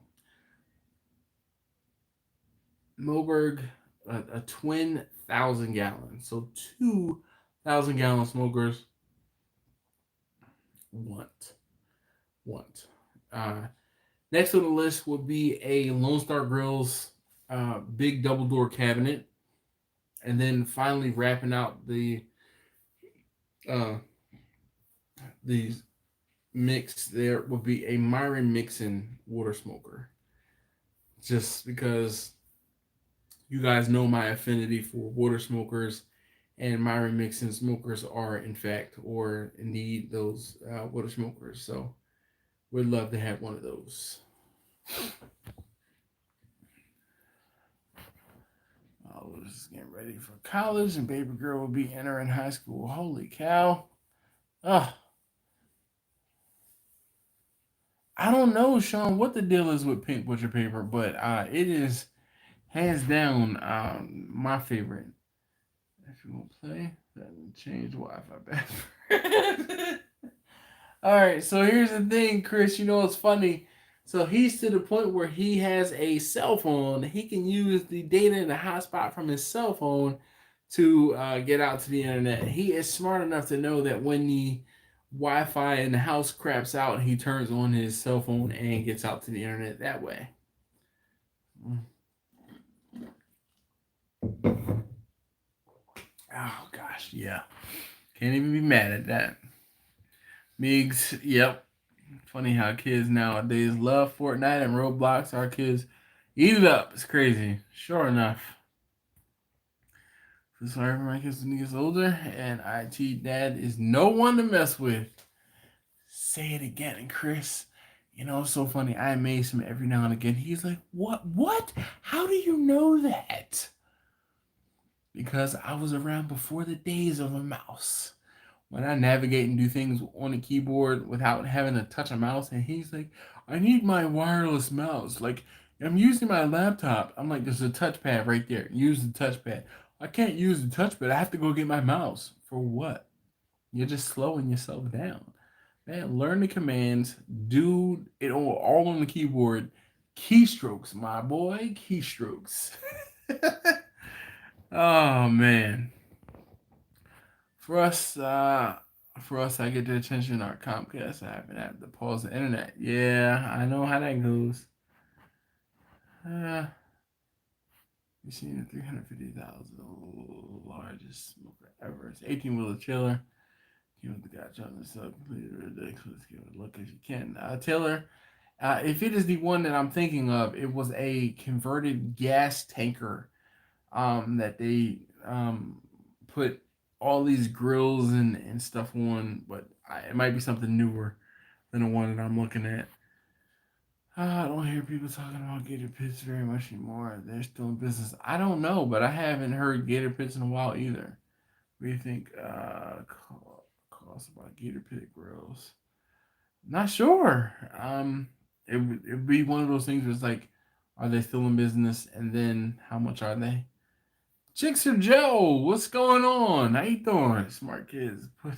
Moberg, a twin 1,000 gallon. So 2,000 gallon smokers. Want. Want. Uh, Next on the list would be a Lone Star Grills big double door cabinet. And then finally wrapping out uh, the mix there would be a Myron Mixon water smoker. Just because you guys know my affinity for water smokers, and Myron Mixon smokers are, in fact, or indeed, those water smokers. So we'd love to have one of those. Oh, just getting ready for college, and baby girl will be entering high school. Holy cow! Ah, I don't know, Sean, what the deal is with Pink Butcher Paper, but it is hands down my favorite. If you want to play, then change Wi-Fi password. All right, so here's the thing, Chris. You know it's funny. So he's to the point where he has a cell phone. He can use the data and the hotspot from his cell phone to get out to the internet. He is smart enough to know that when the Wi-Fi in the house craps out, he turns on his cell phone and gets out to the internet that way. Oh gosh, yeah. Can't even be mad at that. Migs, yep. Funny how kids nowadays love Fortnite and Roblox. Our kids eat it up. It's crazy. Sure enough. Feel sorry for my kids when he gets older, and IT dad is no one to mess with. Say it again, Chris. You know, it's so funny. I amaze him every now and again. He's like, "What? What? How do you know that?" Because I was around before the days of a mouse. When I navigate and do things on a keyboard without having to touch a mouse, and he's like, "I need my wireless mouse. Like, I'm using my laptop." I'm like, "There's a touchpad right there. Use the touchpad." "I can't use the touchpad. I have to go get my mouse." For what? You're just slowing yourself down. Man, learn the commands. Do it all on the keyboard. Keystrokes, my boy. Keystrokes. Oh man. For us, I get the attention of our Comcast. I haven't had to pause the internet. Yeah, I know how that goes. You seen the 350,000 largest smoker ever. It's 18-wheeler chiller. Give it the guy trying to sell completely ridiculous. Give it a look if you can. Taylor, if it is the one that I'm thinking of, it was a converted gas tanker that they put all these grills and stuff on, but it might be something newer than the one that I'm looking at. I don't hear people talking about gator pits very much anymore. They're still in business. I don't know, but I haven't heard gator pits in a while either. What do you think? Cost about gator pit grills? Not sure. It'd be one of those things where it's like, are they still in business? And then how much are they? Jixer Joe, what's going on? How you doing? Smart kids. Put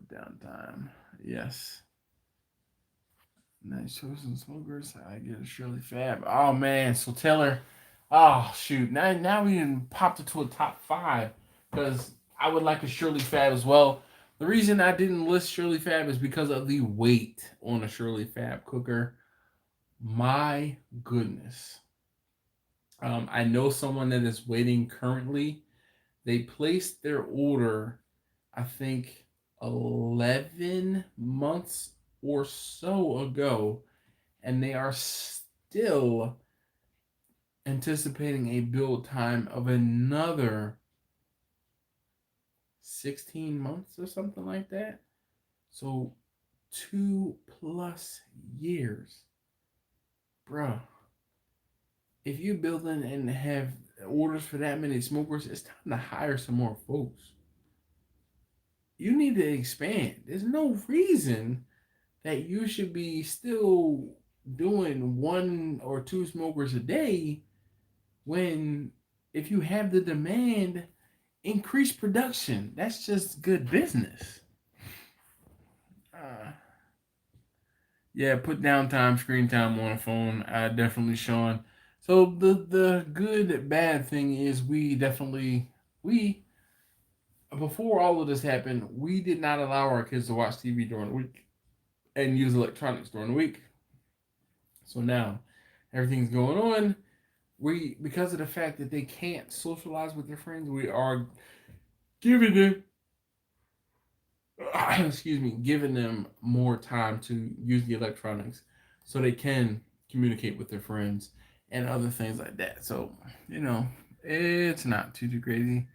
down time. Yes. Nice chosen smokers. I get a Shirley Fab. Oh man, so Taylor. Oh shoot. Now we even popped it to a top five because I would like a Shirley Fab as well. The reason I didn't list Shirley Fab is because of the weight on a Shirley Fab cooker. My goodness. I know someone that is waiting currently. They placed their order, I think, 11 months or so ago, and they are still anticipating a build time of another 16 months or something like that. So 2+ years. Bruh, if you building and have orders for that many smokers, it's time to hire some more folks. You need to expand. There's no reason that you should be still doing 1 or 2 smokers a day when if you have the demand, increase production. That's just good business. Uh, yeah, put downtime, screen time on a phone. Definitely, Sean. So the good bad thing is we before all of this happened, we did not allow our kids to watch TV during the week and use electronics during the week. So now everything's going on. We because of the fact that they can't socialize with their friends, we are giving them excuse me, giving them more time to use the electronics so they can communicate with their friends and other things like that. So, you know, it's not too crazy.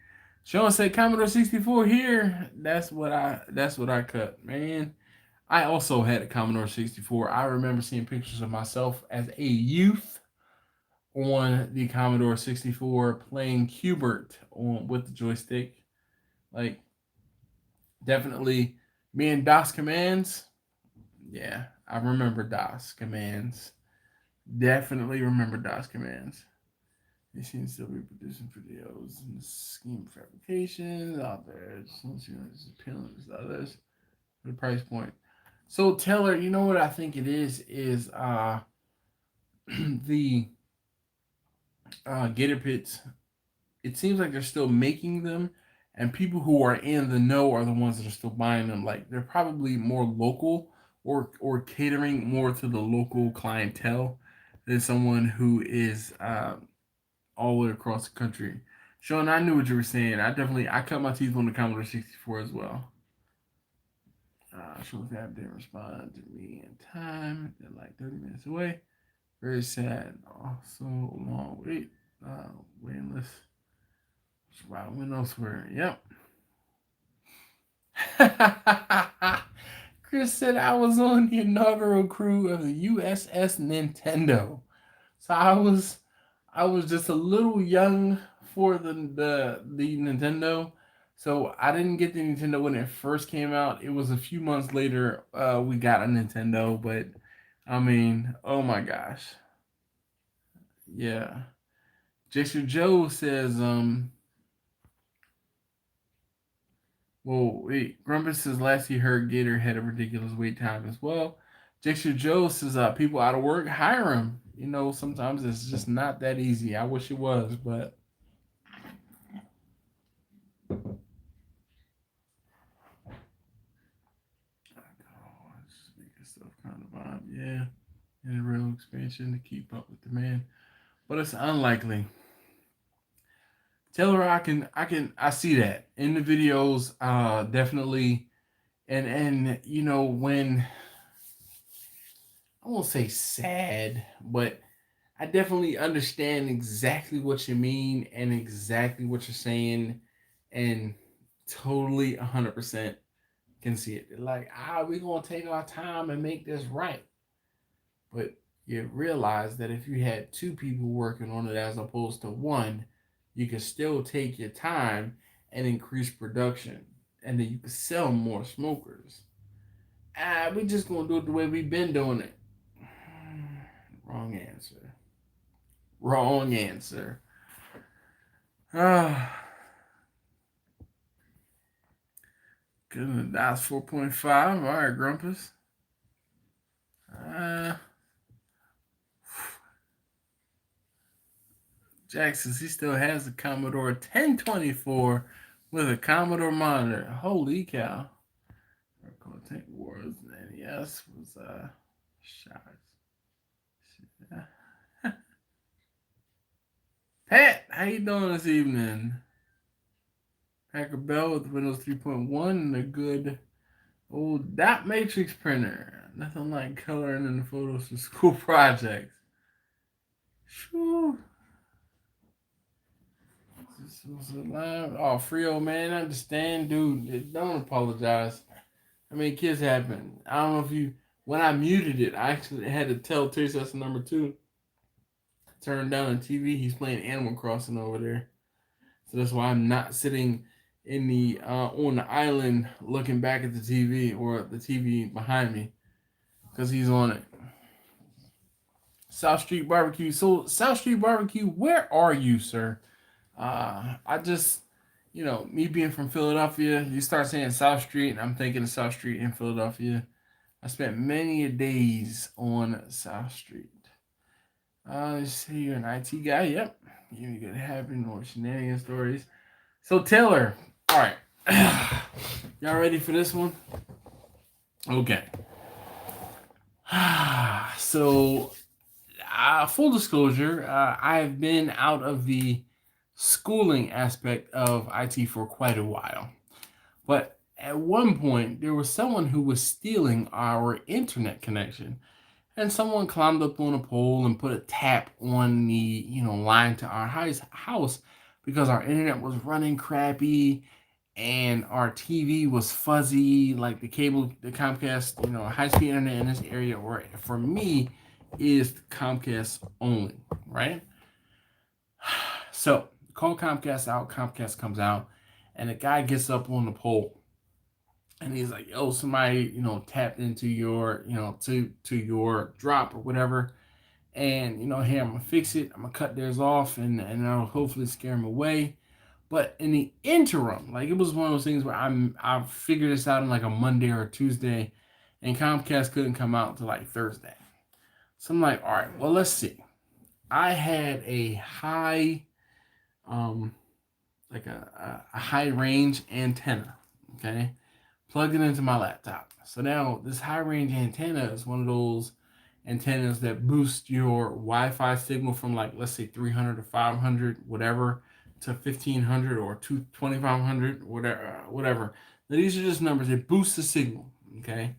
Sean said Commodore 64 here. That's what I cut, man. I also had a Commodore 64. I remember seeing pictures of myself as a youth on the Commodore 64 playing Cubert on with the joystick. Like definitely me and DOS commands. Yeah, I remember DOS commands. Definitely remember DOS commands. They seem to still be producing videos and scheme fabrication out there. It's appealing to others for the price point. So Taylor, you know what I think it is the Gator Pits. It seems like they're still making them, and people who are in the know are the ones that are still buying them. Like they're probably more local or catering more to the local clientele than someone who is all the way across the country. Sean, I knew what you were saying. I cut my teeth on the Commodore 64 as well. Sean Fab didn't respond to me in time. They're like 30 minutes away. Very sad. Also, long wait. Waiting list. Wow, went elsewhere. Yep. Chris said I was on the inaugural crew of the USS Nintendo. So I was just a little young for the Nintendo. So I didn't get the Nintendo when it first came out. It was a few months later we got a Nintendo, but I mean, oh my gosh. Yeah. Jason Joe says well, wait. Grumpus says last he heard Gator had a ridiculous wait time as well. Jason Joe says people out of work, hire him. You know, sometimes it's just not that easy. I wish it was, but oh, just making stuff kind of vibe. Yeah, and a real expansion to keep up with demand, but it's unlikely. Taylor, I see that in the videos, definitely, and you know when I won't say sad, but I definitely understand exactly what you mean and exactly what you're saying, and totally 100% can see it. Like, we're gonna take our time and make this right. But you realize that if you had two people working on it as opposed to one, you can still take your time and increase production, and then you can sell more smokers. We just gonna do it the way we've been doing it. Wrong answer. Wrong answer. Ah, goodness, that's 4.5. All right, Grumpus. Uh, Jackson, he still has the Commodore 1024 with a Commodore monitor. Holy cow. Tank Wars NES was shots. Pat, how you doing this evening? Packer Bell with Windows 3.1 and a good old dot matrix printer. Nothing like coloring in the photos for school projects. Shoo. This was live. Oh, Frio, man, I understand, dude. Don't apologize. I mean, kids happen. I don't know if you. When I muted it, I actually had to tell Terry that's number 2. Turn down the TV. He's playing Animal Crossing over there, so that's why I'm not sitting in the on the island looking back at the TV or the TV behind me because he's on it. South Street Barbecue. So South Street Barbecue, where are you, sir? I just, me being from Philadelphia, you start saying South Street, and I'm thinking of South Street in Philadelphia. I spent many days on South Street. Let's see, you're an IT guy. Yep. You could have or shenanigan stories. So Taylor, all right. Y'all ready for this one? Okay. So, full disclosure, I have been out of the schooling aspect of IT for quite a while. But at one point, there was someone who was stealing our internet connection. And someone climbed up on a pole and put a tap on the, line to our house because our internet was running crappy and our TV was fuzzy, like the Comcast, high-speed internet in this area, or for me, is Comcast only, right? So call Comcast out. Comcast comes out, and the guy gets up on the pole, and he's like, "Yo, somebody, tapped into your, to your drop or whatever, and hey, I'm gonna fix it. I'm gonna cut theirs off, and I'll hopefully scare him away." But in the interim, like it was one of those things where I figured this out on like a Monday or a Tuesday, and Comcast couldn't come out until like Thursday. So I'm like, all right, well, let's see. I had a high, like a high range antenna, okay, plugged it into my laptop. So now this high range antenna is one of those antennas that boost your Wi-Fi signal from like, let's say 300 to 500, whatever, to 1500 or 2500, whatever. Now, these are just numbers. It boosts the signal, okay?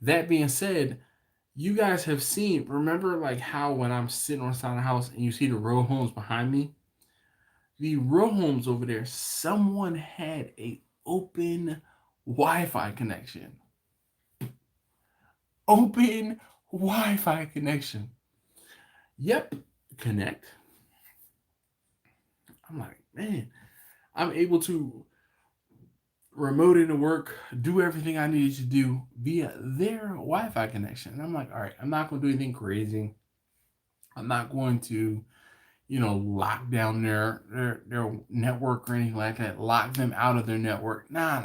That being said, you guys have seen, remember like how when I'm sitting on the side of the house and you see the row homes behind me? The row homes over there, someone had a open Wi-Fi connection. Open Wi-Fi connection. Yep, connect. I'm like, man, I'm able to remote into work, do everything I needed to do via their Wi-Fi connection. And I'm like, all right, I'm not going to do anything crazy. I'm not going to, lock down their network or anything like that, lock them out of their network. Nah.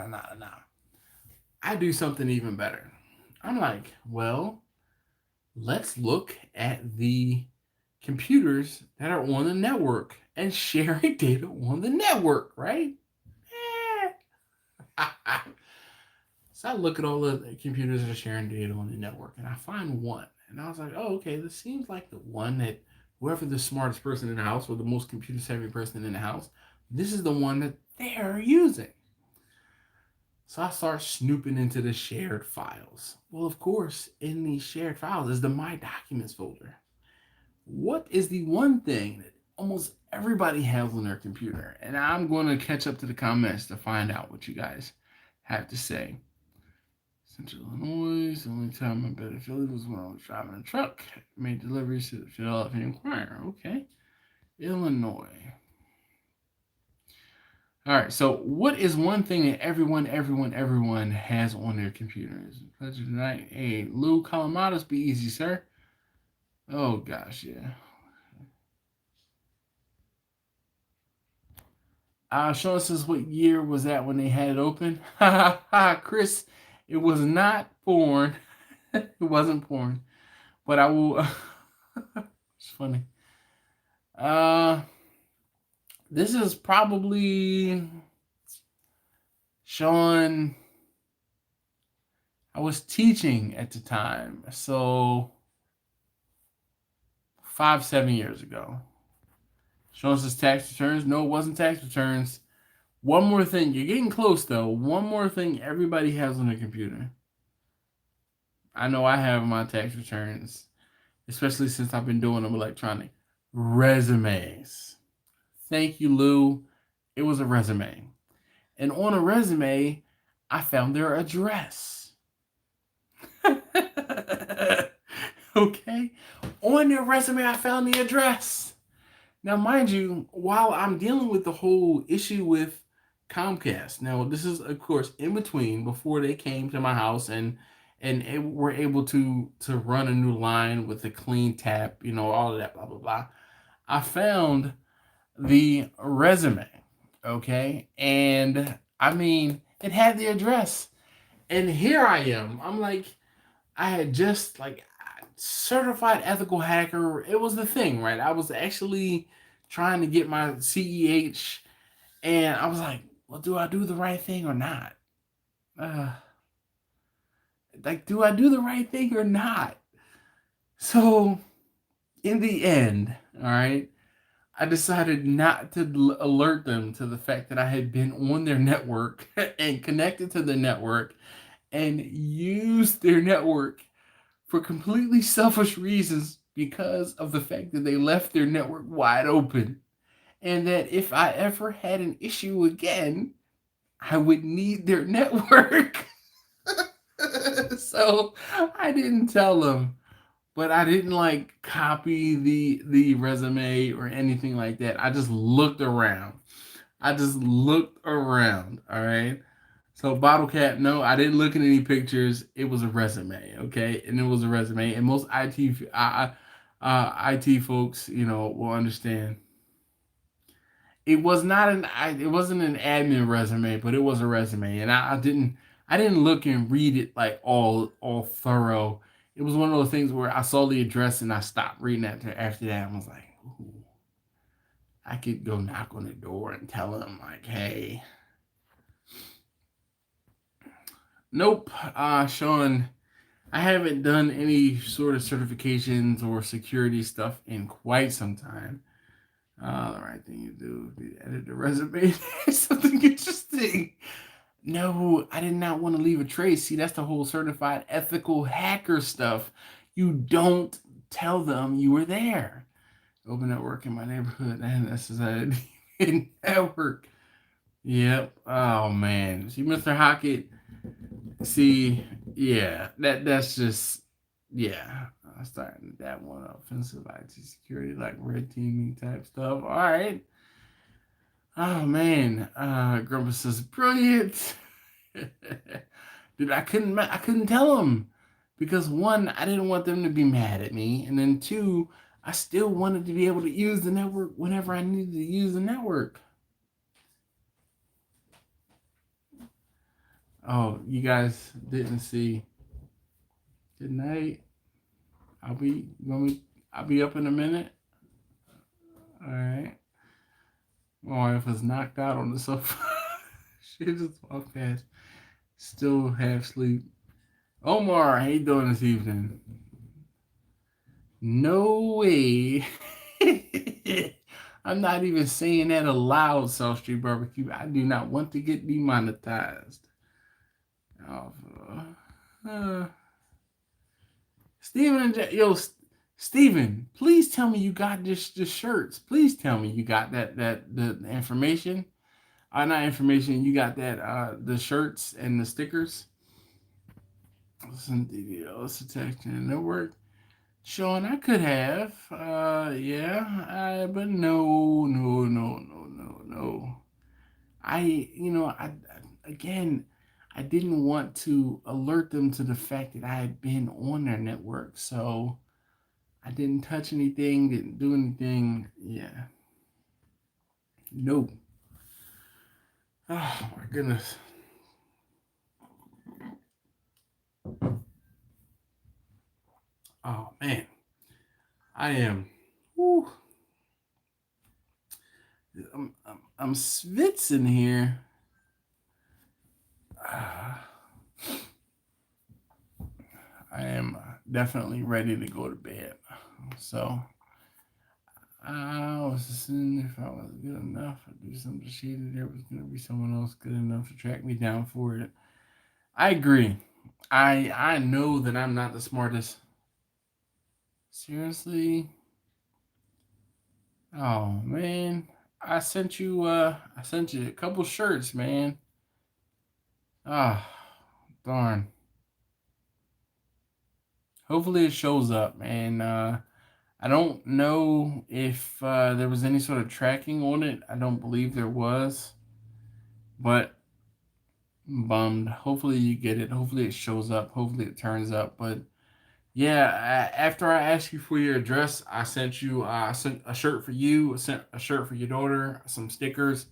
I do something even better. I'm like, well, let's look at the computers that are on the network and sharing data on the network, right? So I look at all the computers that are sharing data on the network, and I find one. And I was like, oh, okay, this seems like the one that whoever the smartest person in the house or the most computer-savvy person in the house, this is the one that they're using. So I start snooping into the shared files. Well, of course, in the shared files is the My Documents folder. What is the one thing that almost everybody has on their computer? And I'm going to catch up to the comments to find out what you guys have to say. Central Illinois. The only time I better Philly was when I was driving a truck. Made deliveries to the Philadelphia Inquirer. Okay. Illinois. All right. So, what is one thing that everyone has on their computers? Pleasure tonight. Hey, Lou Calamados, be easy, sir. Oh gosh, yeah. Sean says, what year was that when they had it open? Ha ha ha, Chris, it was not porn. It wasn't porn. But I will. It's funny. This is probably Sean. I was teaching at the time, so 7 years ago. Sean says tax returns. No, it wasn't tax returns. One more thing. You're getting close, though. One more thing everybody has on their computer. I know I have my tax returns, especially since I've been doing them electronic. Resumes. Thank you, Lou. It was a resume. And on a resume, I found their address. Okay? On their resume, I found the address. Now, mind you, while I'm dealing with the whole issue with Comcast, now this is, of course, in between before they came to my house and were able to run a new line with a clean tap, all of that, blah, blah, blah. I found the resume, okay? And, I mean, it had the address. And here I am. I'm like, I had just, certified ethical hacker. It was the thing, right? I was actually trying to get my CEH, and I was like, well, do I do the right thing or not? Do I do the right thing or not? So, in the end, all right, I decided not to alert them to the fact that I had been on their network and connected to the network and used their network for completely selfish reasons because of the fact that they left their network wide open. And that if I ever had an issue again, I would need their network. So I didn't tell them, but I didn't copy the resume or anything like that. I just looked around. All right. So bottle cap, no, I didn't look at any pictures. It was a resume, okay, and it was a resume. And most IT folks, will understand. It wasn't an admin resume, but it was a resume, and I didn't look and read it all thorough. It was one of those things where I saw the address and I stopped reading that after that. I was like, ooh, I could go knock on the door and tell them hey. Nope, Sean, I haven't done any sort of certifications or security stuff in quite some time. The right thing you do is edit the resume. Something interesting. No, I did not want to leave a trace. See, that's the whole certified ethical hacker stuff. You don't tell them you were there. Open network in my neighborhood, and that's a network. Yep. Oh man. See, Mr. Hockett. See, yeah, that's just, yeah. I'm starting that one offensive IT security, red teaming type stuff. All right. Oh man, Grandpa says brilliant. Dude, I couldn't tell them because one, I didn't want them to be mad at me, and then two, I still wanted to be able to use the network whenever I needed to use the network. Oh, you guys didn't see. Good night. I'll be up in a minute. All right. My wife was knocked out on the sofa. She just walked past. Still half asleep. Omar, how you doing this evening? No way. I'm not even saying that aloud, South Street Barbecue. I do not want to get demonetized. Steven, please tell me you got the shirts. Please tell me you got the information. Not information, you got that the shirts and the stickers. Listen, let's attach the network. Sean, I could have. Yeah, but no, no, no, no, no, no. Again, I didn't want to alert them to the fact that I had been on their network, so I didn't touch anything, didn't do anything. Yeah. No. Oh my goodness. Oh man. I am. Whew, I'm schwitzing here. I am definitely ready to go to bed. So I was assuming if I was good enough, I'd do something shady. There was going to be someone else good enough to track me down for it. I agree. I know that I'm not the smartest. Seriously? Oh man. I sent you a couple shirts, man. Ah, darn. Hopefully it shows up, man. I don't know if there was any sort of tracking on it. I don't believe there was, but I'm bummed. Hopefully you get it. Hopefully it shows up. Hopefully it turns up. But yeah, after I asked you for your address, I sent you. I sent a shirt for you. I sent a shirt for your daughter, some stickers,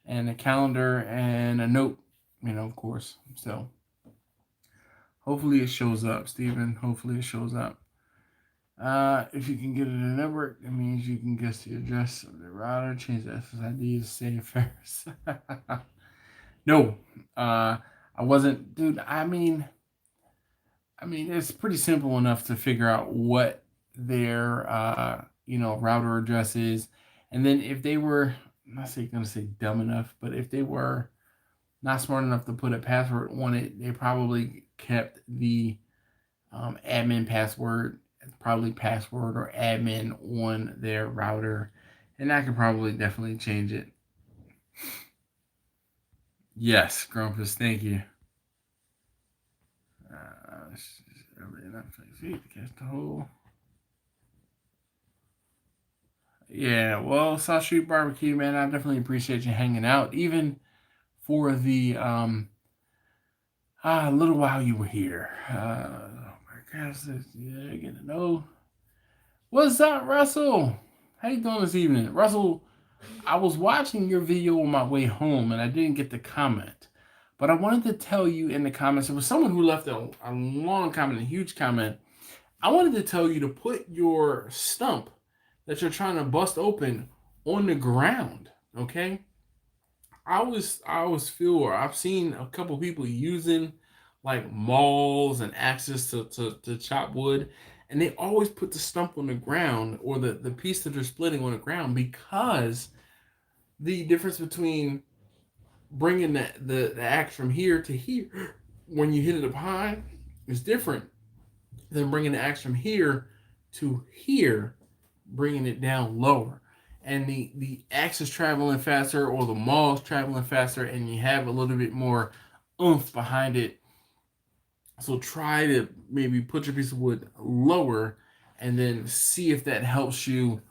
and a calendar and a note. Of course. So hopefully it shows up, Steven. Hopefully it shows up. If you can get it in the network, that means you can guess the address of the router, change the SSID to say Ferris. No, I wasn't, dude. I mean, it's pretty simple enough to figure out what their router address is, and then if they were, I'm not gonna say dumb enough, but if they were not smart enough to put a password on it, they probably kept the admin password, probably password or admin on their router, and I could probably definitely change it. Yes, Grumpus, thank you. Catch the whole. Yeah, well, South Street Barbecue, man, I definitely appreciate you hanging out, even for the little while you were here. Oh my gosh, yeah, getting to know. What's up, Russell? How you doing this evening, Russell? I was watching your video on my way home and I didn't get to comment. But I wanted to tell you in the comments, there was someone who left a long comment, a huge comment. I wanted to tell you to put your stump that you're trying to bust open on the ground. Okay? I always feel, or I've seen a couple people using like mauls and axes to chop wood, and they always put the stump on the ground or the piece that they're splitting on the ground because the difference between bringing the axe from here to here when you hit it up high is different than bringing the axe from here to here, bringing it down lower. And the axe is traveling faster or the maul is traveling faster, and you have a little bit more oomph behind it. So try to maybe put your piece of wood lower and then see if that helps you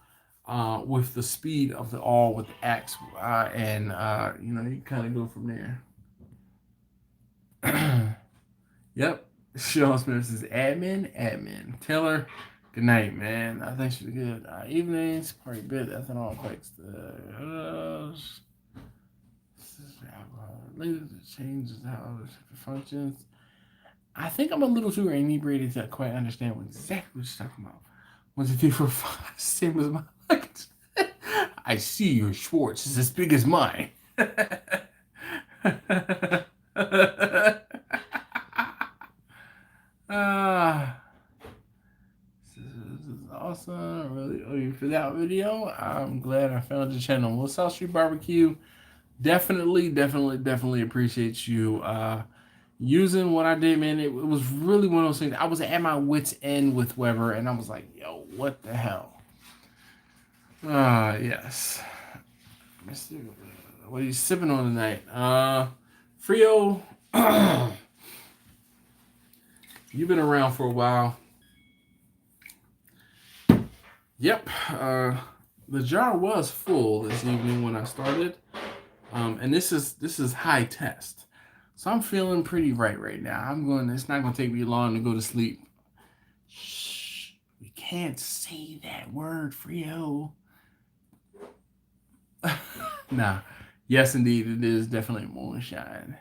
with the speed of the all with the axe, and you kind of go from there. Yep. Sean Smith says admin. Taylor, good night, man. Thanks for the good evenings. Party bit ethanol affects the later changes how it functions. I think I'm a little too inebriated to quite understand exactly what you're talking about. 1, 2, 3, 4, 5, same as my legs. I see your Schwartz is as big as mine. Ah, this is awesome. I really owe you for that video. I'm glad I found your channel. Well, South Street Barbecue, definitely appreciate you using what I did, man. It was really one of those things. I was at my wit's end with Weber, and I was like, yo, what the hell? Yes. What are you sipping on tonight? Frio. You've been around for a while. Yep. The jar was full this evening when I started. And this is high test. So I'm feeling pretty right now. It's not gonna take me long to go to sleep. Shh. We can't say that word, Frio. Nah. Yes, indeed, it is definitely moonshine.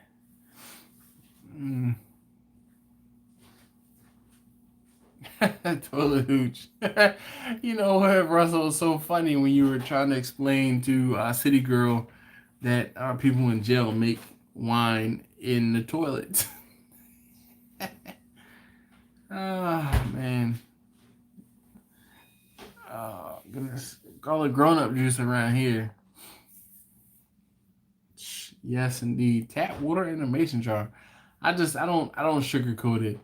Toilet hooch. You know what, Russell? Was so funny when you were trying to explain to City Girl that people in jail make wine in the toilet. Oh, man. Oh, goodness. Call it grown-up juice around here. Yes, indeed. Tap water in a mason jar. I don't sugarcoat it.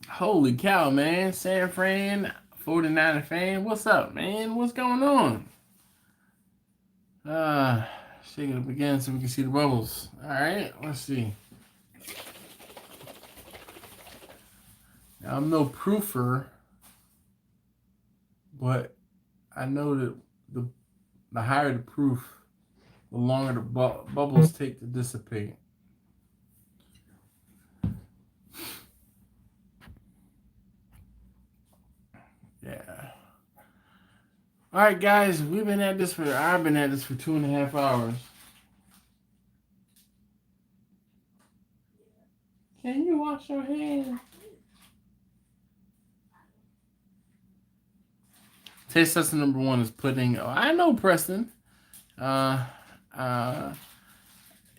Holy cow, man. San Fran 49er fan. What's up, man? What's going on? Shake it up again so we can see the bubbles. Alright, let's see. Now, I'm no proofer, but I know that the higher the proof, the longer the bubbles take to dissipate. Yeah. All right, guys, I've been at this for 2.5 hours. Can you wash your hands? Taste test number 1 is pudding. Oh, I know Preston.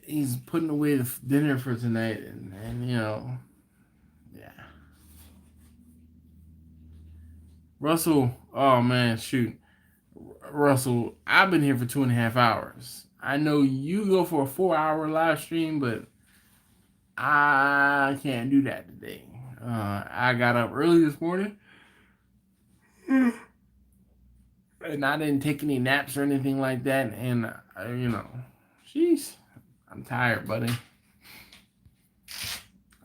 He's putting away the dinner for tonight, and you know, yeah. Russell, oh man, shoot. Russell, I've been here for 2.5 hours. I know you go for a 4-hour live stream, but I can't do that today. I got up early this morning. And I didn't take any naps or anything like that. And, you know, jeez, I'm tired, buddy.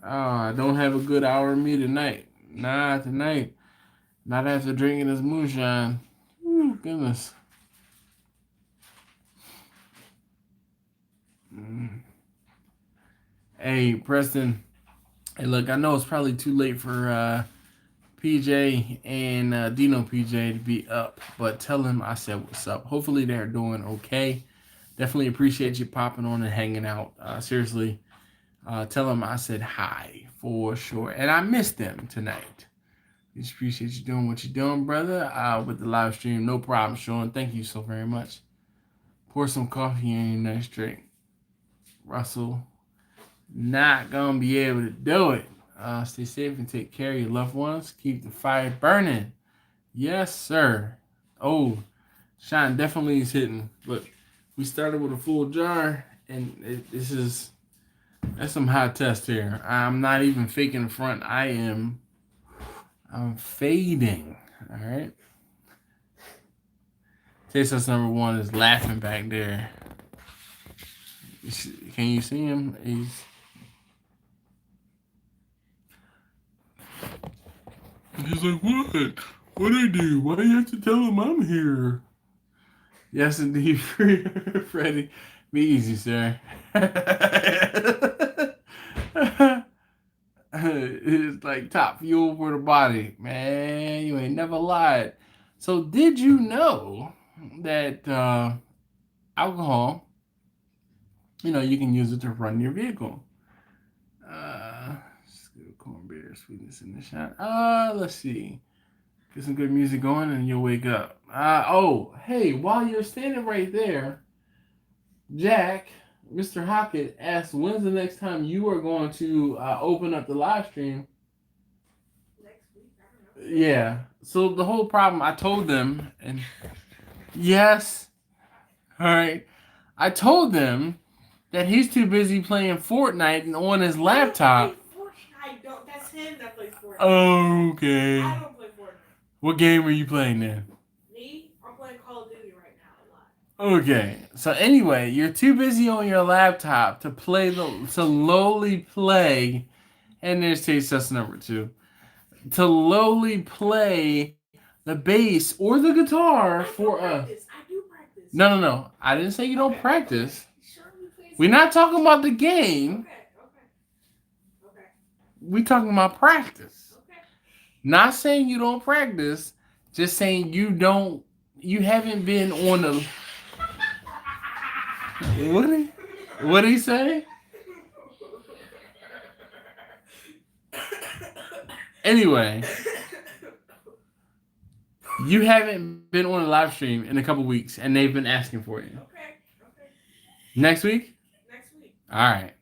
I don't have a good hour of me tonight. Not tonight. Not after drinking this moonshine. Ooh, goodness. Hey, Preston. Hey, look, I know it's probably too late for PJ and Dino PJ to be up, but tell him I said what's up. Hopefully they're doing okay. Definitely appreciate you popping on and hanging out. Seriously, tell them I said hi for sure. And I missed them tonight. Just appreciate you doing what you're doing, brother, with the live stream. No problem, Sean. Thank you so very much. Pour some coffee in your nice drink. Russell, not going to be able to do it. Stay safe and take care of your loved ones. Keep the fire burning. Yes, sir. Oh, Shine definitely is hitting. Look, we started with a full jar, and that's some high test here. I'm not even faking the front. I'm fading. All right. Taste test number 1 is laughing back there. Can you see him? He's like, what? What'd I do? Why do you have to tell him I'm here? Yes, indeed, Freddie. Be easy, sir. It's like top fuel for the body. Man, you ain't never lied. So did you know that alcohol, you know, you can use it to run your vehicle? Cornbread sweetness in the shot. Let's see. Get some good music going and you'll wake up. Oh, hey, while you're standing right there, Jack, Mr. Hockett asked, when's the next time you are going to open up the live stream? Next week? I don't know. Yeah. So the whole problem, I told them, and yes, all right, I told them that he's too busy playing Fortnite and on his laptop. That's him that plays Fortnite. Oh, okay. I don't play Fortnite. What game are you playing then? Me? I'm playing Call of Duty right now a lot. Okay, so anyway, you're too busy on your laptop to lowly play, and there's taste test number 2, to lowly play the bass or the guitar for us. I do practice. No. I didn't say you don't practice. We're not talking about the game. Okay. We're talking about practice. Okay. Not saying you don't practice, just saying you haven't been on the... What did he say? Anyway, you haven't been on a live stream in a couple weeks, and they've been asking for you. Okay. Next week? Next week. All right.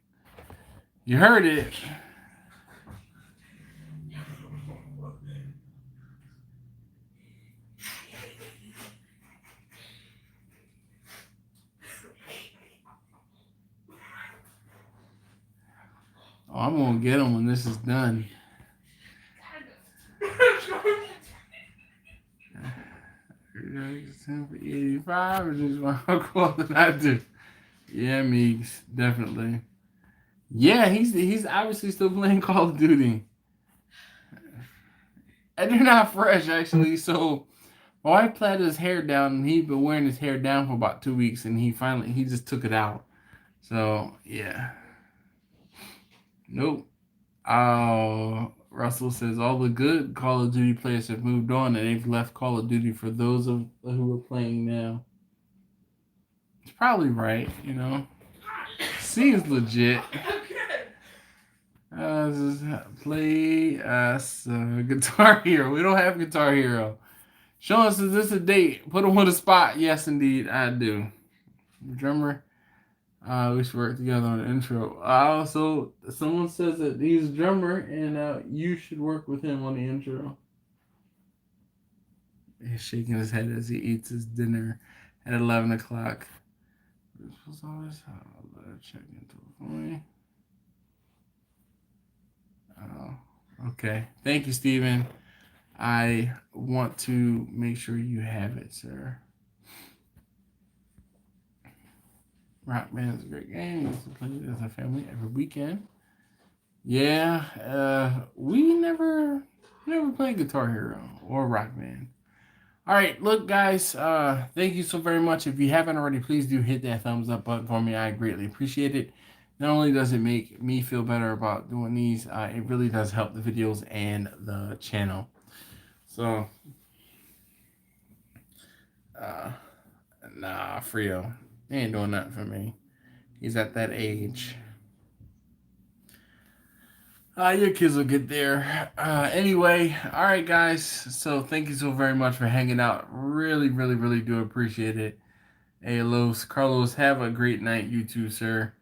You heard it. Oh, I'm going to get them when this is done. 85 is just more cool than I do. Yeah, Meeks, definitely. Yeah, he's obviously still playing Call of Duty. And they're not fresh, actually. So my wife plaited his hair down, and he'd been wearing his hair down for about 2 weeks, and he just took it out. So yeah. Nope. Russell says all the good Call of Duty players have moved on, and they've left Call of Duty for those of who are playing now. It's probably right, you know. Seems legit. Play us Guitar Hero. We don't have Guitar Hero. Sean says, this a date? Put him on the spot. Yes, indeed, I do. Drummer. We should work together on the intro. Also, someone says that he's a drummer, and you should work with him on the intro. He's shaking his head as he eats his dinner at 11 o'clock. Check into it for me. Okay. Thank you, Steven. I want to make sure you have it, sir. Rock Band is a great game. We used to play it as a family every weekend. Yeah, we never played Guitar Hero or Rock Band. All right, look, guys, thank you so very much. If you haven't already, please do hit that thumbs up button for me. I greatly appreciate it. Not only does it make me feel better about doing these, it really does help the videos and the channel. So, nah, Frio, he ain't doing nothing for me. He's at that age. Your kids will get there. Anyway, all right, guys. So thank you so very much for hanging out. Really do appreciate it. Hey, Carlos, have a great night. You too, sir.